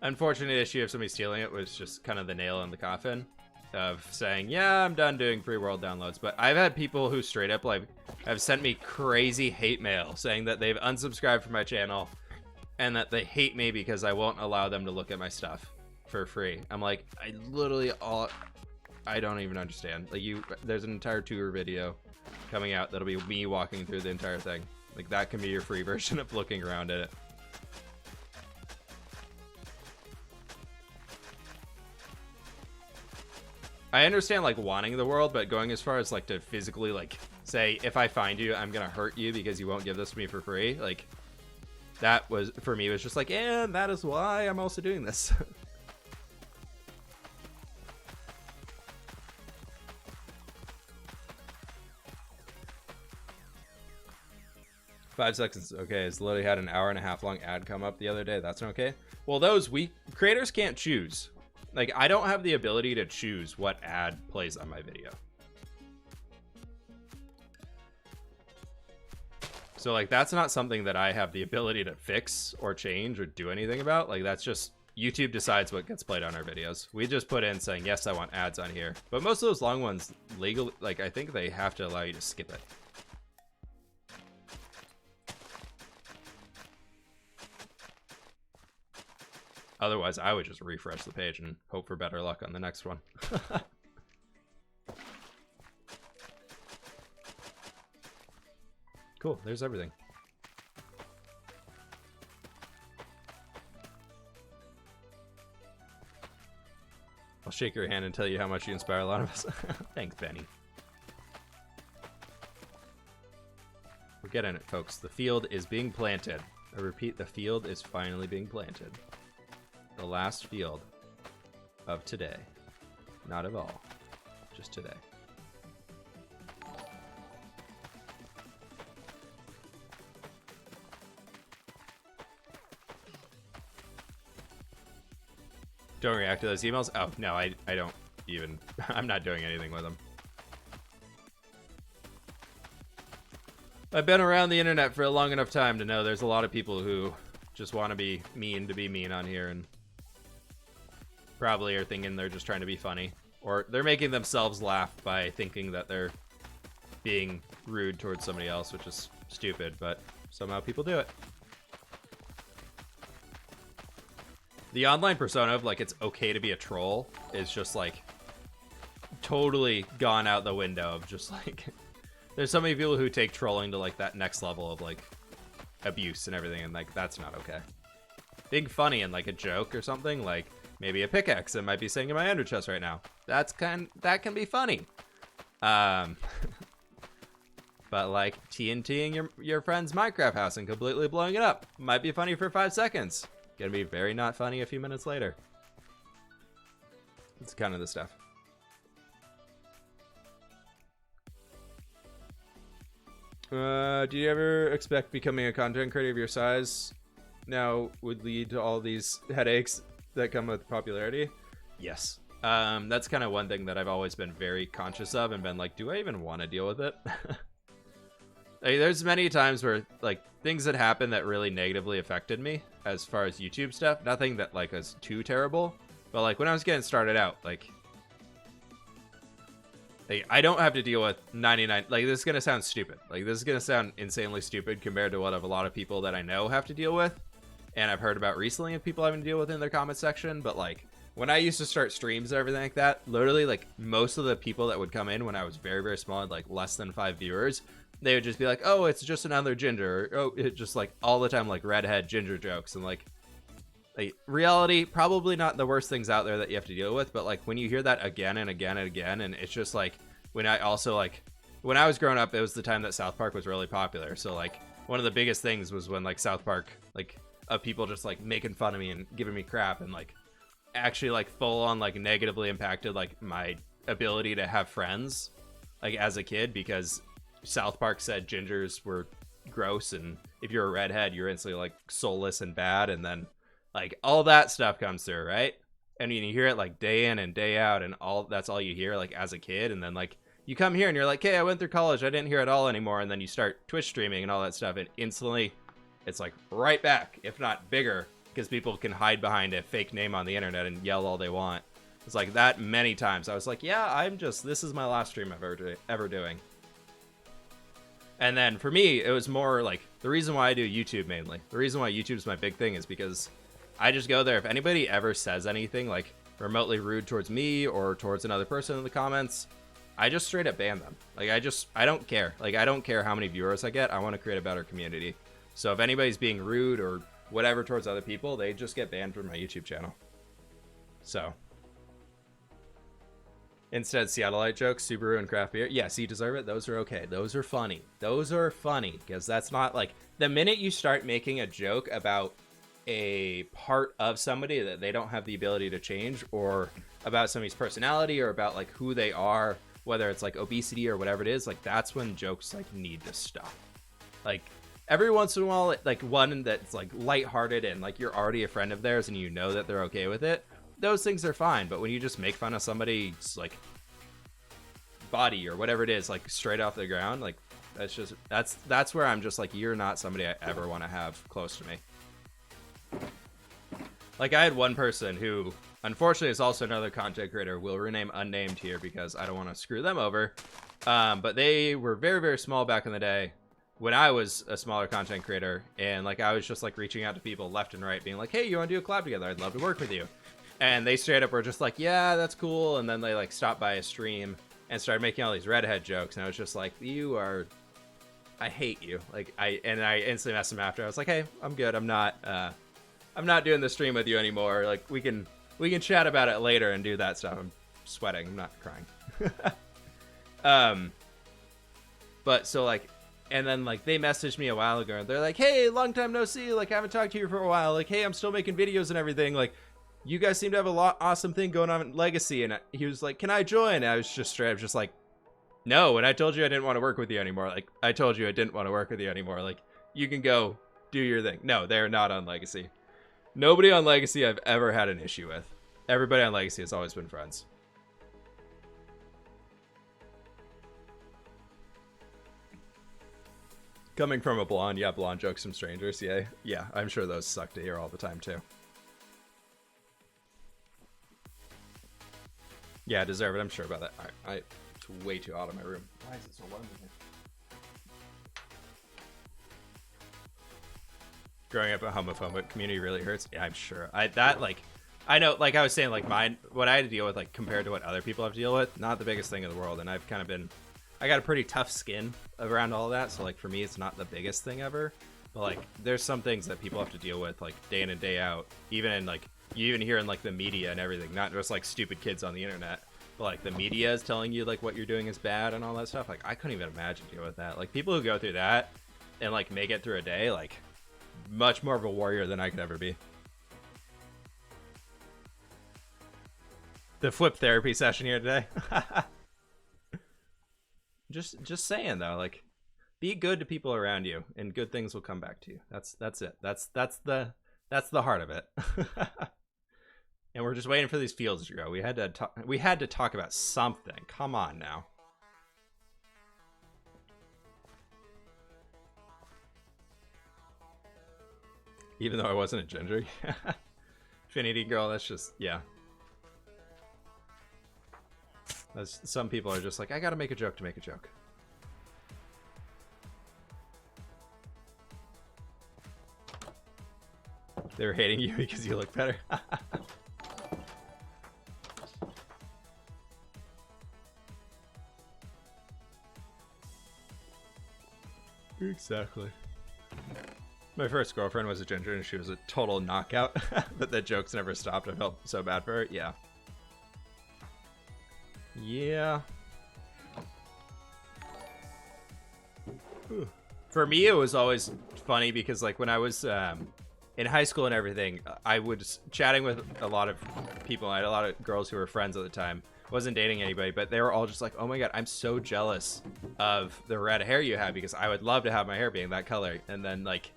unfortunate issue of somebody stealing it was just kind of the nail in the coffin of saying, yeah, I'm done doing free world downloads. But I've had people who straight up like have sent me crazy hate mail saying that they've unsubscribed from my channel and that they hate me because I won't allow them to look at my stuff for free. I'm like, I don't even understand. Like, there's an entire tour video coming out that'll be me walking through the entire thing. Like, that can be your free version of looking around at it. I understand, like, wanting the world, but going as far as, like, to physically, like, say, if I find you, I'm gonna hurt you because you won't give this to me for free, like, that was, for me, was just like, and that is why I'm also doing this. 5 seconds, okay. It's literally had an 1.5 hour long ad come up the other day. That's okay. Well, those creators can't choose. Like, I don't have the ability to choose what ad plays on my video. So, like, that's not something that I have the ability to fix or change or do anything about. Like, that's just YouTube decides what gets played on our videos. We just put in saying, yes, I want ads on here. But most of those long ones, legally, like, I think they have to allow you to skip it. Otherwise, I would just refresh the page and hope for better luck on the next one. Cool, there's everything. I'll shake your hand and tell you how much you inspire a lot of us. Thanks, Benny. We're getting it, folks. The field is being planted. I repeat, the field is finally being planted. The last field of today. Not of all, just today. Don't react to those emails? Oh, no, I don't even. I'm not doing anything with them. I've been around the internet for a long enough time to know there's a lot of people who just want to be mean on here, and probably are thinking they're just trying to be funny. Or they're making themselves laugh by thinking that they're being rude towards somebody else, which is stupid, but somehow people do it. The online persona of, like, it's okay to be a troll is just, like, totally gone out the window of just, like... There's so many people who take trolling to, like, that next level of, like, abuse and everything, and, like, that's not okay. Being funny and, like, a joke or something, like, maybe a pickaxe that might be sitting in my under chest right now. That can be funny. But, like, TNTing your friend's Minecraft house and completely blowing it up might be funny for 5 seconds. Gonna be very not funny a few minutes later. It's kind of the stuff. Do you ever expect becoming a content creator of your size now would lead to all these headaches that come with popularity? Yes. That's kind of one thing that I've always been very conscious of and been like, do I even want to deal with it? Like, there's many times where, like, things that happened that really negatively affected me as far as YouTube stuff. Nothing that, like, was too terrible. But, like, when I was getting started out, like I don't have to deal with 99... Like, this is going to sound stupid. Like, this is going to sound insanely stupid compared to what a lot of people that I know have to deal with. And I've heard about recently of people having to deal with in their comment section. But, like, when I used to start streams and everything like that, literally, like, most of the people that would come in when I was very, very small, like, less than 5 viewers... They would just be like, oh, it's just another ginger. Or, oh, it just, like, all the time, like, redhead ginger jokes. And, like, reality, probably not the worst things out there that you have to deal with. But, like, when you hear that again and again and again, and it's just, like, when I also, like, when I was growing up, it was the time that South Park was really popular. So, like, one of the biggest things was when, like, South Park, like, of people just, like, making fun of me and giving me crap and, like, actually, like, full on, like, negatively impacted, like, my ability to have friends, like, as a kid, because South Park said gingers were gross, and if you're a redhead, you're instantly, like, soulless and bad, and then, like, all that stuff comes through, right? And you hear it, like, day in and day out, and that's all you hear, like, as a kid, and then, like, you come here and you're like, hey, I went through college, I didn't hear it all anymore, and then you start Twitch streaming and all that stuff, and instantly, it's, like, right back, if not bigger, because people can hide behind a fake name on the internet and yell all they want. It's like that many times. I was like, yeah, this is my last stream I've ever doing. And then for me, it was more like the reason why I do YouTube mainly. The reason why YouTube's my big thing is because I just go there. If anybody ever says anything like remotely rude towards me or towards another person in the comments, I just straight up ban them. Like, I don't care. Like, I don't care how many viewers I get. I want to create a better community. So if anybody's being rude or whatever towards other people, they just get banned from my YouTube channel. So instead, Seattleite jokes, Subaru and craft beer. Yes, you deserve it. Those are okay. Those are funny. Those are funny because that's not like the minute you start making a joke about a part of somebody that they don't have the ability to change, or about somebody's personality, or about like who they are, whether it's like obesity or whatever it is, like that's when jokes like need to stop. Like every once in a while, like one that's like lighthearted and like you're already a friend of theirs and you know that they're okay with it, those things are fine. But when you just make fun of somebody's like body or whatever it is, like straight off the ground, like that's where I'm just like, you're not somebody I ever want to have close to me. Like I had one person who unfortunately is also another content creator, will rename unnamed here because I don't want to screw them over, but they were very, very small back in the day, when I was a smaller content creator, and like I was just like reaching out to people left and right, being like, hey, you want to do a collab together? I'd love to work with you. And they straight up were just like, yeah, that's cool. And then they like stopped by a stream and started making all these redhead jokes, and I was just like, I hate you. Like I instantly messaged them after. I was like, hey, I'm good. I'm not doing the stream with you anymore. Like we can chat about it later and do that stuff. I'm sweating. I'm not crying. But so like, and then like they messaged me a while ago and they're like, hey, long time no see. Like I haven't talked to you for a while. Like, hey, I'm still making videos and everything. Like you guys seem to have a awesome thing going on in Legacy. And he was like, can I join? And I was just straight up just like, no. And I told you I didn't want to work with you anymore. Like I told you I didn't want to work with you anymore. Like you can go do your thing. No, they're not on Legacy. Nobody on Legacy I've ever had an issue with. Everybody on Legacy has always been friends. Coming from a blonde, yeah, blonde jokes from strangers, yeah. Yeah, I'm sure those suck to hear all the time, too. Yeah, I deserve it, I'm sure about that. Alright, it's way too hot in my room. Why is it so warm in here? Growing up a homophobic community really hurts. Yeah, I'm sure. I know, like I was saying, like what I had to deal with, like compared to what other people have to deal with, not the biggest thing in the world. And I've kind of been, I got a pretty tough skin around all of that. So like for me, it's not the biggest thing ever. But like there's some things that people have to deal with like day in and day out, even in like, you even hear in like the media and everything, not just like stupid kids on the internet, but like the media is telling you like what you're doing is bad and all that stuff. Like I couldn't even imagine dealing with that. Like people who go through that and like make it through a day, like much more of a warrior than I could ever be. The flip therapy session here today. just saying though, like be good to people around you and good things will come back to you. That's it. That's the heart of it. And we're just waiting for these fields to grow. We had to talk about something. Come on now. Even though I wasn't a ginger. Finity girl, that's just, yeah. Some people are just like, I gotta make a joke to make a joke. They were hating you because you look better. Exactly. My first girlfriend was a ginger and she was a total knockout, but the jokes never stopped. I felt so bad for her. Yeah. Yeah. For me, it was always funny because like when I was in high school and everything, I was chatting with a lot of people. I had a lot of girls who were friends at the time. Wasn't dating anybody, but they were all just like, oh my god, I'm so jealous of the red hair you have because I would love to have my hair being that color. And then like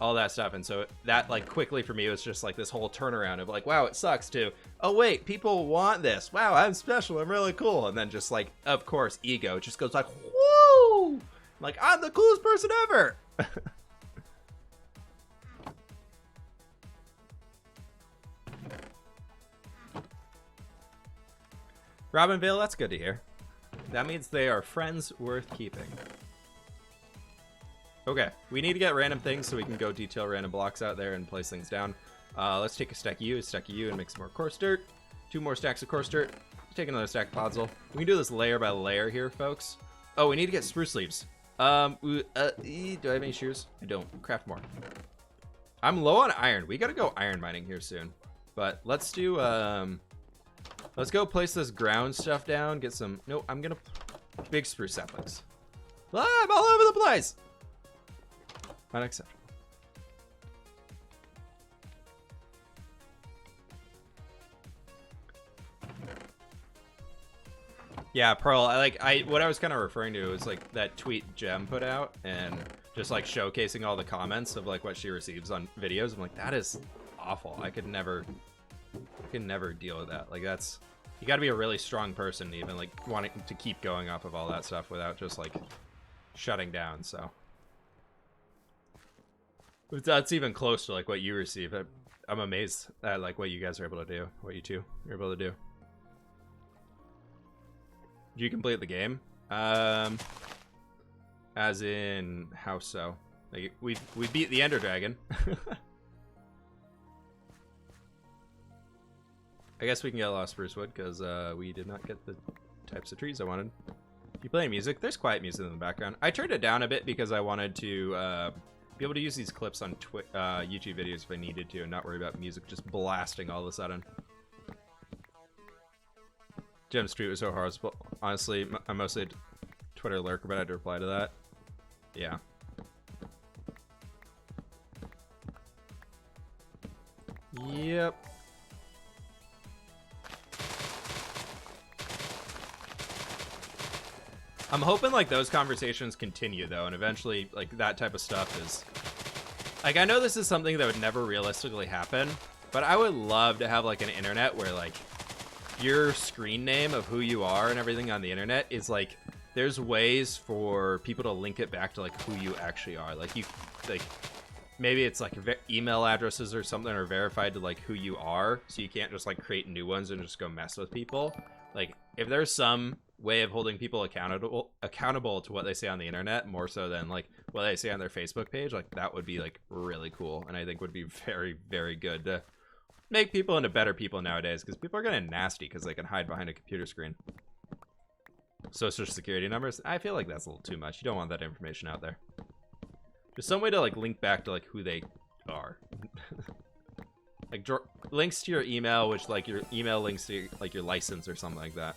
all that stuff. And so that like quickly for me was just like this whole turnaround of like, wow, it sucks, to, oh wait, people want this, wow, I'm special, I'm really cool. And then just like, of course, ego just goes like, whoo, like I'm the coolest person ever. Robin Vale, that's good to hear. That means they are friends worth keeping. Okay, we need to get random things so we can go detail random blocks out there and place things down. Let's take a stack of you, and make some more coarse dirt. 2 more stacks of coarse dirt. Let's take another stack of podzol. We can do this layer by layer here, folks. Oh, we need to get spruce leaves. Do I have any shears? I don't. Craft more. I'm low on iron. We gotta go iron mining here soon. But let's do, let's go place this ground stuff down. Get some, no, I'm gonna, big spruce saplings. Ah, I'm all over the place. Unacceptable. Yeah, Pearl, what I was kind of referring to was like that tweet Gem put out and just like showcasing all the comments of like what she receives on videos. I'm like, that is awful. I could never deal with that. Like that's, you got to be a really strong person to even like wanting to keep going off of all that stuff without just like shutting down. So that's even close to like what you receive. I'm amazed at like what you guys are able to do, what you two are able to do. Did you complete the game? As in, how so? Like, we beat the Ender Dragon. I guess we can get a lot of spruce wood, because we did not get the types of trees I wanted. If you play music, there's quiet music in the background. I turned it down a bit because I wanted to be able to use these clips on YouTube videos if I needed to, and not worry about music just blasting all of a sudden. Gem's tweet was so horrible. Honestly, I'm mostly a Twitter lurker, but I had to reply to that. Yeah. Yep. I'm hoping like those conversations continue though, and eventually like that type of stuff is like, I know this is something that would never realistically happen, but I would love to have like an internet where like your screen name of who you are and everything on the internet is like, there's ways for people to link it back to like who you actually are. Like you, like maybe it's like email addresses or something are verified to like who you are, so you can't just like create new ones and just go mess with people. Like if there's some way of holding people accountable to what they say on the internet, more so than like what they say on their Facebook page, like that would be like really cool, and I think would be very, very good to make people into better people nowadays, because people are getting nasty because they can hide behind a computer screen. Social security numbers, I feel like that's a little too much. You don't want that information out there. There's some way to like link back to like who they are. Like links to your email, which like your email links to like your license or something like that.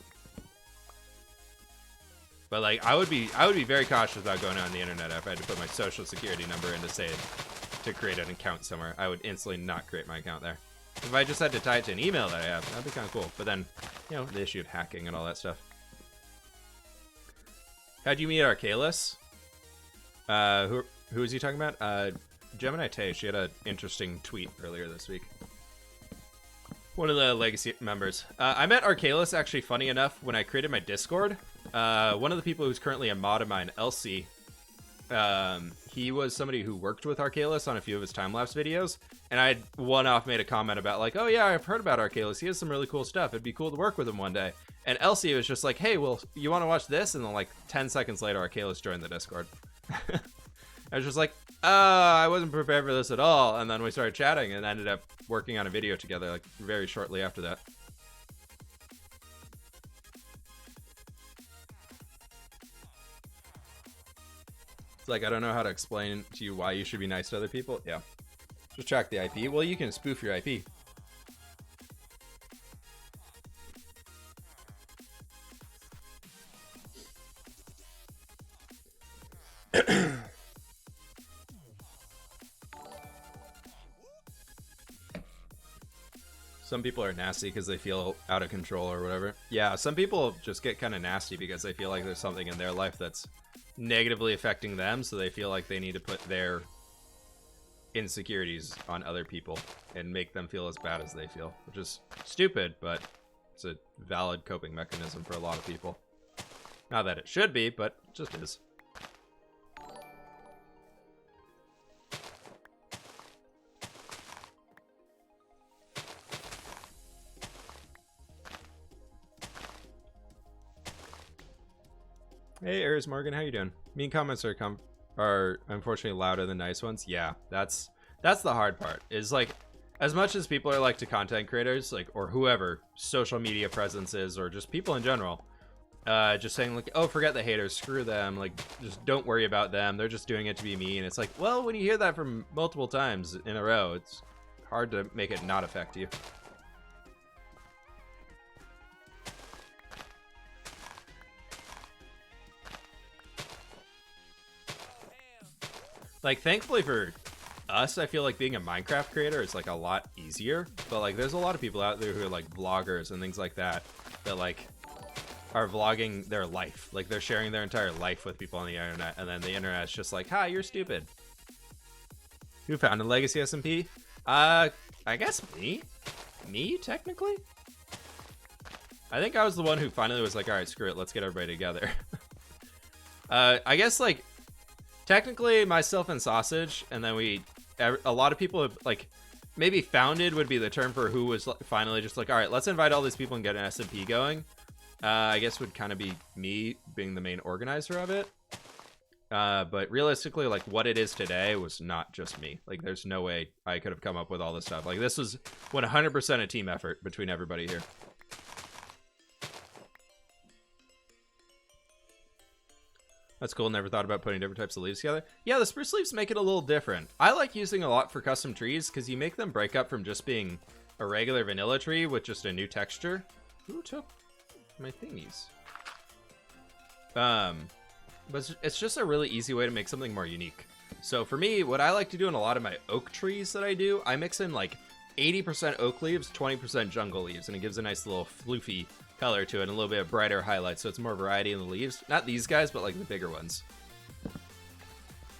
But like I would be very cautious about going on the internet if I had to put my social security number in to say to create an account somewhere. I would instantly not create my account there. If I just had to tie it to an email that I have, that'd be kind of cool. But then, you know, the issue of hacking and all that stuff. How'd you meet Arcalis? Who is he talking about? Gemini Tay. She had an interesting tweet earlier this week. One of the Legacy members. I met Arcalis, actually, funny enough, when I created my Discord. One of the people who's currently a mod of mine, Elsie, he was somebody who worked with Arcalis on a few of his time-lapse videos, and I one-off made a comment about like, oh yeah, I've heard about Arcalis, he has some really cool stuff, it'd be cool to work with him one day. And Elsie was just like, hey, well, you want to watch this? And then like 10 seconds later, Arcalis joined the Discord. I was just like, I wasn't prepared for this at all. And then we started chatting and ended up working on a video together like very shortly after that. It's like, I don't know how to explain to you why you should be nice to other people. Yeah. Just track the IP. Well, you can spoof your IP. Some people are nasty because they feel out of control or whatever. Yeah, some people just get kind of nasty because they feel like there's something in their life that's negatively affecting them, so they feel like they need to put their insecurities on other people and make them feel as bad as they feel, which is stupid, but it's a valid coping mechanism for a lot of people. Not that it should be, but it just is. Hey, Eris Morgan, how you doing? Mean comments are unfortunately louder than nice ones. Yeah, that's the hard part. Is like, as much as people are like to content creators, like, or whoever, social media presences, or just people in general, just saying like, oh, forget the haters, screw them, like, just don't worry about them, they're just doing it to be mean. It's like, well, when you hear that from multiple times in a row, it's hard to make it not affect you. Like, thankfully for us, I feel like being a Minecraft creator is like a lot easier, but like there's a lot of people out there who are like vloggers and things like that that like are vlogging their life, like they're sharing their entire life with people on the internet, and then the internet's just like, hi, you're stupid. Who founded LegacySMP? I guess me technically. I think I was the one who finally was like, all right, screw it, let's get everybody together. I guess like technically myself and Sausage, and then a lot of people have like, maybe founded would be the term for who was finally just like, all right, let's invite all these people and get an SMP going. I guess would kind of be me being the main organizer of it. But realistically, like what it is today was not just me. Like there's no way I could have come up with all this stuff. Like this was 100% a team effort between everybody here. That's cool. Never thought about putting different types of leaves together. Yeah, the spruce leaves make it a little different. I like using a lot for custom trees because you make them break up from just being a regular vanilla tree with just a new texture. Who took my thingies? But it's just a really easy way to make something more unique. So for me, what I like to do in a lot of my oak trees that I do, I mix in like 80% oak leaves, 20% jungle leaves, and it gives a nice little floofy color to it and a little bit of brighter highlights, so it's more variety in the leaves. Not these guys, but like the bigger ones.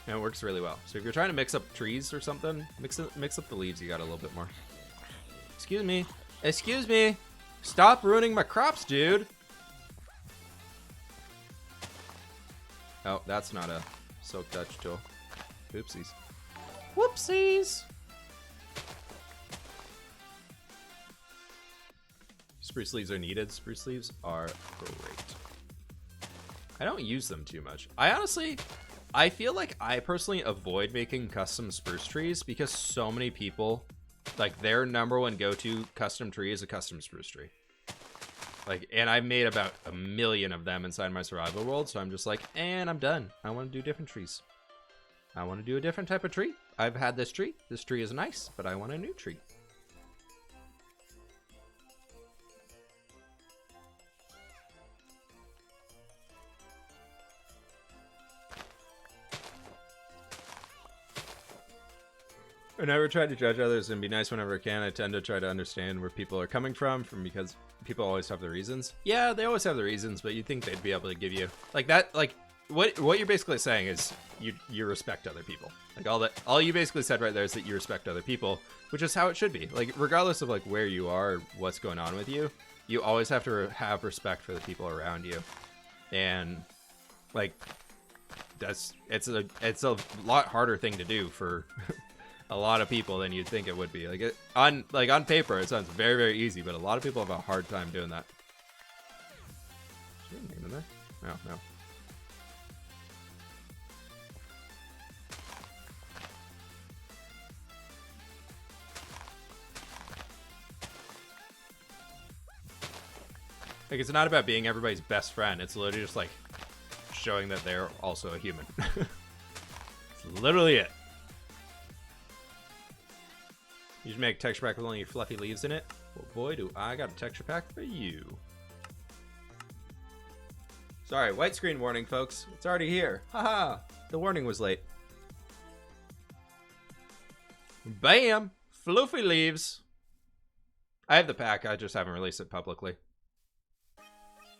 And it works really well. So if you're trying to mix up trees or something, mix up the leaves, you got a little bit more. Excuse me. Excuse me. Stop ruining my crops, dude. Oh, that's not a silk touch tool. Oopsies. Whoopsies. Spruce leaves are needed. Spruce leaves are great. I don't use them too much. I feel like I personally avoid making custom spruce trees because so many people, like their number one go-to custom tree is a custom spruce tree. Like, and I've made about 1 million of them inside my survival world, so I'm just like, and I'm done. I want to do different trees. I want to do a different type of tree. I've had this tree. This tree is nice, but I want a new tree. I never try to judge others and be nice whenever I can. I tend to try to understand where people are coming from because people always have their reasons. Yeah, they always have their reasons, but you'd think they'd be able to give you like that. Like what you're basically saying is you respect other people. Like all you basically said right there is that you respect other people, which is how it should be. Like regardless of like where you are or what's going on with you, you always have to have respect for the people around you. And like it's a lot harder thing to do for a lot of people than you'd think it would be. Like on paper, it sounds very, very easy, but a lot of people have a hard time doing that. Is there a name in there? No. Like it's not about being everybody's best friend. It's literally just like showing that they're also a human. It's literally it. You should make a texture pack with only fluffy leaves in it. Well, boy, do I got a texture pack for you. Sorry, white screen warning, folks. It's already here. Haha, the warning was late. Bam! Fluffy leaves. I have the pack, I just haven't released it publicly.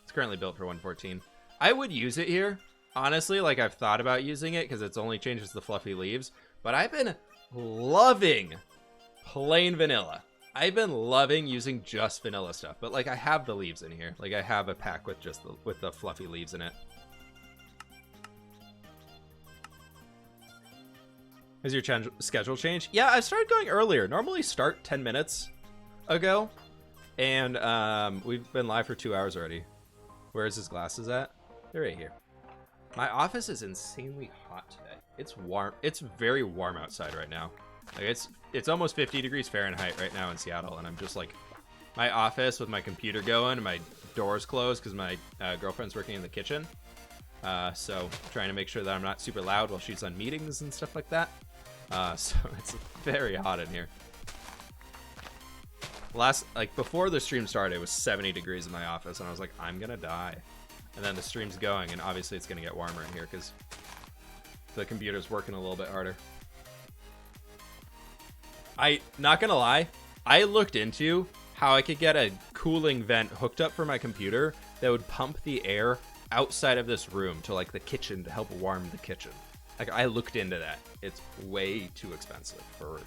It's currently built for 114. I would use it here. Honestly, like I've thought about using it because it's only changes the fluffy leaves. But I've been loving plain vanilla. I've been loving using just vanilla stuff, but like I have the leaves in here. Like I have a pack with just the fluffy leaves in it. Has your schedule changed? Yeah, I started going earlier. Normally start 10 minutes ago, and we've been live for 2 hours already. Where's his glasses at? They're right here. My office is insanely hot today. It's warm. It's very warm outside right now. Like it's almost 50 degrees Fahrenheit right now in Seattle, and I'm just like, my office with my computer going and my doors closed because my girlfriend's working in the kitchen. So trying to make sure that I'm not super loud while she's on meetings and stuff like that. So it's very hot in here. Before the stream started, it was 70 degrees in my office, and I was like, I'm gonna die. And then the stream's going, and obviously it's gonna get warmer in here because the computer's working a little bit harder. Not gonna lie, I looked into how I could get a cooling vent hooked up for my computer that would pump the air outside of this room to like the kitchen to help warm the kitchen. Like I looked into that. It's way too expensive for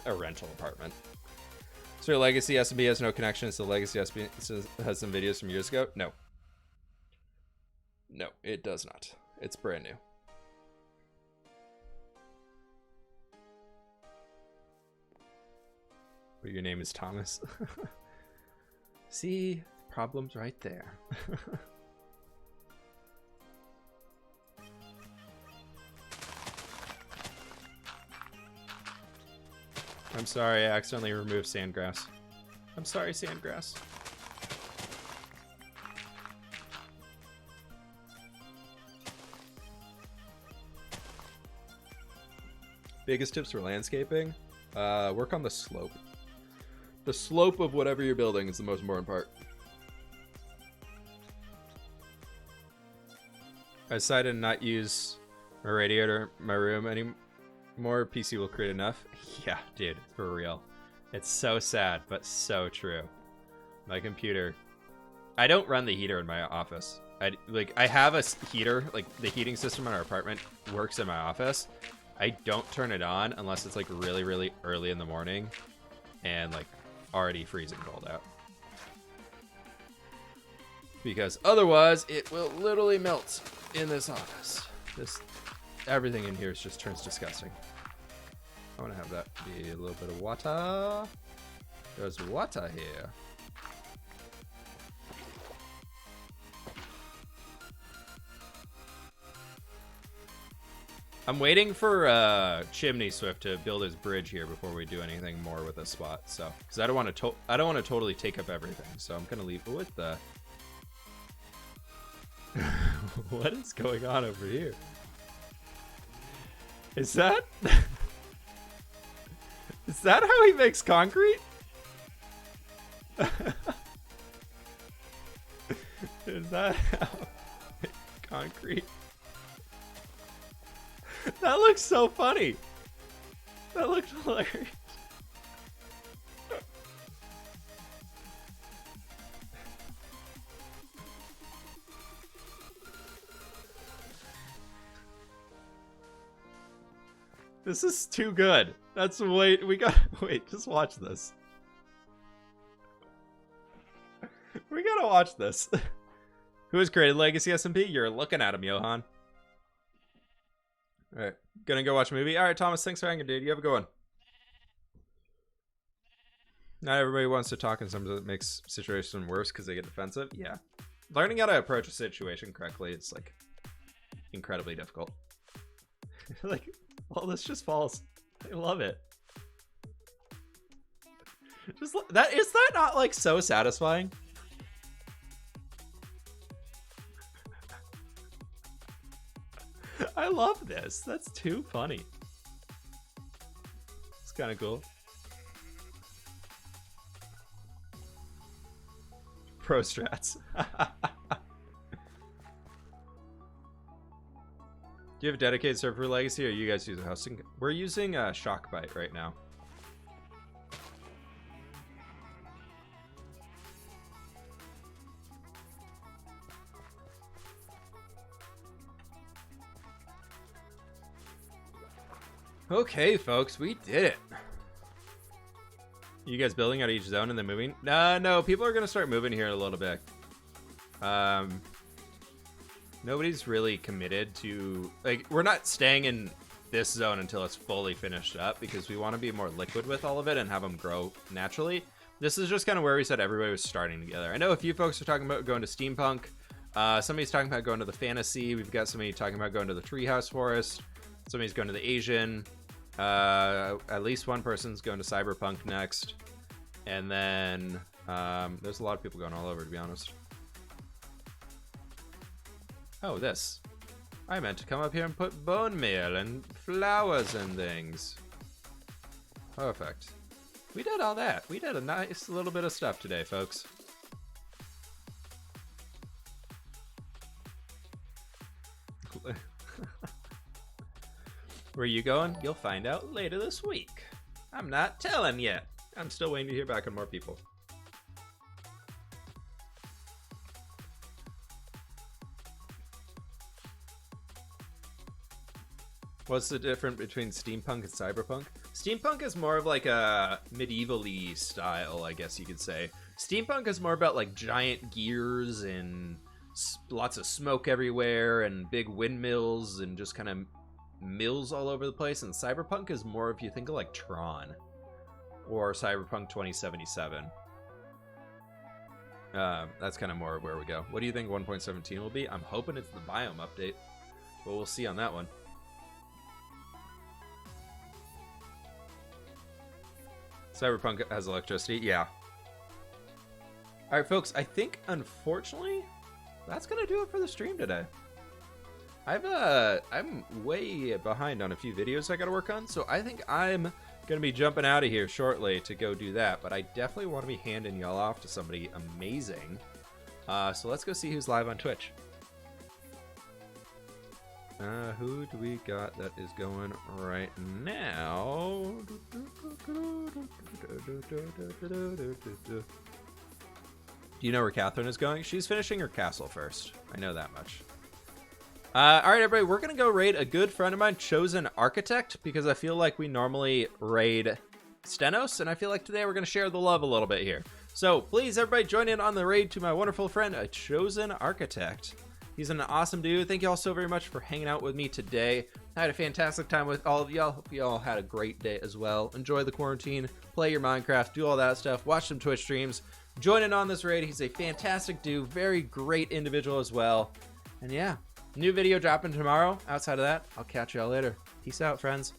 a rental apartment. So your LegacySMP has no connections to LegacySMP has some videos from years ago? No. No, it does not. It's brand new. But your name is Thomas. See, problems right there. I'm sorry, I accidentally removed sandgrass. I'm sorry, sandgrass. Biggest tips for landscaping? Work on the slope. The slope of whatever you're building is the most important part. I decided to not use my radiator in my room anymore. PC will create enough. Yeah, dude, for real. It's so sad, but so true. My computer. I don't run the heater in my office. I have a heater, like the heating system in our apartment works in my office. I don't turn it on unless it's like really, really early in the morning and like already freezing cold out. Because otherwise it will literally melt in this office. Everything in here just turns disgusting. I want to have that be a little bit of water. There's water here. I'm waiting for Chimney Swift to build his bridge here before we do anything more with this spot. So, because I don't want to totally take up everything. So I'm gonna leave it with the. What is going on over here? Is that is that how he makes concrete? Is that how he makes concrete? That looks so funny. That looked hilarious. This is too good. That's wait, just watch this. We gotta watch this. Who has created LegacySMP? You're looking at him, Johan. Alright, gonna go watch a movie. Alright, Thomas, thanks for hanging, dude. You have a good one. Not everybody wants to talk, and sometimes it makes situation worse because they get defensive. Yeah. Learning how to approach a situation correctly is, like, incredibly difficult. Like, well, this just falls. I love it. Just that is that not, like, so satisfying? I love this. That's too funny. It's kind of cool. Pro strats. Do you have a dedicated server for Legacy, or you guys using hosting? We're using Shockbyte right now. Okay, folks, we did it. You guys building out each zone and then moving? No, people are gonna start moving here in a little bit. Nobody's really committed to, like, we're not staying in this zone until it's fully finished up because we want to be more liquid with all of it and have them grow naturally. This is just kind of where we said everybody was starting together. I know a few folks are talking about going to Steampunk. Somebody's talking about going to the Fantasy. We've got somebody talking about going to the Treehouse Forest. Somebody's going to the Asian. At least one person's going to Cyberpunk next. And then there's a lot of people going all over, to be honest. Oh, this. I meant to come up here and put bone meal and flowers and things. Perfect. We did all that. We did a nice little bit of stuff today, folks. Where are you going? You'll find out later this week. I'm not telling yet. I'm still waiting to hear back on more people. What's the difference between steampunk and cyberpunk? Steampunk is more of like a medieval-y style, I guess you could say. Steampunk is more about like giant gears and lots of smoke everywhere and big windmills and just kind of mills all over the place. And cyberpunk is more, if you think of like Tron or Cyberpunk 2077. That's kind of more where we go. What do you think 1.17 will be? I'm hoping it's the biome update, but we'll see on that one. Cyberpunk has electricity. Yeah. All right, folks. I think, unfortunately, that's gonna do it for the stream today. I'm way behind on a few videos I gotta work on, so I think I'm gonna be jumping out of here shortly to go do that. But I definitely want to be handing y'all off to somebody amazing. So let's go see who's live on Twitch. Who do we got that is going right now? Do you know where Catherine is going? She's finishing her castle first. I know that much. All right, everybody, we're going to go raid a good friend of mine, Chosen Architect, because I feel like we normally raid Stenos, and I feel like today we're going to share the love a little bit here. So please, everybody, join in on the raid to my wonderful friend, a Chosen Architect. He's an awesome dude. Thank you all so very much for hanging out with me today. I had a fantastic time with all of y'all. Hope you all had a great day as well. Enjoy the quarantine, play your Minecraft, do all that stuff, watch some Twitch streams, join in on this raid. He's a fantastic dude, very great individual as well. And yeah, new video dropping tomorrow. Outside of that, I'll catch y'all later. Peace out, friends.